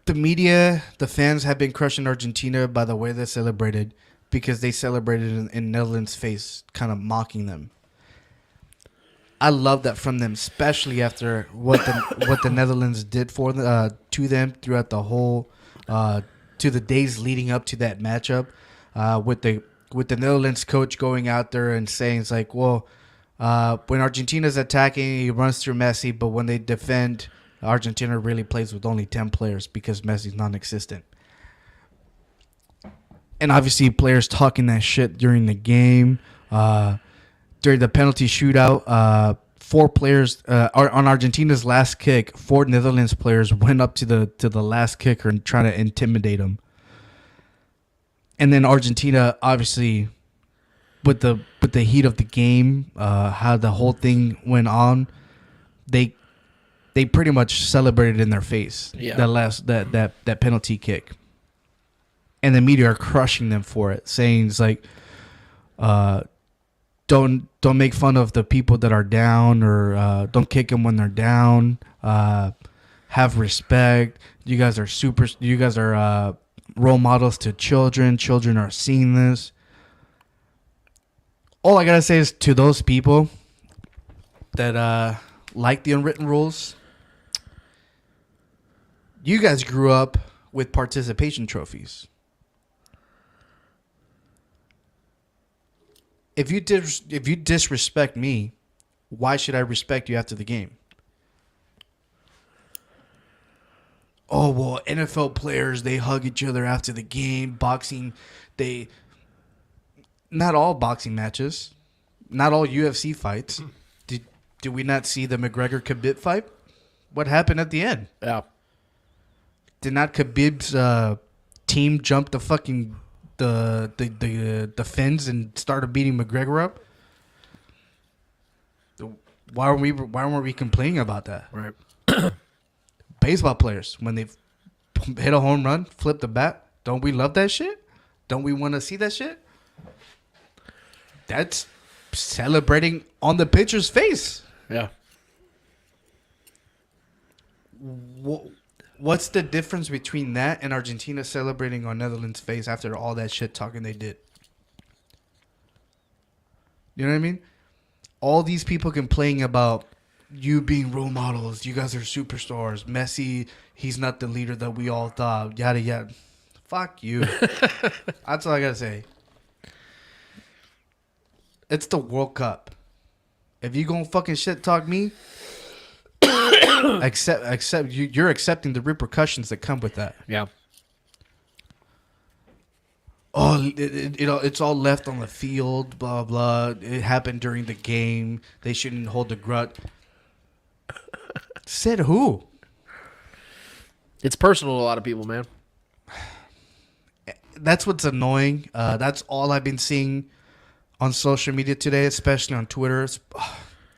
The media, the fans have been crushing Argentina by the way they celebrated because they celebrated in Netherlands' face, kind of mocking them. I love that from them, especially after what the Netherlands did to them throughout the whole to the days leading up to that matchup. With the Netherlands coach going out there and saying it's like, well, when Argentina's attacking, he runs through Messi, but when they defend, Argentina really plays with only 10 players because Messi's non-existent. And obviously, players talking that shit during the game. During the penalty shootout, 4 players on Argentina's last kick. 4 Netherlands players went up to the last kicker and trying to intimidate him. And then Argentina, obviously, with the heat of the game, how the whole thing went on, they pretty much celebrated in their face that penalty kick. And the media are crushing them for it, saying it's like, don't make fun of the people that are down, or don't kick them when they're down. Have respect. You guys are role models to children. Children are seeing this. All I gotta say is to those people that like the unwritten rules, you guys grew up with participation trophies. If you disrespect me, why should I respect you after the game? Oh, well, NFL players, they hug each other after the game. Boxing, not all boxing matches, not all UFC fights. Did we not see the McGregor-Khabib fight? What happened at the end? Yeah. Did not Khabib's team jump the fucking the fence and started beating McGregor up? Why weren't we complaining about that? Right. Baseball players, when they hit a home run, flip the bat, don't we love that shit? Don't we want to see that shit? That's celebrating on the pitcher's face. Yeah. What's the difference between that and Argentina celebrating on Netherlands' face after all that shit talking they did? You know what I mean? All these people complaining about you being role models. You guys are superstars. Messi, he's not the leader that we all thought. Yada, yada. Fuck you. That's all I got to say. It's the World Cup. If you gonna fucking shit talk me, you're accepting the repercussions that come with that. Yeah. Oh, it's all left on the field, blah, blah. It happened during the game. They shouldn't hold the grudge. Said who? It's personal to a lot of people, man. That's what's annoying. That's all I've been seeing on social media today, especially on Twitter.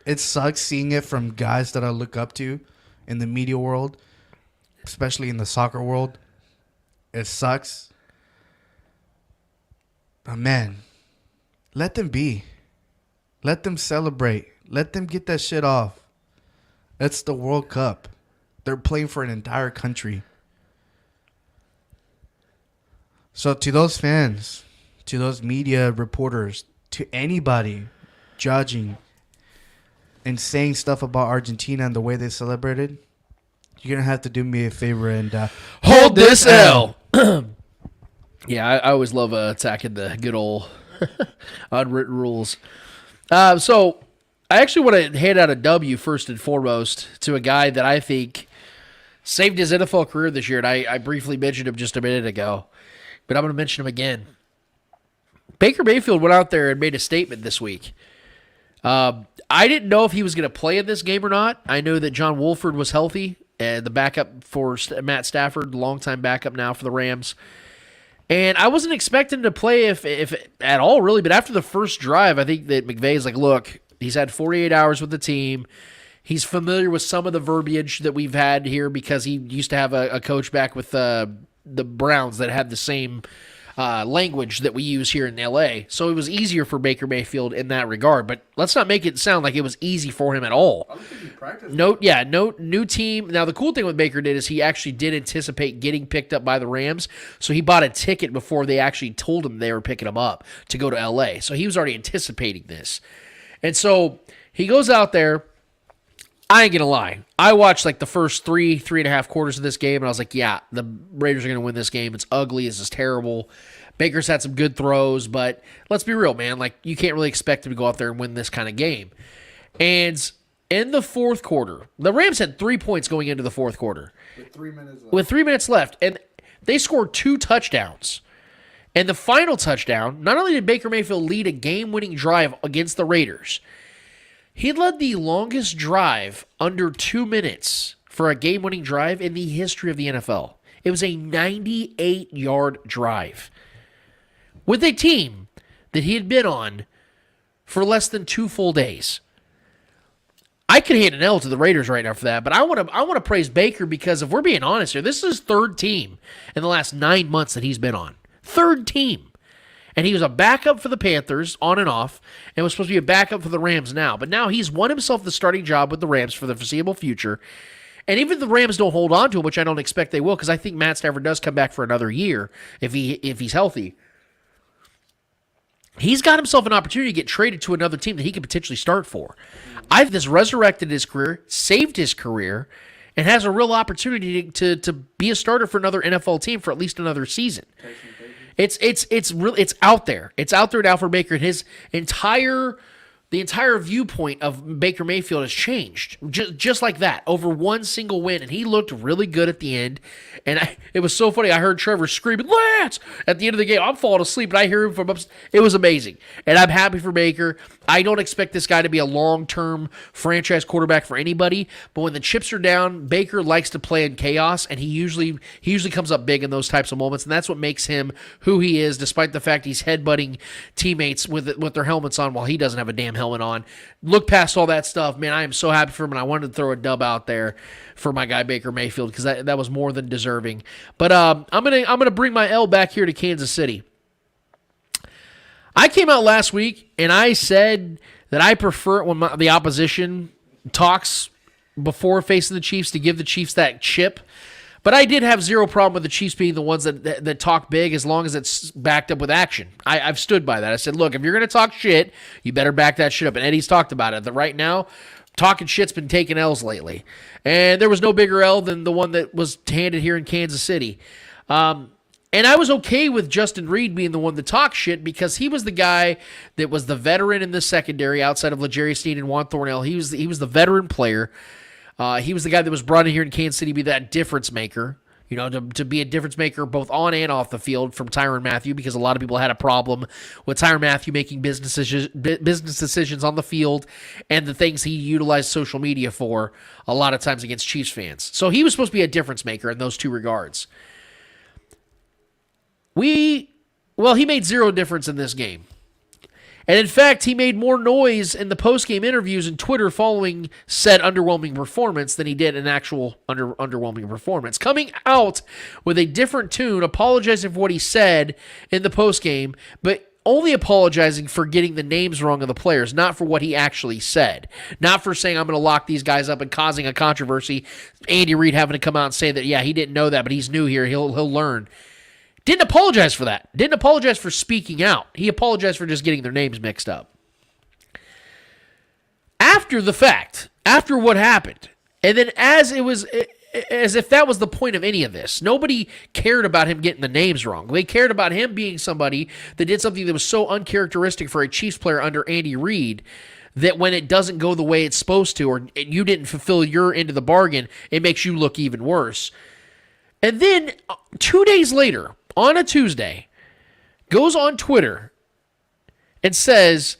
It sucks seeing it from guys that I look up to in the media world, especially in the soccer world. It sucks. But man, let them be. Let them celebrate. Let them get that shit off. It's the World Cup. They're playing for an entire country. So to those fans, to those media reporters, to anybody judging and saying stuff about Argentina and the way they celebrated, you're going to have to do me a favor and hold this L. Yeah, I always love attacking the good old unwritten rules. So I actually want to hand out a W first and foremost to a guy that I think saved his NFL career this year, and I briefly mentioned him just a minute ago, but I'm going to mention him again. Baker Mayfield went out there and made a statement this week. I didn't know if he was going to play in this game or not. I know that John Wolford was healthy, and the backup for Matt Stafford, longtime backup now for the Rams. And I wasn't expecting to play if at all, really. But after the first drive, I think that McVay's like, look, he's had 48 hours with the team. He's familiar with some of the verbiage that we've had here because he used to have a coach back with the Browns that had the same language that we use here in L.A. So it was easier for Baker Mayfield in that regard. But let's not make it sound like it was easy for him at all. I don't think he practiced. No new team. Now, the cool thing with Baker is he actually did anticipate getting picked up by the Rams. So he bought a ticket before they actually told him they were picking him up to go to L.A. So he was already anticipating this. And so he goes out there. I ain't going to lie. I watched like the first three and a half quarters of this game, and I was like, yeah, the Raiders are going to win this game. It's ugly. This is terrible. Baker's had some good throws, but let's be real, man. Like, you can't really expect him to go out there and win this kind of game. And in the fourth quarter, the Rams had 3 points going into the fourth quarter. With 3 minutes left. With 3 minutes left. And they scored 2 touchdowns. And the final touchdown, not only did Baker Mayfield lead a game-winning drive against the Raiders, he led the longest drive under 2 minutes for a game-winning drive in the history of the NFL. It was a 98-yard drive with a team that he had been on for less than 2 full days. I could hand an L to the Raiders right now for that, but I want to praise Baker because if we're being honest here, this is his third team in the last 9 months that he's been on. Third team. And he was a backup for the Panthers on and off and was supposed to be a backup for the Rams now. But now he's won himself the starting job with the Rams for the foreseeable future. And even if the Rams don't hold on to him, which I don't expect they will, because I think Matt Stafford does come back for another year if he's healthy, he's got himself an opportunity to get traded to another team that he could potentially start for. I think this resurrected his career, saved his career, and has a real opportunity to be a starter for another NFL team for at least another season. It's out there. It's out there now for Baker, and his the entire viewpoint of Baker Mayfield has changed just like that over one single win, and he looked really good at the end. And it was so funny. I heard Trevor screaming, "Lance!" at the end of the game. I'm falling asleep, and I hear him from upstairs. It was amazing, and I'm happy for Baker. I don't expect this guy to be a long-term franchise quarterback for anybody, but when the chips are down, Baker likes to play in chaos, and he usually comes up big in those types of moments, and that's what makes him who he is, despite the fact he's headbutting teammates with their helmets on while he doesn't have a damn helmet on. Look past all that stuff, man. I am so happy for him, and I wanted to throw a dub out there for my guy Baker Mayfield because that was more than deserving. But I'm gonna bring my L back here to Kansas City. I came out last week and I said that I prefer it when the opposition talks before facing the Chiefs to give the Chiefs that chip. But I did have zero problem with the Chiefs being the ones that talk big as long as it's backed up with action. I've stood by that. I said, look, if you're going to talk shit, you better back that shit up. And Eddie's talked about it. That right now, talking shit's been taking L's lately. And there was no bigger L than the one that was handed here in Kansas City. And I was okay with Justin Reed being the one to talk shit because he was the guy that was the veteran in the secondary outside of L'Jarius Sneed and Juan Thornhill. He was the veteran player. He was the guy that was brought in here in Kansas City to be that difference maker, to be a difference maker both on and off the field from Tyrann Mathieu, because a lot of people had a problem with Tyrann Mathieu making business decisions on the field and the things he utilized social media for a lot of times against Chiefs fans. So he was supposed to be a difference maker in those two regards. He made zero difference in this game. And in fact, he made more noise in the post-game interviews and Twitter following said underwhelming performance than he did an actual underwhelming performance. Coming out with a different tune, apologizing for what he said in the post-game, but only apologizing for getting the names wrong of the players, not for what he actually said. Not for saying, I'm going to lock these guys up and causing a controversy. Andy Reid having to come out and say that, yeah, he didn't know that, but he's new here. He'll learn. Didn't apologize for that. Didn't apologize for speaking out. He apologized for just getting their names mixed up. After the fact, after what happened, and then as if that was the point of any of this, nobody cared about him getting the names wrong. They cared about him being somebody that did something that was so uncharacteristic for a Chiefs player under Andy Reid that when it doesn't go the way it's supposed to, or you didn't fulfill your end of the bargain, it makes you look even worse. And then 2 days later, on a Tuesday, goes on Twitter and says,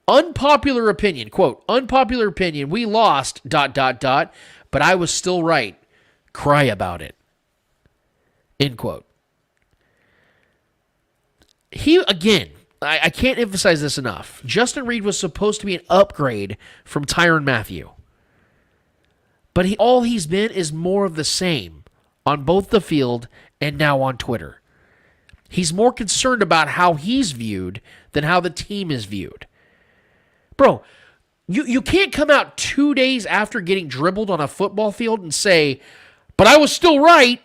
unpopular opinion, quote, unpopular opinion, we lost, ... but I was still right. Cry about it. End quote. He, again, I can't emphasize this enough. Justin Reid was supposed to be an upgrade from Tyrann Mathieu. But all he's been is more of the same on both the field and now on Twitter. He's more concerned about how he's viewed than how the team is viewed. Bro, you can't come out 2 days after getting dribbled on a football field and say, but I was still right.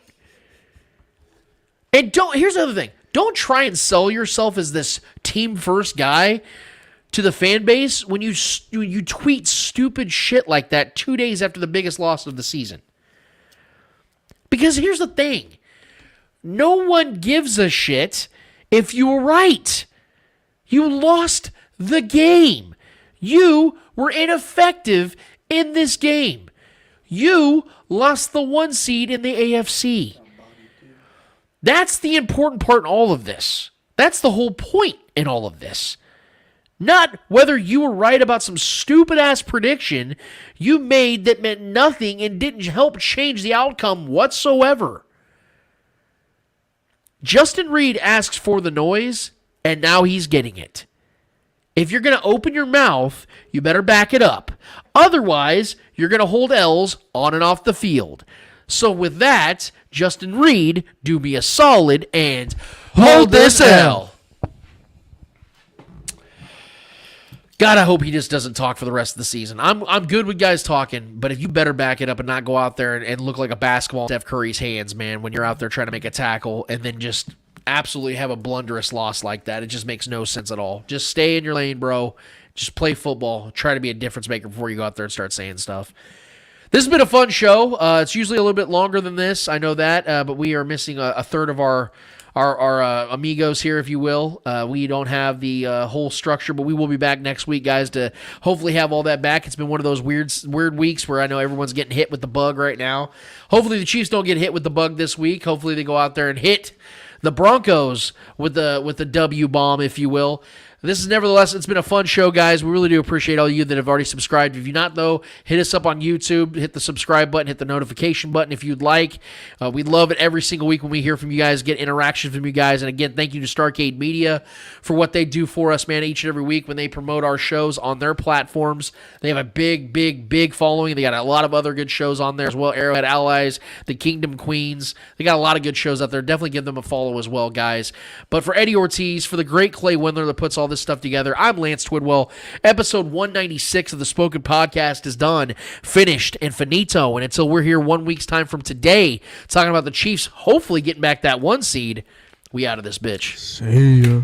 And here's the other thing. Don't try and sell yourself as this team-first guy to the fan base when you tweet stupid shit like that 2 days after the biggest loss of the season. Because here's the thing. No one gives a shit if you were right. You lost the game. You were ineffective in this game. You lost the 1 seed in the AFC. That's the important part in all of this. That's the whole point in all of this. Not whether you were right about some stupid-ass prediction you made that meant nothing and didn't help change the outcome whatsoever. Justin Reid asks for the noise, and now he's getting it. If you're going to open your mouth, you better back it up. Otherwise, you're going to hold L's on and off the field. So with that, Justin Reid, do me a solid and hold this L. God, I hope he just doesn't talk for the rest of the season. I'm good with guys talking, but if you better back it up and not go out there and look like a basketball in Steph Curry's hands, man, when you're out there trying to make a tackle and then just absolutely have a blunderous loss like that. It just makes no sense at all. Just stay in your lane, bro. Just play football. Try to be a difference maker before you go out there and start saying stuff. This has been a fun show. It's usually a little bit longer than this. I know that, but we are missing a third of our amigos here, if you will. We don't have the whole structure, but we will be back next week, guys, to hopefully have all that back. It's been one of those weird weeks where I know everyone's getting hit with the bug right now. Hopefully the Chiefs don't get hit with the bug this week. Hopefully they go out there and hit the Broncos with the W bomb, if you will. This is nevertheless, it's been a fun show, guys. We really do appreciate all you that have already subscribed. If you're not, though, hit us up on YouTube. Hit the subscribe button. Hit the notification button if you'd like. We love it every single week when we hear from you guys, get interactions from you guys. And again, thank you to Starcade Media for what they do for us, man, each and every week when they promote our shows on their platforms. They have a big following. They got a lot of other good shows on there as well. Arrowhead Allies, the Kingdom Queens. They got a lot of good shows out there. Definitely give them a follow as well, guys. But for Eddie Ortiz, for the great Clay Windler that puts all this stuff together, I'm Lance Twidwell. Episode 196 of the Spoken Podcast is done, finished, and finito. And until we're here 1 week's time from today, talking about the Chiefs hopefully getting back that 1 seed, we out of this bitch. See ya.